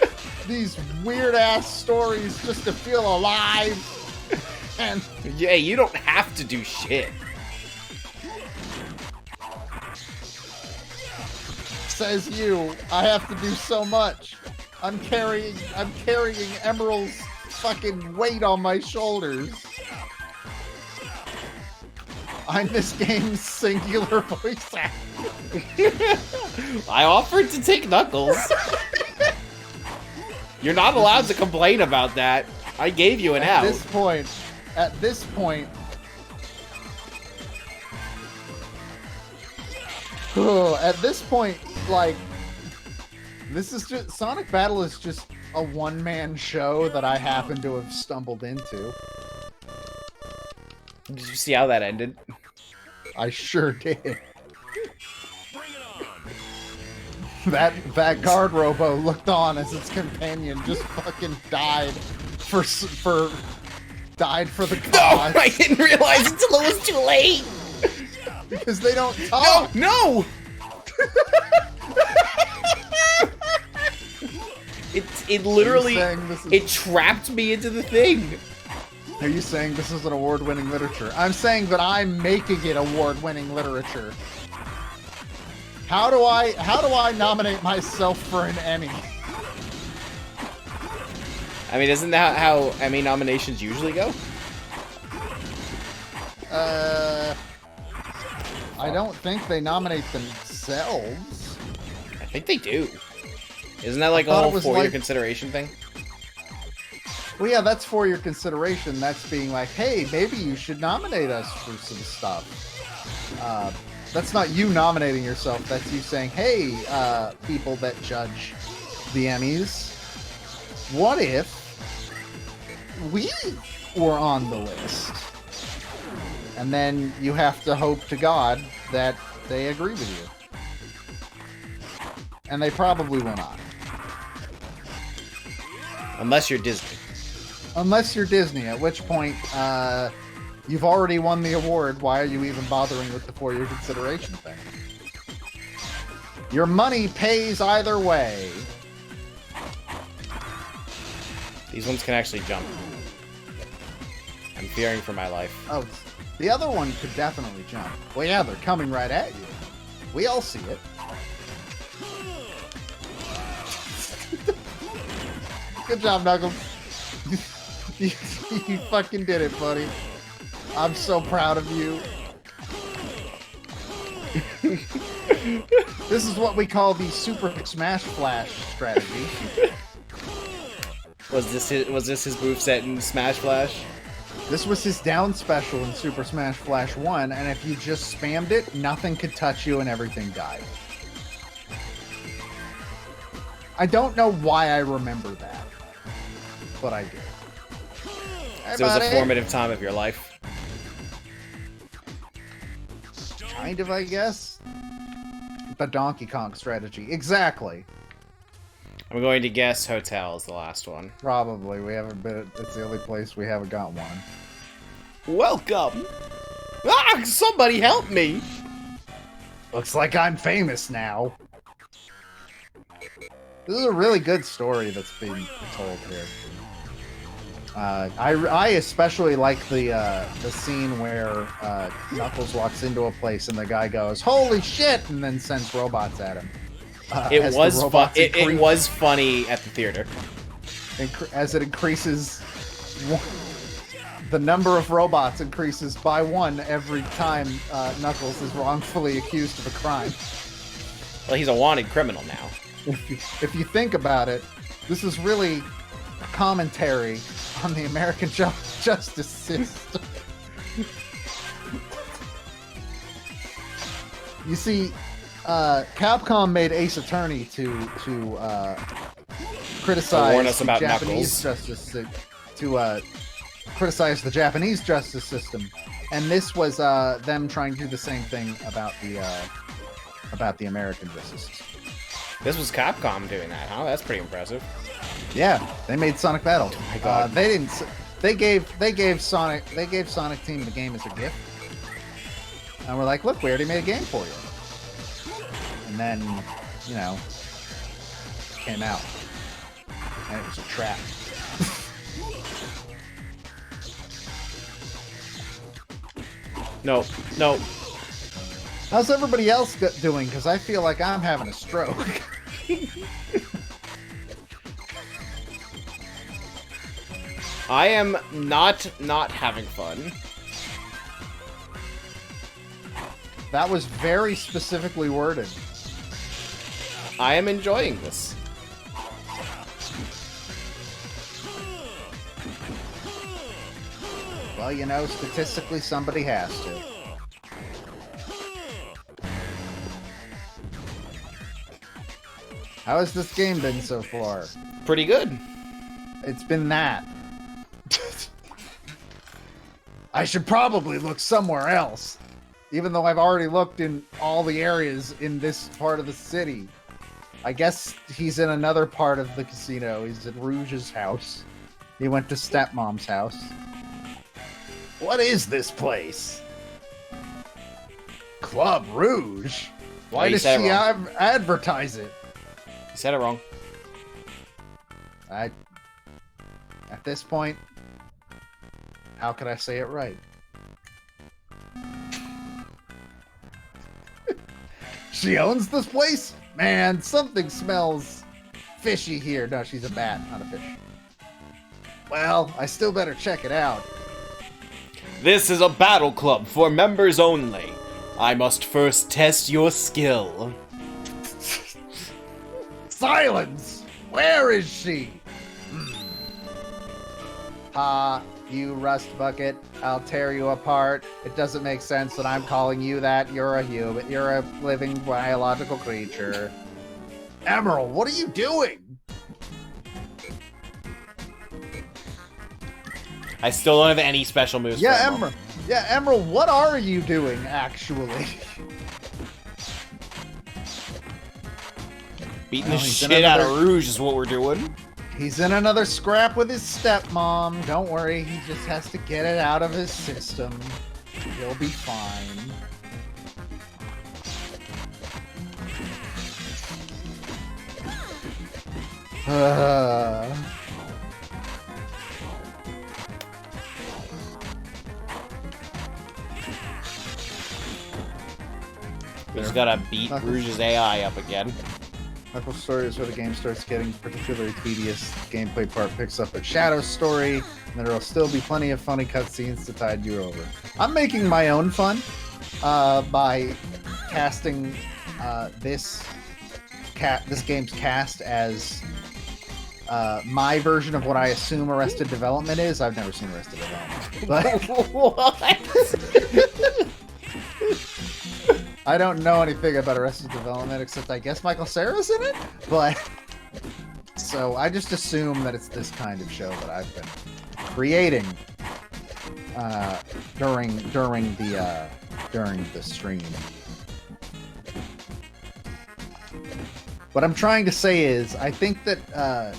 weird ass stories just to feel alive. And Yeah, you don't have to do shit. says you, I have to do so much. I'm carrying Emerald's fucking weight on my shoulders. I'm this game's singular voice actor. I offered to take Knuckles. You're not allowed to complain about that. I gave you an At out. this point, At this point, like, this is just Sonic Battle is just a one-man show that I happen to have stumbled into. Did you see how that ended? I sure did. Bring it on. That guard robo looked on as its companion just fucking died for the No, cause I didn't realize until it was too late. because they don't No, talk. no. It literally saying this is- it trapped me into the thing. Are you saying this is an award-winning literature? I'm saying that I'm making it award-winning literature. How do I nominate myself for an Emmy? I mean, isn't that how Emmy nominations usually go? I don't think they nominate themselves. I think they do. Isn't that like a thought it whole was for your like- consideration thing? Well, yeah, that's for your consideration. That's being like, hey, maybe you should nominate us for some stuff. That's not you nominating yourself. That's you saying, hey, people that judge the Emmys, what if we were on the list? And then you have to hope to God that they agree with you. And they probably will not. Unless you're Disney. Unless you're Disney, at which point, you've already won the award. Why are you even bothering with the for your consideration thing? Your money pays either way. These ones can actually jump. I'm fearing for my life. Oh, the other one could definitely jump. Well, yeah, they're coming right at you. We all see it. Good job, Knuckles. you fucking did it, buddy. I'm so proud of you. This is what we call the Super Smash Flash strategy. Was this his moveset in Smash Flash? This was his down special in Super Smash Flash 1, and if you just spammed it, nothing could touch you and everything died. I don't know why I remember that, but I do. Hey, So it was a buddy. formative time of your life. Kind of, I guess. The Donkey Kong strategy. Exactly. I'm going to guess Hotel is the last one. Probably. We haven't been. It's the only place we haven't got one. Welcome! Ah! Somebody help me! Looks like I'm famous now. This is a really good story that's being told here. I especially like the scene where Knuckles walks into a place and the guy goes, "Holy shit!" and then sends robots at him. It as the was robots it was funny at the theater. as it increases. The number of robots increases by one every time Knuckles is wrongfully accused of a crime. Well, he's a wanted criminal now. If you think about it, this is really a commentary on the American justice system. You see, Capcom made Ace Attorney to criticize warn us the about Japanese Knuckles. justice to criticize the Japanese justice system, and this was them trying to do the same thing about the American justice system. This was Capcom doing that, huh? That's pretty impressive. Yeah, they made Sonic Battle. Oh my God. They didn't. They gave Sonic Team the game as a gift, and we're like, look, we already made a game for you. And then, you know, it came out, and it was a trap. No, no. How's everybody else doing? Because I feel like I'm having a stroke. I am not having fun. That was very specifically worded. I am enjoying this. Well, you know, statistically, somebody has to. How has this game been so far? Pretty good. It's been that. I should probably look somewhere else. Even though I've already looked in all the areas in this part of the city. I guess he's in another part of the casino. He's at Rouge's house. He went to Stepmom's house. What is this place? Club Rouge? Why you does said it she wrong. advertise it? You said it wrong. At this point, how could I say it right? She owns this place? Man, something smells fishy here. No, she's a bat, not a fish. Well, I still better check it out. This is a battle club for members only. I must first test your skill. Silence! Where is she? Ha, you rust bucket. I'll tear you apart. It doesn't make sense that I'm calling you that. You're a human. You're a living biological creature. Emerald, what are you doing? I still don't have any special moves. Yeah, for Emerald. Emerald. Yeah, Emerald, what are you doing, actually? Beating Well, the he's in shit out of another- Rouge is what we're doing. He's in another scrap with his stepmom. Don't worry, he just has to get it out of his system. He'll be fine. We just gotta beat Knuckles. Rouge's AI up again. Knuckles' story is where the game starts getting particularly tedious. The gameplay part picks up at Shadow's story, and there will still be plenty of funny cutscenes to tide you over. I'm making my own fun by casting this game's cast as my version of what I assume Arrested Development is. I've never seen Arrested Development, but What? I don't know anything about Arrested Development except I guess Michael Cera's in it. But so I just assume that it's this kind of show that I've been creating during the stream. What I'm trying to say is, I think that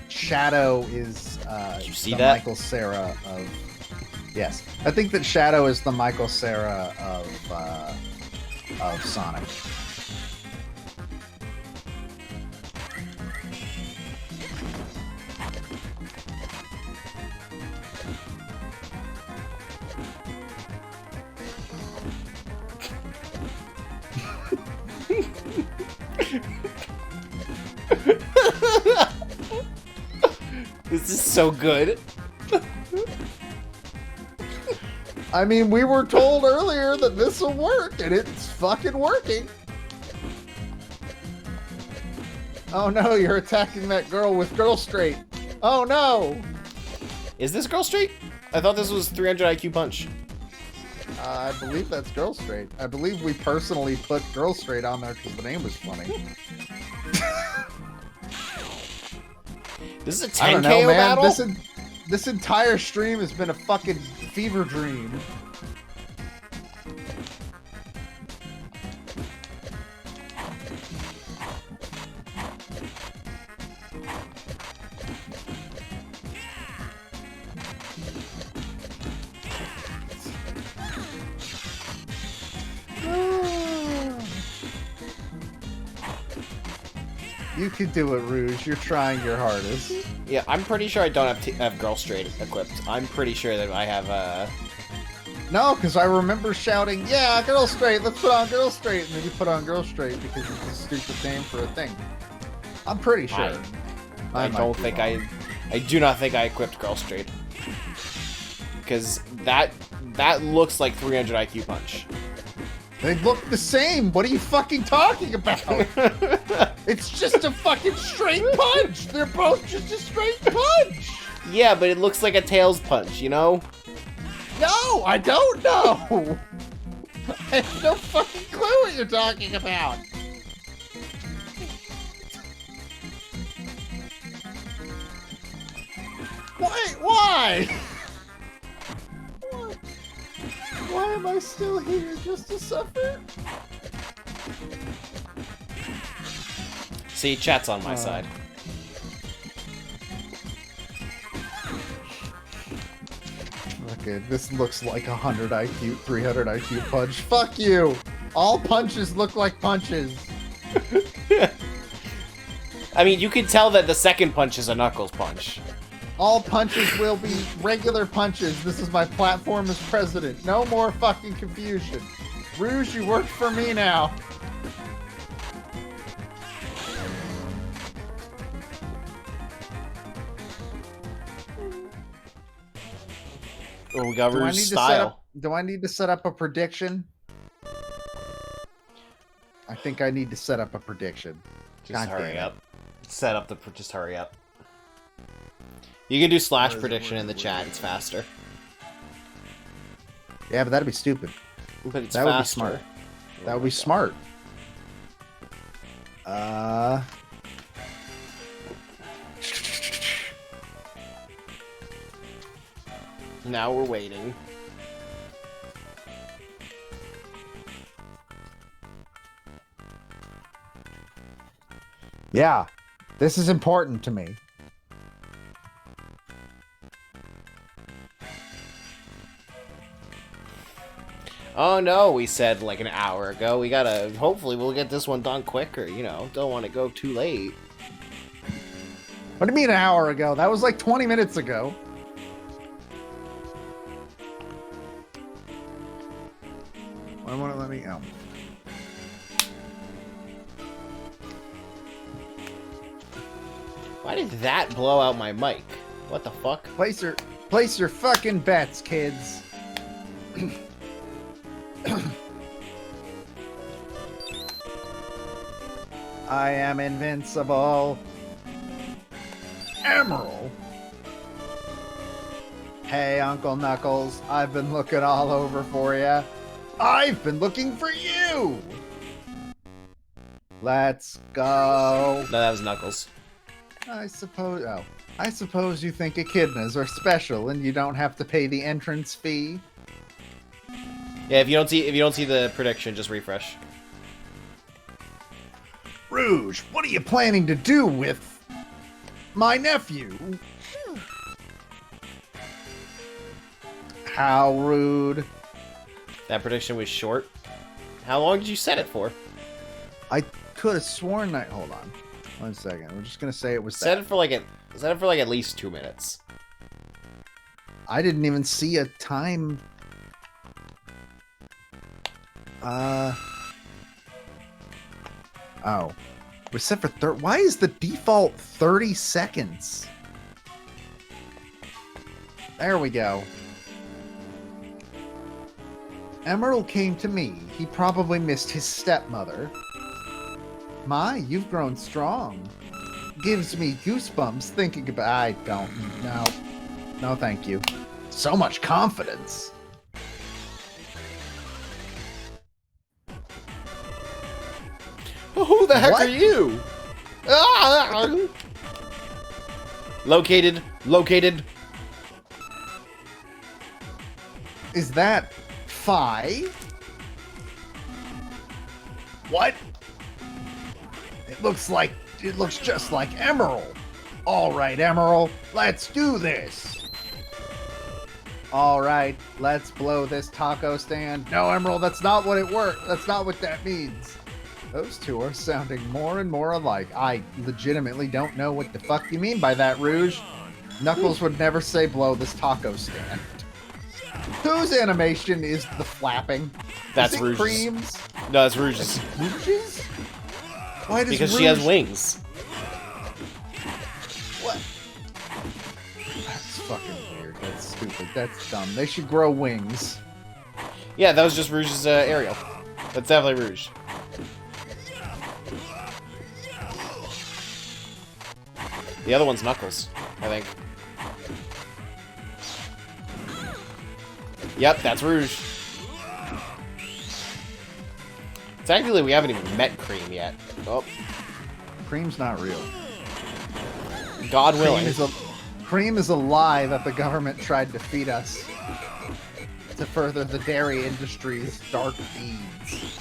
Shadow is Did you see the that? Michael Cera of. Yes, I think that Shadow is the Michael Cera of Sonic. This is so good. I mean, we were told earlier that this will work, and it's fucking working. Oh no, you're attacking that girl with Girl Straight. Oh no! Is this Girl Straight? I thought this was 300 IQ Punch. I believe that's Girl Straight. I believe we personally put Girl Straight on there because the name was funny. This is a I 10 don't know, KO man. battle? This entire stream has been a fucking fever dream. You can do it, Rouge. You're trying your hardest. Yeah, I'm pretty sure I don't have Girl Straight equipped. I'm pretty sure that I have, No, because I remember shouting, "Yeah, Girl Straight, let's put on Girl Straight," and then you put on Girl Straight because it's a stupid name for a thing. I'm pretty sure. I might don't be think wrong. I do not think I equipped Girl Straight. Because that looks like 300 IQ Punch. They look the same. What are you fucking talking about? It's just a fucking straight punch. They're both just a straight punch. Yeah, but it looks like a Tails Punch, you know? No, I don't know. I have no fucking clue what you're talking about. Why? Why? Why am I still here? Just to suffer? See, chat's on my side. Okay, this looks like 100 IQ, 300 IQ punch. Fuck you! All punches look like punches. I mean, you can tell that the second punch is a Knuckles punch. All punches will be regular punches. This is my platform as president. No more fucking confusion. Rouge, you work for me now. Oh, we got Do I Rouge need to set style. up? Do I need to set up a prediction? I think I need to set up a prediction. Just God hurry damn it. up. Set up the. Just hurry up. You can do slash Where is it? prediction Where in the is it? chat. It's faster. Yeah, but that'd be stupid. But it's That would be faster. smart. Oh That would my be God. smart. Now we're waiting. Yeah, this is important to me. Oh no, we said like an hour ago. We gotta. Hopefully, we'll get this one done quicker. You know, don't want to go too late. What do you mean an hour ago? That was like 20 minutes ago. Why won't it let me out? Why did that blow out my mic? What the fuck? Place your fucking bets, kids. I am invincible. Emerald. Hey, Uncle Knuckles. I've been looking all over for you. I've been looking for you. Let's go. No, that was Knuckles. I suppose you think echidnas are special and you don't have to pay the entrance fee. Yeah, if you don't see the prediction, just refresh. Rouge, what are you planning to do with my nephew? How rude. That prediction was short. How long did you set it for? I could have sworn that. Hold on. 1 second. We're just gonna say it was Set that. it for like at least 2 minutes. I didn't even see a time. Oh. We're set for why is the default 30 seconds? There we go. Emerald came to me. He probably missed his stepmother. My, you've grown strong. Gives me goosebumps thinking about. I don't. No. No, thank you. So much confidence. Who the heck What? are you? Ah! Located. Is that Phi? What? It looks just like Emerald. All right, Emerald, let's do this. All right, let's blow this taco stand. No, Emerald, that's not what it worked. That's not what that means. Those two are sounding more and more alike. I legitimately don't know what the fuck you mean by that, Rouge. Knuckles would never say blow this taco stand. Whose animation is the flapping? That's is it Rouge's. Cream's? No, it's Rouge's. Rouge's? Why does Because Rouge... she has wings. What? That's fucking weird. That's stupid. That's dumb. They should grow wings. Yeah, that was just Rouge's aerial. That's definitely Rouge. The other one's Knuckles, I think. Yep, that's Rouge. Technically, we haven't even met Cream yet. Oh, Cream's not real. God Cream willing. is a Cream is a lie that the government tried to feed us to further the dairy industry's dark deeds.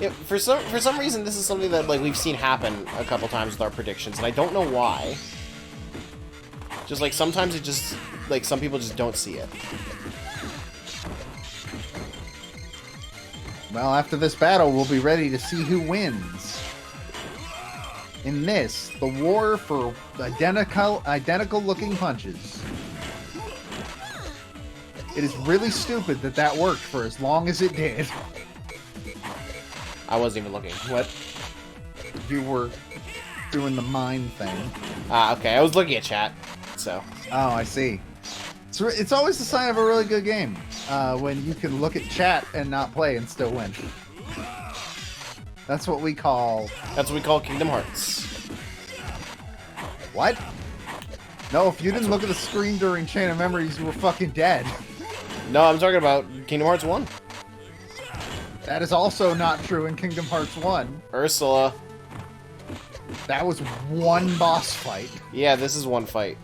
Yeah, for some reason, this is something that like we've seen happen a couple times with our predictions, and I don't know why. Just like sometimes it just like some people just don't see it. Well, after this battle, we'll be ready to see who wins. In this, the war for identical looking punches. It is really stupid that that worked for as long as it did. I wasn't even looking. What? You were doing the mind thing. Okay. I was looking at chat. So. Oh, I see. It's always a sign of a really good game when you can look at chat and not play and still win. That's what we call... That's what we call Kingdom Hearts. What? No, if you didn't look at the screen during Chain of Memories, you were fucking dead. No, I'm talking about Kingdom Hearts 1. That is also not true in Kingdom Hearts 1. Ursula. That was one boss fight. Yeah, this is one fight.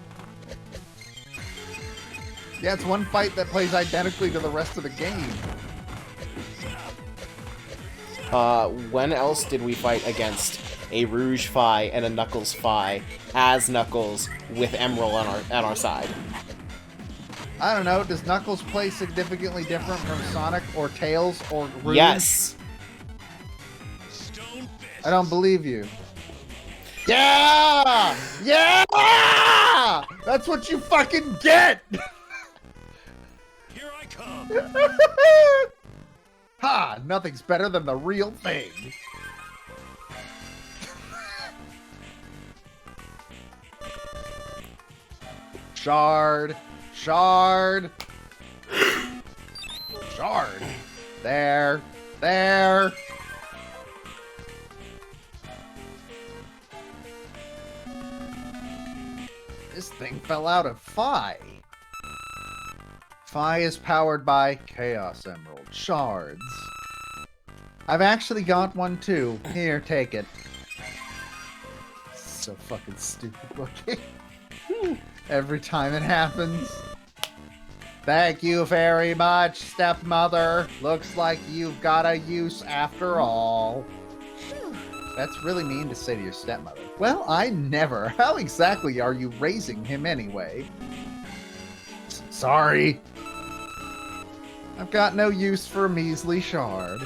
Yeah, it's one fight that plays identically to the rest of the game. When else did we fight against a Rouge Fi and a Knuckles Fi as Knuckles with Emerald on our side? I don't know, does Knuckles play significantly different from Sonic or Tails or Rouge? Yes. I don't believe you. Yeah! Yeah! That's what you fucking get! Here I come. Ha! Nothing's better than the real thing. Shard. Shard. Shard. There. There. This thing fell out of Phi. Phi is powered by Chaos Emerald shards. I've actually got one too. Here, take it. So fucking stupid looking. Every time it happens. Thank you very much, stepmother. Looks like you've got a use after all. That's really mean to say to your stepmother. Well, I never. How exactly are you raising him anyway? Sorry. I've got no use for a measly shard.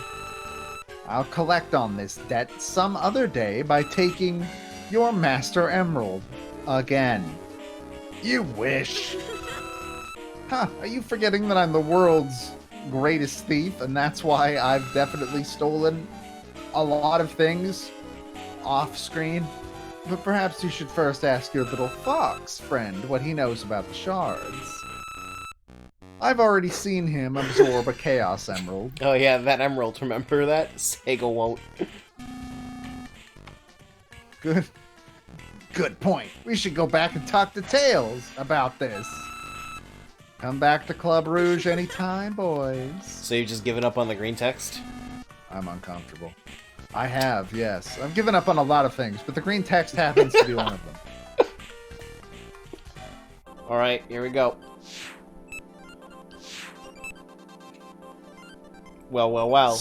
I'll collect on this debt some other day by taking your Master Emerald again. You wish. Huh, are you forgetting that I'm the world's greatest thief, and that's why I've definitely stolen a lot of things off screen? But perhaps you should first ask your little fox friend what he knows about the shards. I've already seen him absorb a Chaos Emerald. Oh yeah, that emerald. Remember that? Sega won't. Good point. We should go back and talk to Tails about this. Come back to Club Rouge anytime, boys. So you've just given up on the green text? I'm uncomfortable. I have, yes. I've given up on a lot of things, but the green text happens to be one of them. Alright, here we go. Well.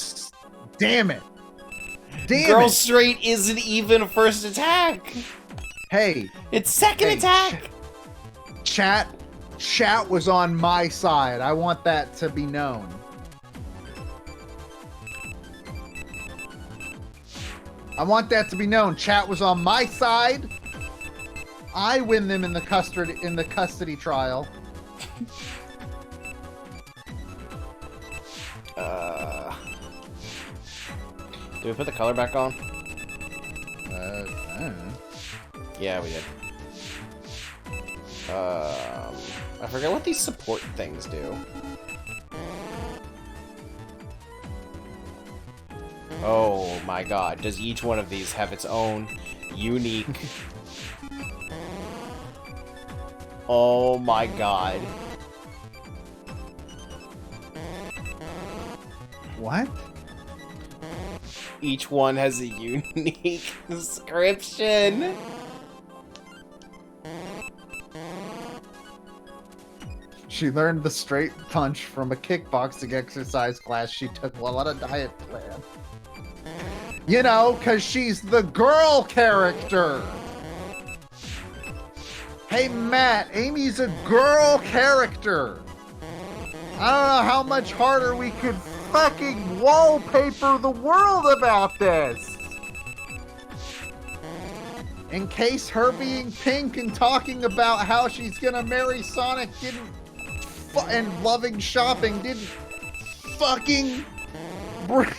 Damn it! Damn Girl it! Straight isn't even first attack! Hey! It's second Hey, attack! Chat was on my side. I want that to be known. I want that to be known. Chat was on my side. I win them in the custody trial. Did we put the color back on? I don't know. Yeah, we did. I forget what these support things do. Oh my god, does each one of these have its own unique... Oh my god. What? Each one has a unique description. She learned the straight punch from a kickboxing exercise class she took while on a diet plan. You know, because she's the girl character. Hey, Matt, Amy's a girl character. I don't know how much harder we could fucking wallpaper the world about this. In case her being pink and talking about how she's gonna marry Sonic and loving shopping didn't fucking bring...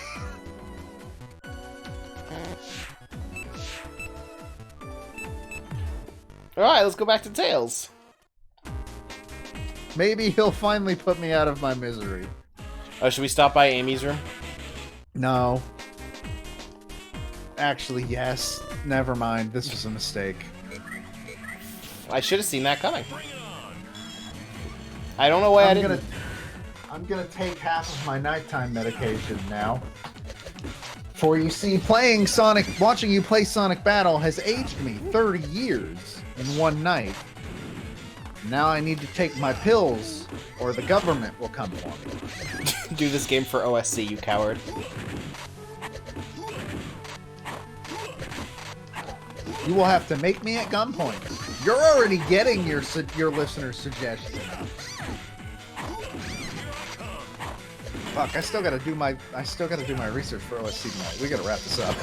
Alright, let's go back to Tails. Maybe he'll finally put me out of my misery. Oh, should we stop by Amy's room? No. Actually, yes. Never mind. This was a mistake. I should have seen that coming. I don't know why I didn't. I'm gonna take half of my nighttime medication now. For you see, watching you play Sonic Battle has aged me 30 years in one night. Now I need to take my pills, or the government will come for me. Do this game for OSC, you coward. You will have to make me at gunpoint. You're already getting your listener's suggestion. Fuck, I still gotta do my research for OSC tonight. We gotta wrap this up.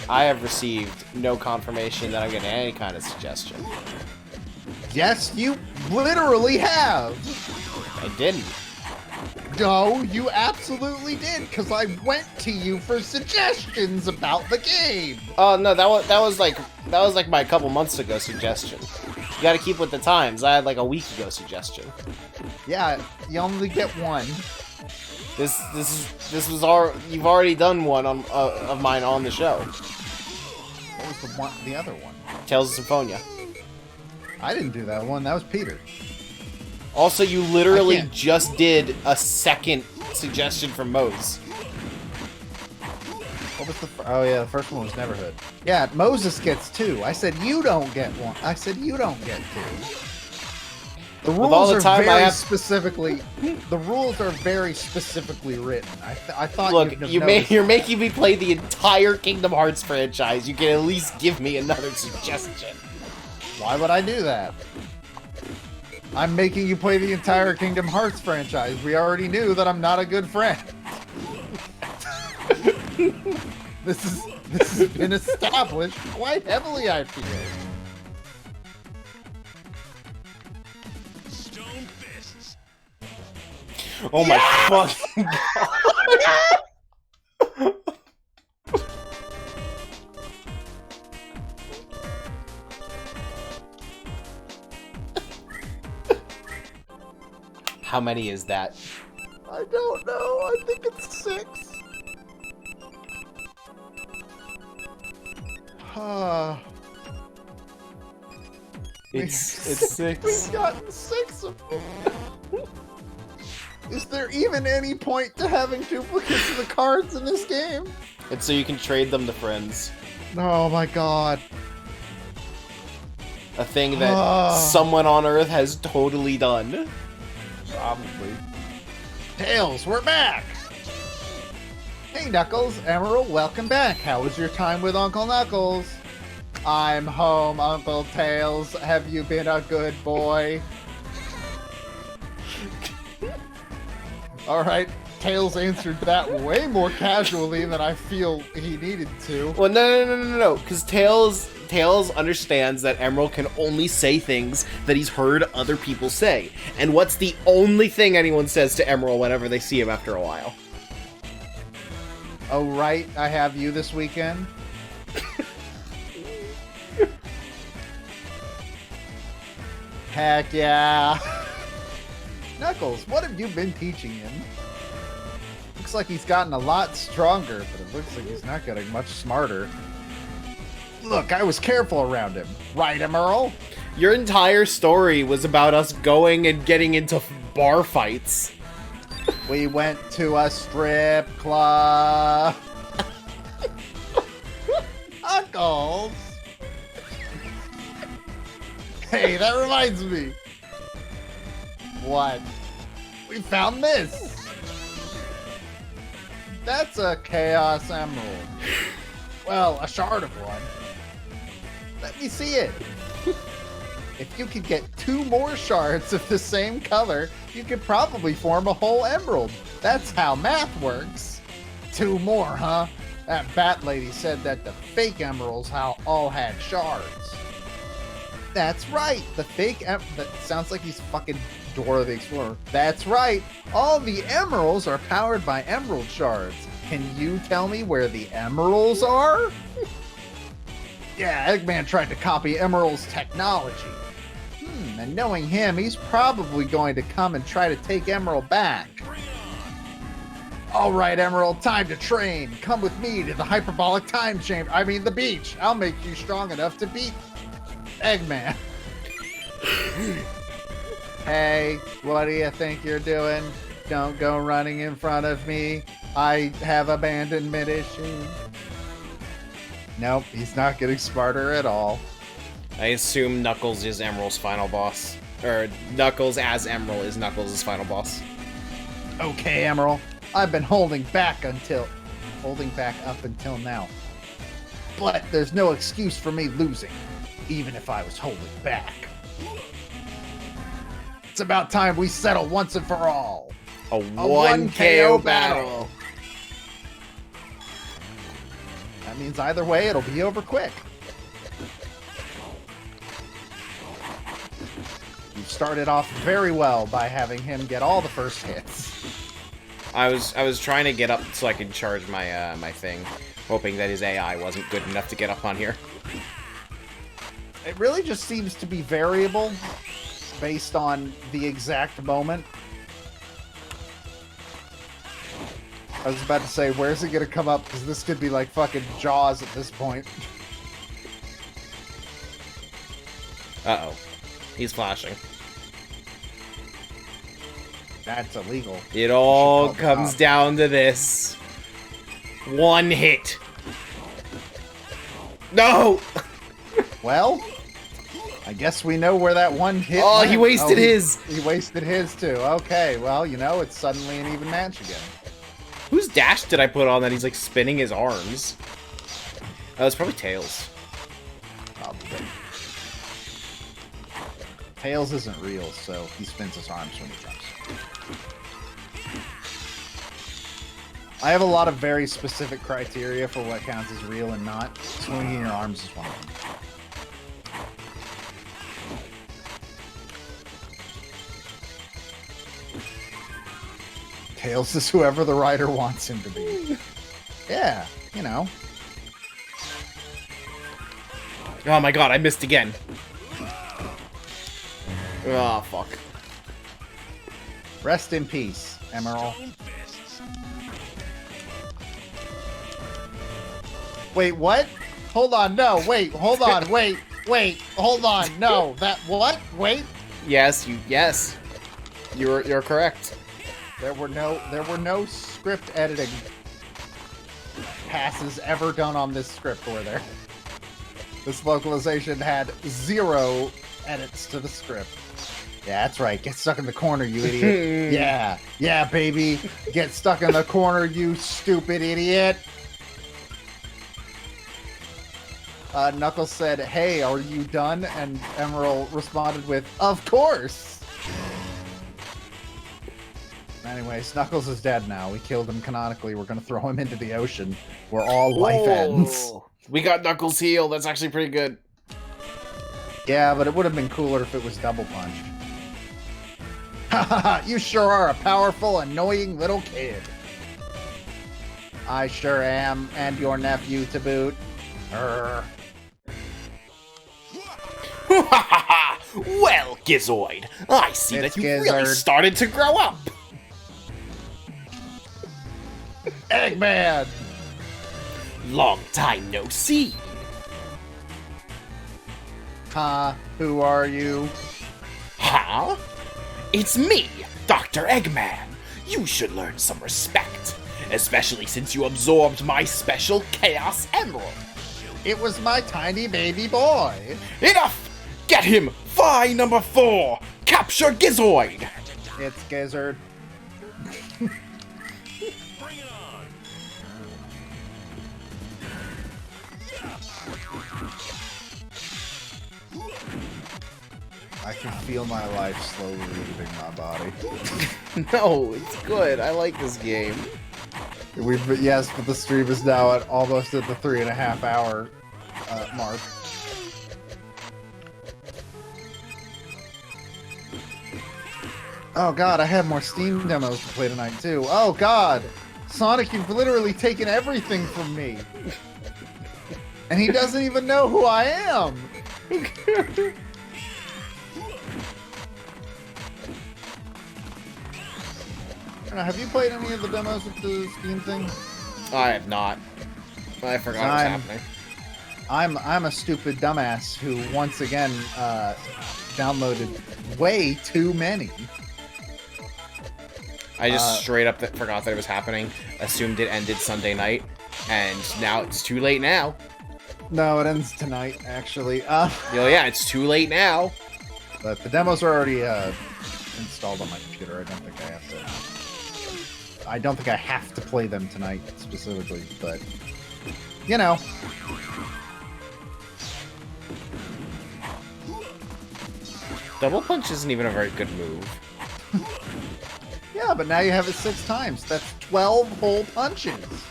I have received no confirmation that I'm getting any kind of suggestion. Yes, you literally have. I didn't. No, you absolutely did, because I went to you for suggestions about the game. Oh no, that was like my couple months ago suggestion. You gotta keep with the times. I had like a week ago suggestion. Yeah, you only get one. This was you've already done one on of mine on the show. What was the other one? Tales of Symphonia. I didn't do that one. That was Peter. Also, you literally I can't. just did a second suggestion from Mose. What was oh yeah, the first one was Neverhood. Yeah, Moses gets 2. I said you don't get 1. I said you don't get 2. The rules all the are time I very have- specifically. The rules are very specifically written. I thought. Look, you'd have you're noticed. making me play the entire Kingdom Hearts franchise. You can at least give me another suggestion. Why would I do that? I'm making you play the entire Kingdom Hearts franchise. We already knew that I'm not a good friend. This has been established quite heavily, I feel. Stone fists. Oh my fucking god. How many is that? I don't know. I think it's 6. It's 6. We've gotten 6 of them. Is there even any point to having duplicates of the cards in this game? It's so you can trade them to friends. Oh my god. A thing that someone on Earth has totally done. Probably. Tails, we're back! Hey Knuckles, Emerald, welcome back. How was your time with Uncle Knuckles? I'm home, Uncle Tails. Have you been a good boy? Alright, Tails answered that way more casually than I feel he needed to. Well, no, because Tails understands that Emerald can only say things that he's heard other people say. And what's the only thing anyone says to Emerald whenever they see him after a while? Oh right, I have you this weekend? Heck yeah! Knuckles, what have you been teaching him? Looks like he's gotten a lot stronger, but it looks like he's not getting much smarter. Look, I was careful around him. Right, Emerald? Your entire story was about us going and getting into bar fights. We went to a strip club. Knuckles! Hey, that reminds me. What? We found this. That's a Chaos Emerald. Well, a shard of one. Let me see it. If you could get 2 more shards of the same color, you could probably form a whole emerald. That's how math works. 2 more, huh? That bat lady said that the fake emeralds all had shards. That's right. The fake that sounds like he's fucking Dora the Explorer. That's right. All the emeralds are powered by emerald shards. Can you tell me where the emeralds are? Yeah, Eggman tried to copy Emerald's technology. And knowing him, he's probably going to come and try to take Emerald back. All right, Emerald, time to train. Come with me to the hyperbolic time chamber. I mean, the beach. I'll make you strong enough to beat Eggman. Hey, what do you think you're doing? Don't go running in front of me. I have abandonment issues. Nope, he's not getting smarter at all. I assume Knuckles is Emerald's final boss. Or Knuckles as Emerald is Knuckles' final boss. Okay, Emerald. I've been holding back up until now. But there's no excuse for me losing, even if I was holding back. It's about time we settle once and for all. A 1 KO battle. That means either way, it'll be over quick. You've started off very well by having him get all the first hits. I was trying to get up so I could charge my my thing, hoping that his AI wasn't good enough to get up on here. It really just seems to be variable based on the exact moment. I was about to say, where's it gonna come up? Because this could be like fucking Jaws at this point. Uh-oh. He's flashing. That's illegal. It all call the comes cops. down to this. 1 hit. No! Well, I guess we know where that one hit Oh, went. he wasted his. He wasted his too. Okay, well, you know, it's suddenly an even match again. Whose dash did I put on that he's like spinning his arms? Oh, it's probably Tails. Probably. Tails isn't real, so he spins his arms when he jumps. I have a lot of very specific criteria for what counts as real and not. Swinging your arms is one of them. Tails is whoever the writer wants him to be. Yeah, you know. Oh my god, I missed again. Oh, fuck. Rest in peace, Emerald. Wait, what? Hold on, no, wait, hold on, wait, hold on, no, that, what? Wait, Yes, yes. You're correct. there were no script editing passes ever done on this script, were there? This localization had 0 edits to the script. Yeah, that's right. Get stuck in the corner, you idiot. Yeah, baby. Get stuck in the corner, you stupid idiot. Knuckles said, "Hey, are you done?" And Emerald responded with, "Of course." Anyways, Knuckles is dead now. We killed him canonically. We're gonna throw him into the ocean where all life ends. We got Knuckles' heal. That's actually pretty good. Yeah, but it would have been cooler if it was double punched. Ha! You sure are a powerful, annoying little kid. I sure am, and your nephew to boot. Well, Gizoid, I see It's that you really Gizzard. started to grow up. Eggman! Long time no see. Who are you? Huh? It's me, Dr. Eggman. You should learn some respect, especially since you absorbed my special Chaos Emerald. It was my tiny baby boy. Enough! Get him! Fly number 4! Capture Gizoid! It's Gizzard. Bring it on. I can feel my life slowly leaving my body. No, it's good. I like this game. Yes, but the stream is now almost at the 3.5 hour mark. Oh god, I have more Steam demos to play tonight too. Oh god! Sonic, you've literally taken everything from me! And he doesn't even know who I am! I don't know, have you played any of the demos with the Steam thing? I have not. I forgot what was happening. I'm a stupid dumbass who once again downloaded way too many. I just straight up forgot that it was happening, assumed it ended Sunday night, and now it's too late now. No, it ends tonight, actually. Yeah, it's too late now. But the demos are already installed on my computer. I don't think I have to play them tonight specifically, but you know. Double punch isn't even a very good move. Yeah, but now you have it 6 times. That's 12 whole punches.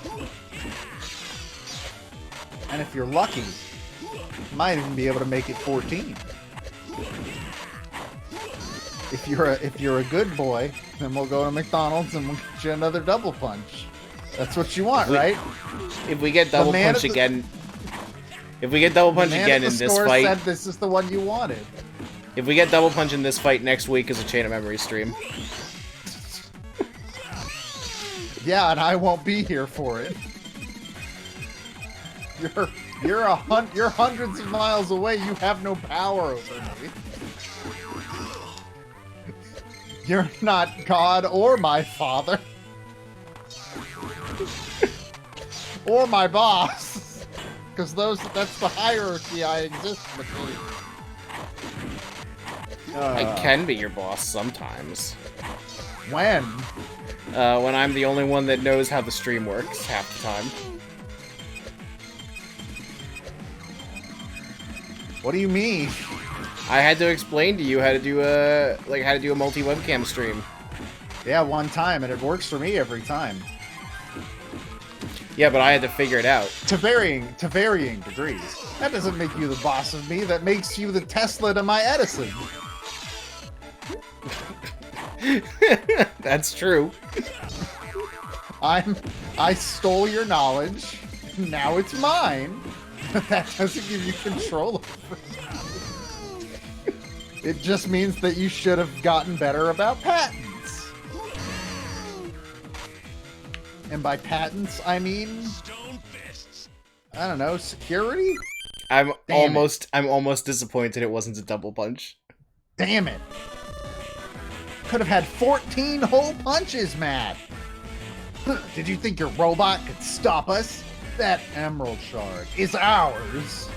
And if you're lucky, you might even be able to make it 14. If you're a good boy, then we'll go to McDonald's and we'll get you another double punch. That's what you want, right? If we get double punch again, if we get double punch again in this fight, said this is the one you wanted. if we get double punch in this fight next week is a Chain of Memory stream. Yeah, and I won't be here for it. You're hundreds of miles away. You have no power over me. You're not God or my father. Or my boss. Because that's the hierarchy I exist between. I can be your boss sometimes. When? When I'm the only one that knows how the stream works half the time. What do you mean? I had to explain to you how to do a multi-webcam stream. Yeah, one time, and it works for me every time. Yeah, but I had to figure it out. To varying degrees. That doesn't make you the boss of me. That makes you the Tesla to my Edison. That's true. I stole your knowledge. Now it's mine. That doesn't give you control over it. It just means that you should have gotten better about patents. And by patents, I mean, I don't know, security? I'm almost disappointed it wasn't a double punch. Damn it. Could have had 14 whole punches, Matt. Did you think your robot could stop us? That emerald shard is ours.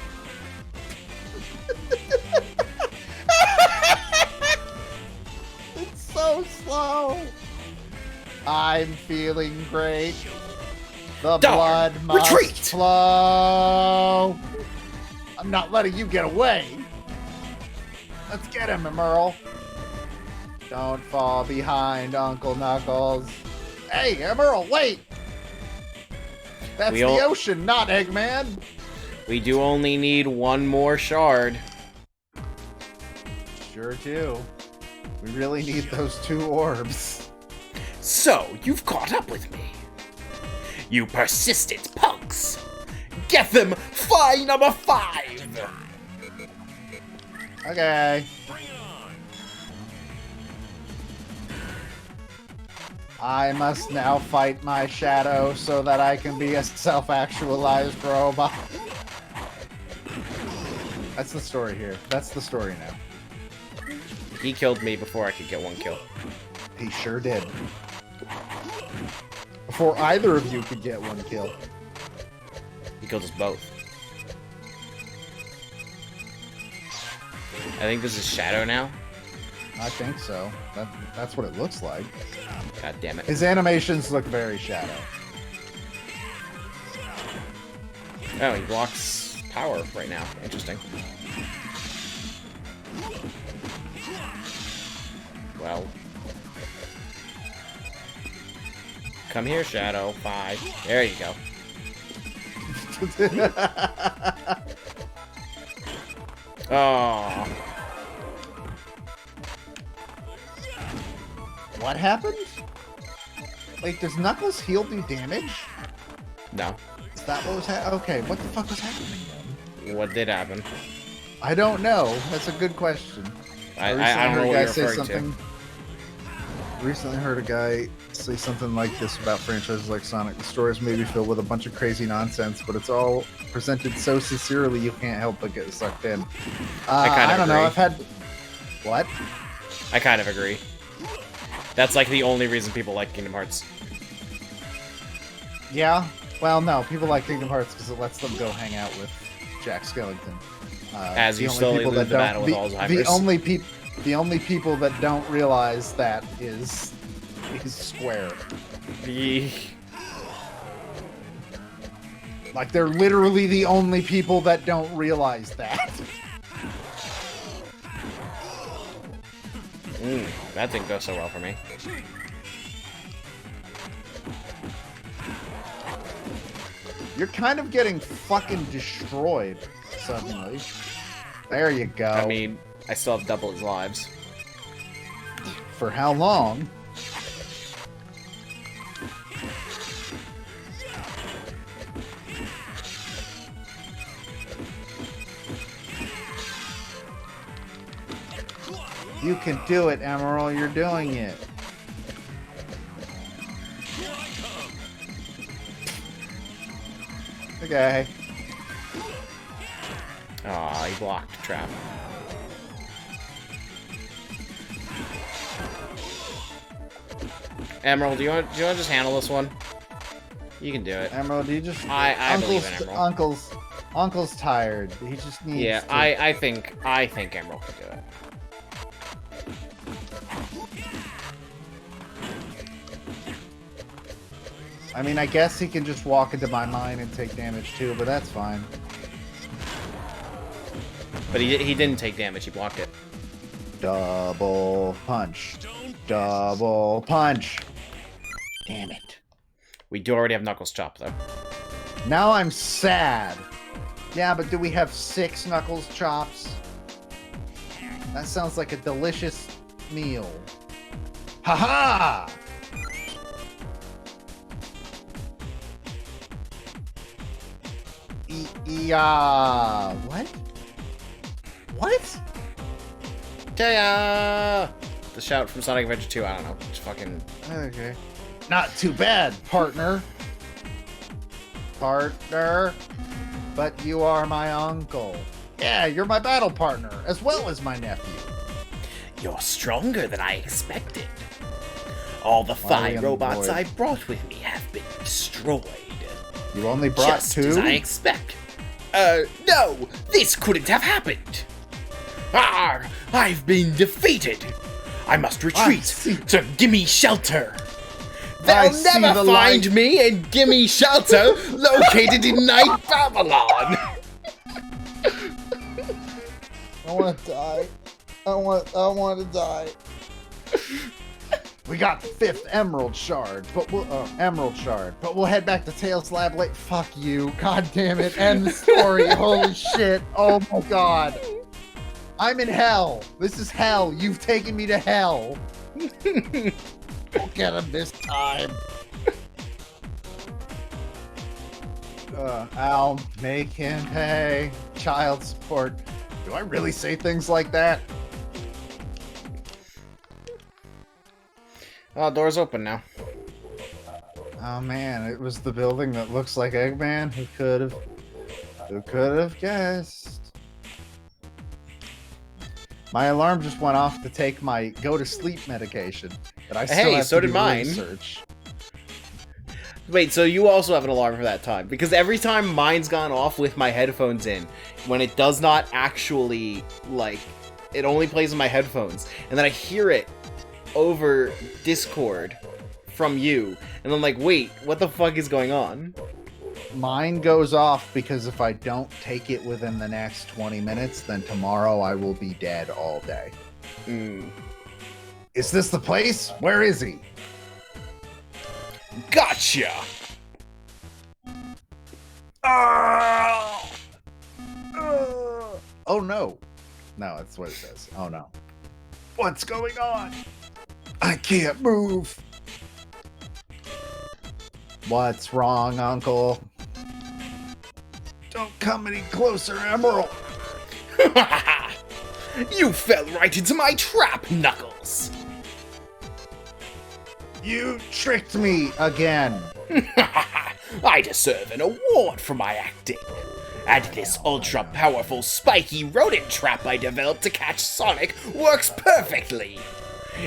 It's so slow. I'm feeling great. The Darn, blood must retreat. flow. I'm not letting you get away. Let's get him, Emerald. Don't fall behind, Uncle Knuckles. Hey, Emerald, wait! That's the ocean, not Eggman. We do only need one more shard. Sure do. We really need those 2 orbs. So, you've caught up with me. You persistent punks. Get them! Fly number 5! Okay. I must now fight my shadow so that I can be a self-actualized robot. That's the story here. That's the story now. He killed me before I could get one kill. He sure did. Before either of you could get one kill. He killed us both. I think this is Shadow now. I think so. That's what it looks like. God damn it. His animations look very Shadow. Oh, he blocks power right now. Interesting. Well. Come here, Shadow. 5. There you go. Oh. What happened? Wait, does Knuckles heal do damage? No. Is that what was happening? Okay, what the fuck was happening then? What did happen? I don't know. That's a good question. I don't know what you're referring to. Recently heard a guy say something like this about franchises like Sonic. The stories may be filled with a bunch of crazy nonsense, but it's all presented so sincerely you can't help but get sucked in. I don't know. agree. I've had... What? I kind of agree. That's like the only reason people like Kingdom Hearts. Yeah? Well, no. People like Kingdom Hearts because it lets them go hang out with Jack Skellington. As you the only slowly people lose that the battle with don't- Alzheimer's. The only people that don't realize that is Square. Like, they're literally the only people that don't realize that. That didn't go so well for me. You're kind of getting fucking destroyed suddenly. There you go. I mean, I still have double his lives. For how long? You can do it, Emerald. You're doing it. Okay. Aw, he blocked the trap. Emerald, do you want to just handle this one? You can do it. Emerald, you just... I believe in Emerald. Uncle's tired. He just needs Yeah, to... I think Emerald can do it. I mean, I guess he can just walk into my mind and take damage too, but that's fine. But he didn't take damage, he blocked it. Double punch. Double punch. Damn it. We do already have Knuckles Chop, though. Now I'm sad. Yeah, but do we have 6 Knuckles Chops? That sounds like a delicious meal. Haha! What? What? Kaya! The shout from Sonic Adventure 2, I don't know. It's fucking... Okay. Not too bad, partner. Partner. But you are my uncle. Yeah, you're my battle partner, as well as my nephew. You're stronger than I expected. All the Why are we 5 on the robots board? I brought with me have been destroyed. You only brought Just 2? as I expect. No! This couldn't have happened! Ah! I've been defeated! I must retreat see. to Gimme Shelter! I They'll see never the find light. me in Gimme Shelter, located in Night Babylon! I want to die. I want to die. We got the 5th Emerald Shard, but we'll head back to Tails Lab late. Fuck you. God damn it. End the story. Holy shit. Oh my god. I'm in hell. This is hell. You've taken me to hell. We'll get him this time. I'll make him pay child support. Do I really say things like that? Oh, door's open now. Oh man, it was the building that looks like Eggman. Who could have guessed? My alarm just went off to take my go to sleep medication, but I still Hey, have so to did do mine. research. Wait, so you also have an alarm for that time? Because every time mine's gone off with my headphones in, when it does not actually, like, it only plays in my headphones, and then I hear it over Discord from you, and I'm like, wait, what the fuck is going on? Mine goes off because if I don't take it within the next 20 minutes, then tomorrow I will be dead all day. Is this the place? Where is he? Gotcha! Oh no. No, that's what it says. Oh no. What's going on? I can't move. What's wrong, Uncle? Don't come any closer, Emerald. You fell right into my trap, Knuckles! You tricked me again. I deserve an award for my acting. And this ultra-powerful, spiky rodent trap I developed to catch Sonic works perfectly.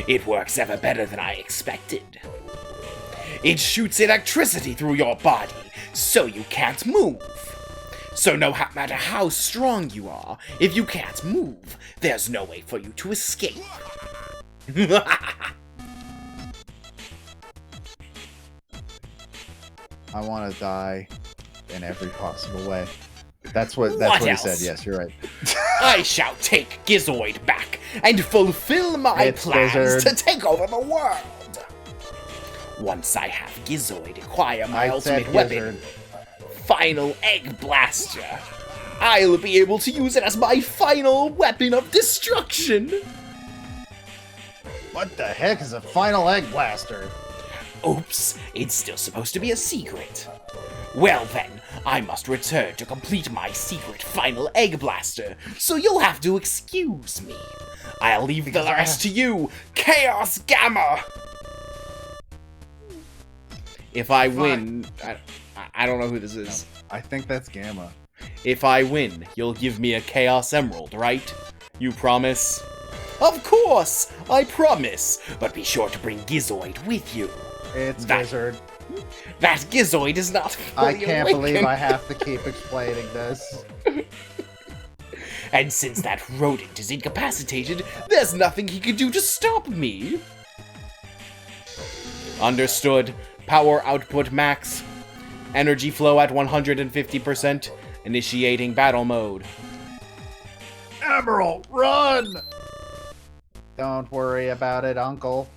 It works ever better than I expected. It shoots electricity through your body, so you can't move. So no matter how strong you are, if you can't move, there's no way for you to escape. I want to die in every possible way. That's what What he else? said. Yes, you're right. I shall take Gizoid back and fulfill my It's plans Gizzard. to take over the world. Once I have Gizoid acquire my I said ultimate weapon, Gizzard. Final Egg Blaster, I'll be able to use it as my final weapon of destruction. What the heck is a final egg blaster? Oops, it's still supposed to be a secret. Well then, I must return to complete my secret final egg blaster, so you'll have to excuse me. I'll leave the rest to you, Chaos Gamma! If I win, I don't know who this is. I think that's Gamma. If I win, you'll give me a Chaos Emerald, right? You promise? Of course, I promise, but be sure to bring Gizoid with you. It's That- Gizzard. That Gizoid is not fully I can't believe awakened. I have to keep explaining this. And since that rodent is incapacitated, there's nothing he can do to stop me. Understood. Power output max. Energy flow at 150%. Initiating battle mode. Emerald, run! Don't worry about it, Uncle.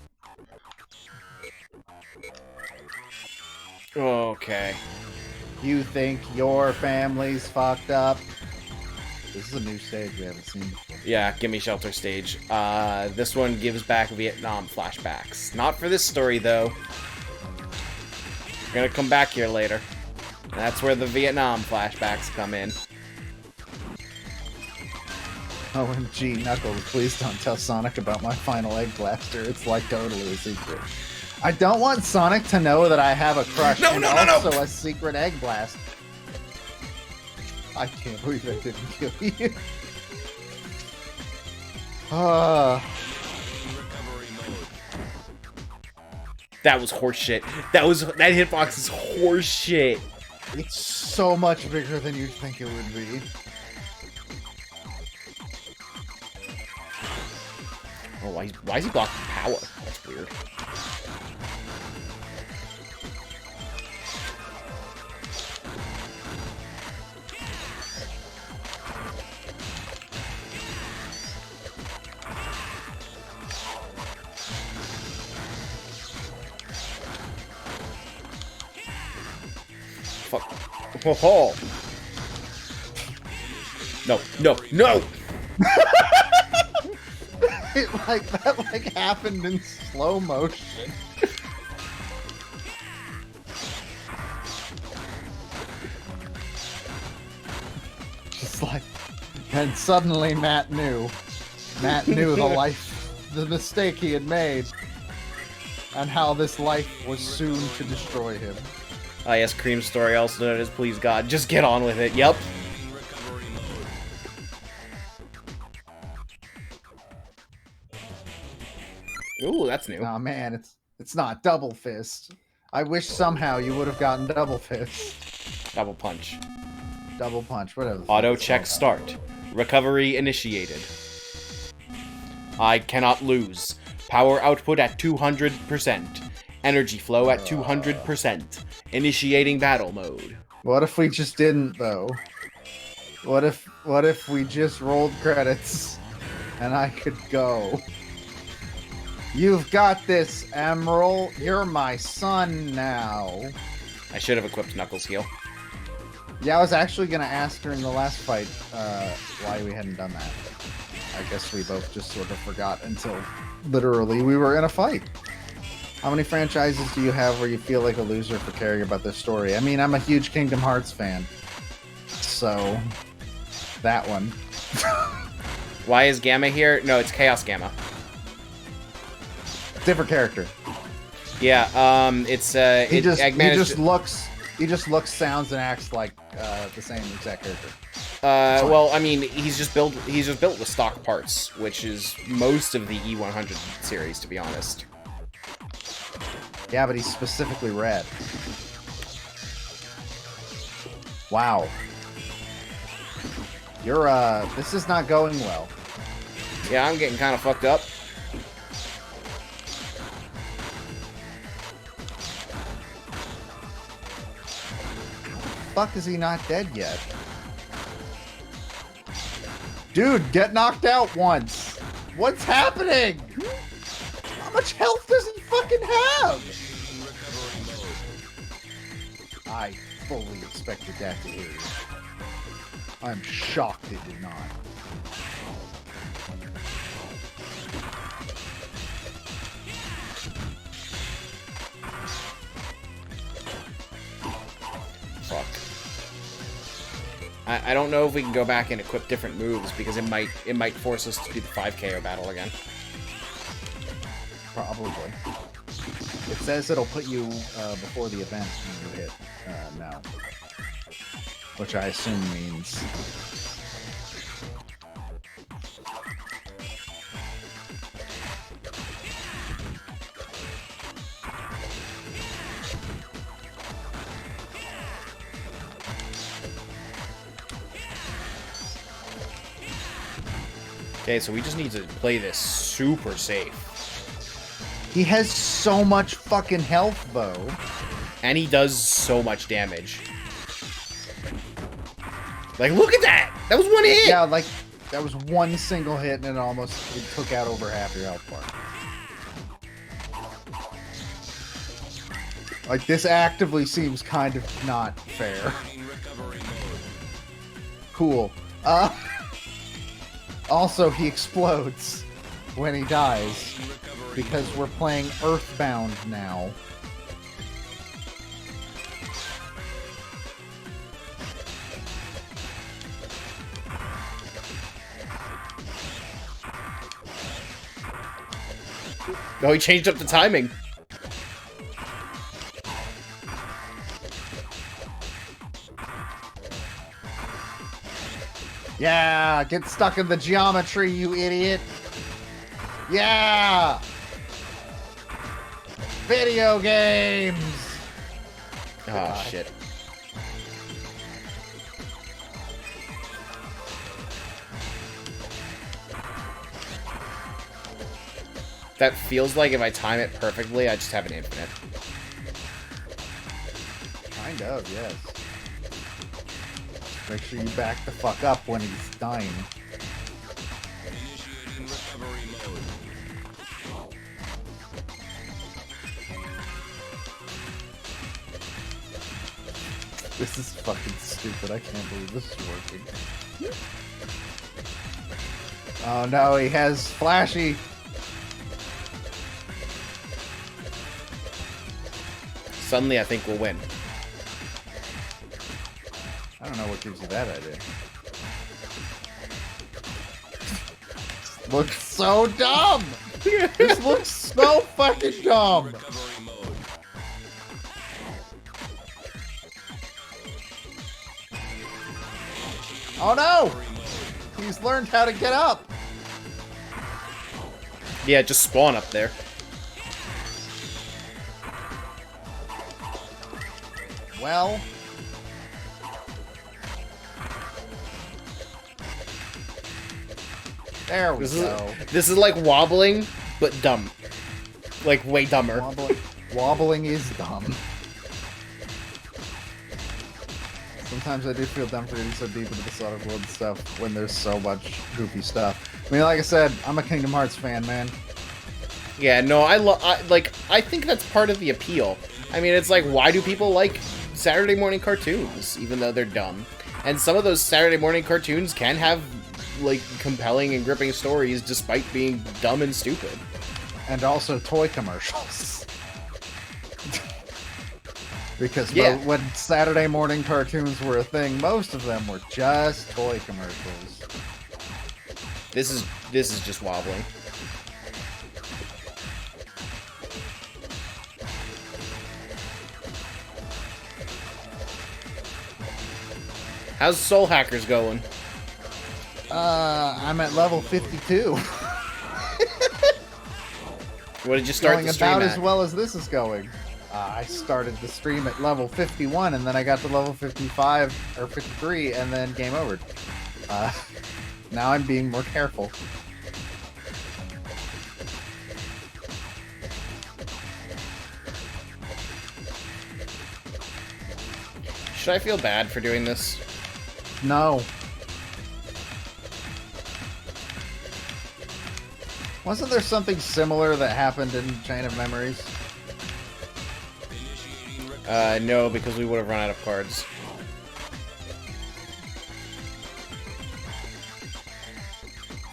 Okay. You think your family's fucked up? This is a new stage we haven't seen before. Yeah, Gimme Shelter stage. This one gives back Vietnam flashbacks. Not for this story, though. We're gonna come back here later. That's where the Vietnam flashbacks come in. OMG, Knuckles, please don't tell Sonic about my final egg blaster. It's like totally a secret. I don't want Sonic to know that I have a crush No, and no, no, no! also a secret egg blast. I can't believe I didn't kill you. Recovery mode. That was horseshit. That hitbox is horseshit. It's so much bigger than you'd think it would be. Oh, why is he blocking power? That's weird. Fuck. Ho ho. No, no, no! That happened in slow motion. Just like, and suddenly Matt knew. Matt knew the mistake he had made. and how this life was soon to destroy him. Ah, yes, Cream Story, also known as Please God. Just get on with it. Yep. Recovery mode. Ooh, that's new. Oh man, it's not Double Fist. I wish somehow you would have gotten Double Fist. Double punch. Double Punch, whatever. Auto check start. Recovery initiated. I cannot lose. Power output at 200%. Energy flow at 200%. Initiating battle mode. What if we just didn't though? What if we just rolled credits and I could go? You've got this, Emerald. You're my son now. I should have equipped Knuckles' heal. Yeah, I was actually gonna ask during the last fight why we hadn't done that. I guess we both just sort of forgot until literally we were in a fight. How many franchises do you have where you feel like a loser for caring about this story? I mean, I'm a huge Kingdom Hearts fan. So, that one. Why is Gamma here? No, it's Chaos Gamma. Different character. Yeah, it's He just looks, sounds, and acts like the same exact character. well, I mean, he's just built with stock parts, which is most of the E100 series, to be honest. Yeah, but he's specifically red. Wow. You're this is not going well. Yeah, I'm getting kind of fucked up. Fuck, is he not dead yet? Dude, get knocked out once. What's happening? How much health does he fucking have? I fully expected that to hit. I'm shocked it did not. Fuck. I don't know if we can go back and equip different moves because it might force us to do the 5KO battle again. Probably. It says it'll put you before the event when you hit now. Which I assume means... Okay, so we just need to play this super safe. He has so much fucking health, though. And he does so much damage. Like, look at that! That was one hit! Yeah, like, that was one single hit and it took out over half your health bar. Like, this actively seems kind of not fair. Cool. Also, he explodes when he dies because we're playing Earthbound now. Oh, he changed up the timing. Yeah, get stuck in the geometry, you idiot. Yeah! Video games! Oh, shit. That feels like if I time it perfectly, I just have an infinite. Kind of, yes. Make sure you back the fuck up when he's dying. Initiating recovery mode. This is fucking stupid. I can't believe this is working. Oh no, he has Flashy. Suddenly, I think we'll win. I don't know what gives you that idea. Looks so dumb! This looks so fucking dumb. Recovery mode. Oh no! Recovery mode. He's learned how to get up. Yeah, just spawn up there. Well, there we This is go. this is like wobbling, but dumb. Like way dumber. Wobbling is dumb. Sometimes I do feel dumb for getting so deep into the Sonic World stuff when there's so much goofy stuff. I mean, like I said, I'm a Kingdom Hearts fan, man. Yeah, no, I think that's part of the appeal. I mean, it's like, why do people like Saturday morning cartoons, even though they're dumb? And some of those Saturday morning cartoons can have, like, compelling and gripping stories despite being dumb and stupid. And also toy commercials. Because Yeah. when Saturday morning cartoons were a thing, most of them were just toy commercials. This is just wobbling. How's Soul Hackers going? I'm at level 52. What did you start Going the stream about at? as well as this is going. I started the stream at level 51, and then I got to level 55 or 53, and then game over. Now I'm being more careful. Should I feel bad for doing this? No. Wasn't there something similar that happened in Chain of Memories? Initiating recovery. No, because we would have run out of cards.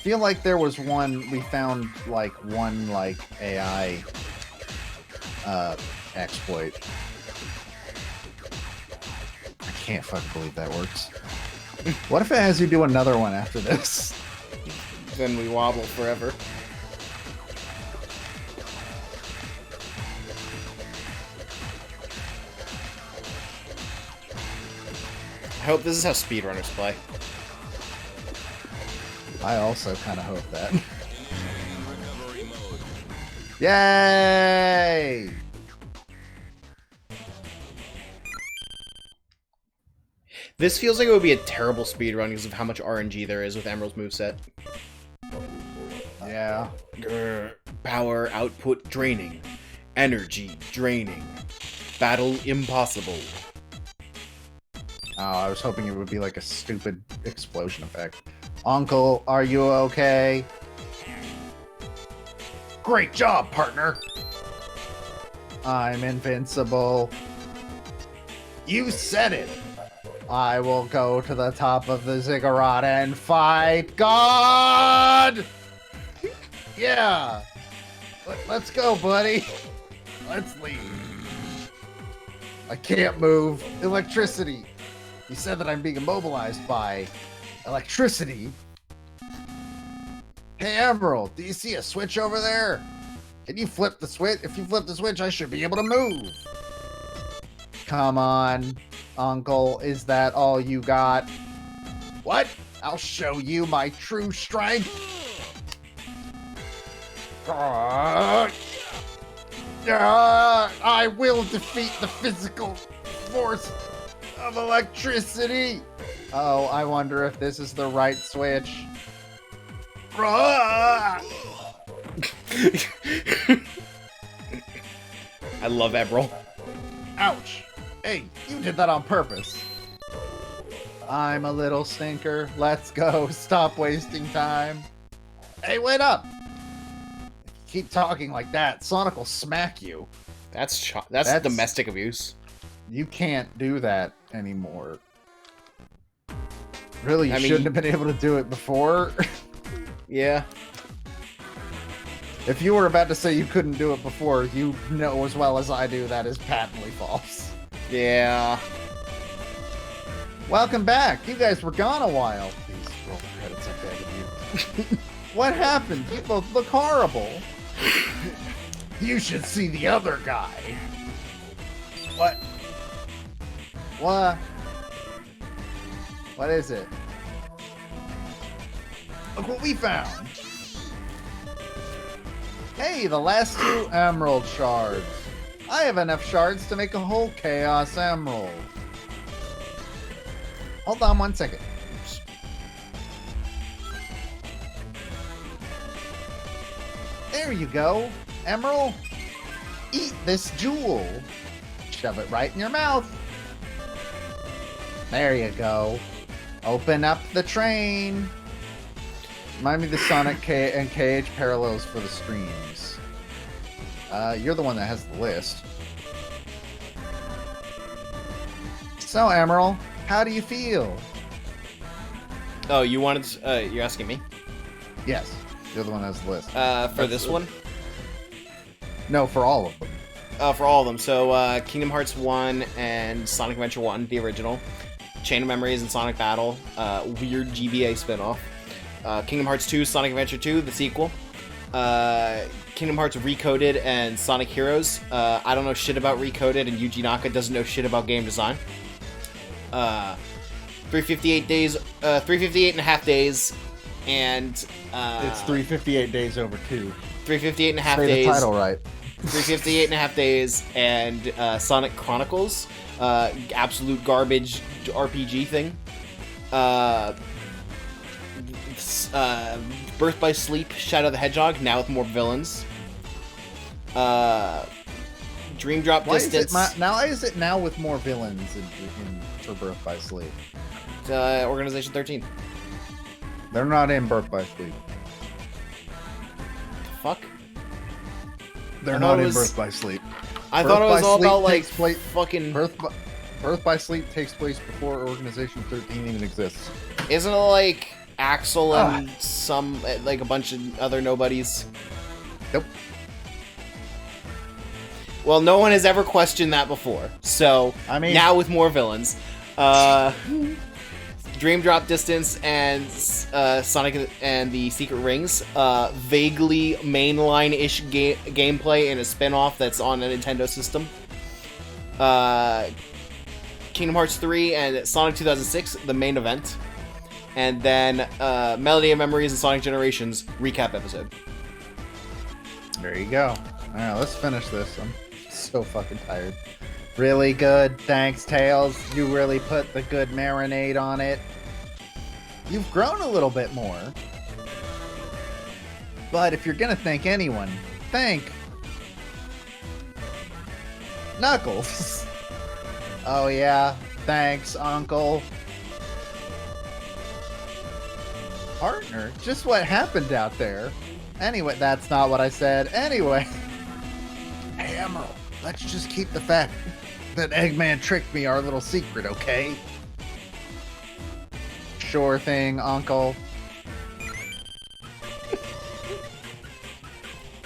Feel like there was one we found, like one like AI exploit. I can't fucking believe that works. What if it has you do another one after this? Then we wobble forever. I hope this is how speedrunners play. I also kind of hope that. Recovery mode. Yay! This feels like it would be a terrible speedrun because of how much RNG there is with Emerald's moveset. Yeah. Grr. Power output draining. Energy draining. Battle impossible. Oh, I was hoping it would be like a stupid explosion effect. Uncle, are you okay? Great job, partner! I'm invincible. You said it! I will go to the top of the ziggurat and fight God! Yeah! Let's go, buddy! Let's leave. I can't move. Electricity! He said that I'm being immobilized by electricity. Hey, Emerald, do you see a switch over there? Can you flip the switch? If you flip the switch, I should be able to move. Come on, Uncle. Is that all you got? What? I'll show you my true strength. I will defeat the physical force of electricity. Oh, I wonder if this is the right switch. I love Emerald. Ouch. Hey, you did that on purpose. I'm a little stinker. Let's go. Stop wasting time. Hey, wait up. If you keep talking like that, Sonic will smack you. That's That's- domestic abuse. You can't do that anymore. Really, you I mean, shouldn't have been able to do it before. Yeah. If you were about to say you couldn't do it before, you know as well as I do that is patently false. Yeah. Welcome back. You guys were gone a while. Please roll the credits, I beg of you. What happened? You both look horrible. You should see the other guy. What? What? What is it? Look what we found. Hey, the last 2 emerald shards. I have enough shards to make a whole Chaos Emerald. Hold on 1 second. Oops. There you go, Emerald. Eat this jewel. Shove it right in your mouth. There you go. Open up the train. Remind me the Sonic and KH parallels for the streams. You're the one that has the list. So, Emerald, how do you feel? Oh, you wanted? You're asking me? Yes, you're the one that has the list. For this one? No, for all of them. For all of them. So, Kingdom Hearts 1 and Sonic Adventure 1, the original. Chain of Memories and Sonic Battle. Weird GBA spinoff. Kingdom Hearts 2, Sonic Adventure 2, the sequel. Kingdom Hearts Recoded and Sonic Heroes. I don't know shit about Recoded, and Yuji Naka doesn't know shit about game design. 358 days, 358 and a half days, and It's 358 days over 2. 358 and a half Say days. the title right. 358 and a half days, and Sonic Chronicles, absolute garbage RPG thing. Birth by Sleep, Shadow the Hedgehog, now with more villains. Dream Drop Why Distance. is it now with more villains for Birth by Sleep? Organization 13. They're not in Birth by Sleep. Fuck. They're I not thought it in was- Birth by Sleep. I Birth thought it was by all Sleep about like takes place- fucking. Birth by Sleep takes place before Organization 13 even exists. Isn't it like Axel and some like a bunch of other nobodies? Nope. Well, no one has ever questioned that before. So I mean- now with more villains, Dream Drop Distance and Sonic and the Secret Rings, vaguely mainline-ish gameplay in a spin-off that's on a Nintendo system. Kingdom Hearts 3 and Sonic 2006, the main event. And then Melody of Memories and Sonic Generations recap episode. There you go. Alright, let's finish this. I'm so fucking tired. Really good. Thanks, Tails. You really put the good marinade on it. You've grown a little bit more. But if you're gonna thank anyone, thank Knuckles. Oh yeah, thanks, Uncle. Partner, just what happened out there? Anyway, that's not what I said. Anyway. Hey, Emerald, let's just keep the fact that Eggman tricked me our little secret, okay? Sure thing, Uncle.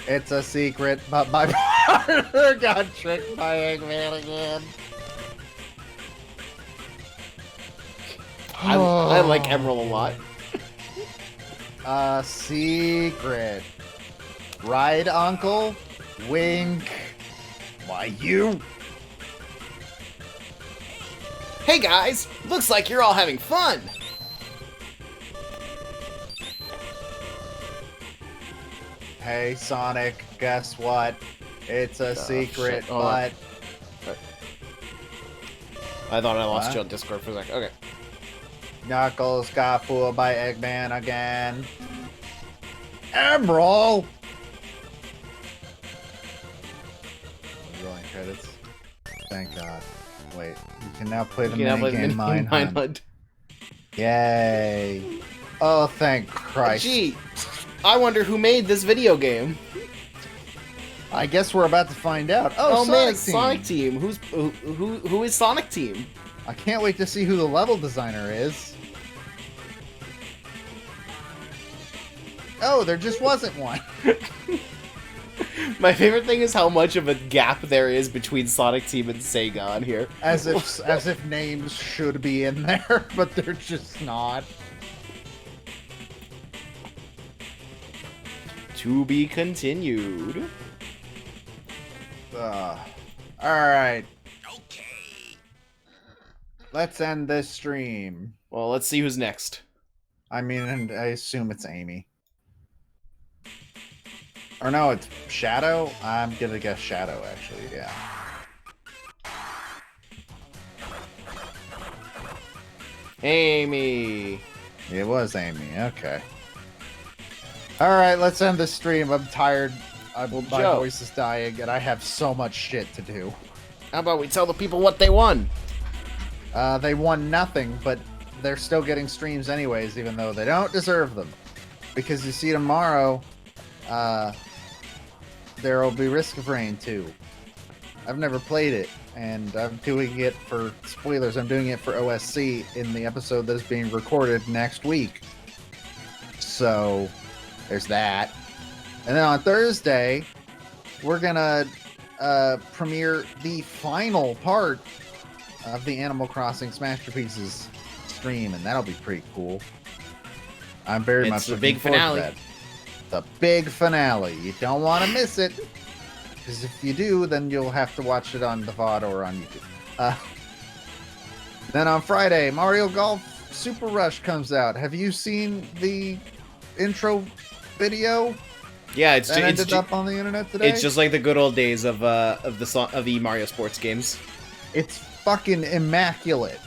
It's a secret, but my partner got tricked by Eggman again. I like Emerald a lot. A secret. Right, Uncle? Wink. Why, you? Hey guys, looks like you're all having fun. Hey, Sonic, guess what? It's a secret, shit. Hold on. but I thought I lost What? you on Discord for a second. Okay. Knuckles got fooled by Eggman again. Emerald! Rolling credits. Thank God. Wait, you can now play the You can now play minigame Mine Hunt. Hunt. Yay. Oh, thank Christ. Gee, I wonder who made this video game. I guess we're about to find out. Oh, man, Sonic Team. Sonic Team. Who is Sonic Team? I can't wait to see who the level designer is. Oh, there just wasn't one. My favorite thing is how much of a gap there is between Sonic Team and Sega on here. As if names should be in there, but they're just not. To be continued. Alright. Let's end this stream. Well, let's see who's next. I mean, and I assume it's Amy. Or no, it's Shadow? I'm gonna guess Shadow, actually, yeah. Amy. It was Amy, okay. Alright, let's end this stream. I'm tired. My Joe. voice is dying, and I have so much shit to do. How about we tell the people what they won? They won nothing, but they're still getting streams anyways, even though they don't deserve them. Because you see tomorrow, there will be Risk of Rain 2. I've never played it, and I'm doing it for spoilers. I'm doing it for OSC in the episode that is being recorded next week. So there's that. And then on Thursday, we're gonna premiere the final part of the Animal Crossing Masterpieces stream, and that'll be pretty cool. I'm very It's much the looking big forward to finale. that. The big finale. You don't want to miss it, because if you do, then you'll have to watch it on the VOD or on YouTube. Then on Friday, Mario Golf Super Rush comes out. Have you seen the intro video Yeah, it's that ended up on the internet today? it's just like the good old days of the Mario sports games. It's fucking immaculate.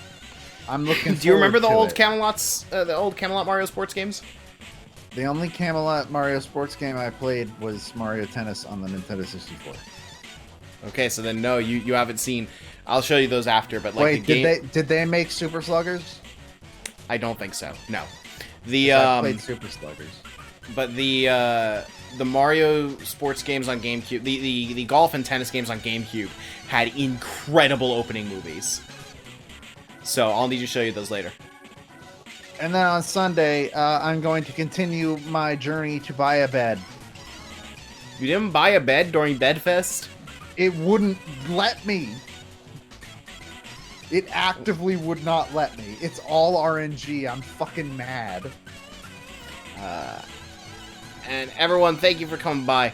I'm looking. Do you remember the forward old to it. Camelot Mario sports games? The only Camelot Mario sports game I played was Mario Tennis on the Nintendo 64. Okay, so then no, you haven't seen. I'll show you those after, but like Wait, the game, did they make Super Sluggers? I don't think so. No, the I played Super Sluggers. but the Mario sports games on GameCube, the golf and tennis games on GameCube had incredible opening movies. So I'll need to show you those later. And then on Sunday, I'm going to continue my journey to buy a bed. You didn't buy a bed during Bedfest? It wouldn't let me. It actively would not let me. It's all RNG. I'm fucking mad. And everyone, thank you for coming by.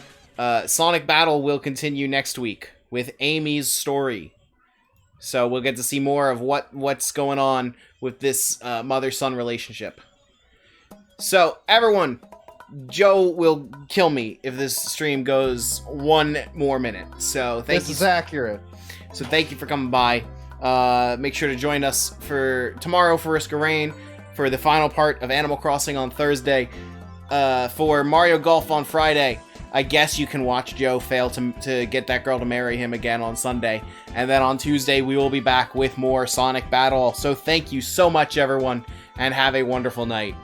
Sonic Battle will continue next week with Amy's story. So we'll get to see more of what's going on with this mother-son relationship. So, everyone, Joe will kill me if this stream goes one more minute. So This is accurate. So thank you for coming by. Make sure to join us for tomorrow for Risk of Rain, for the final part of Animal Crossing on Thursday, for Mario Golf on Friday. I guess you can watch Joe fail to get that girl to marry him again on Sunday. And then on Tuesday, we will be back with more Sonic Battle. So thank you so much, everyone, and have a wonderful night.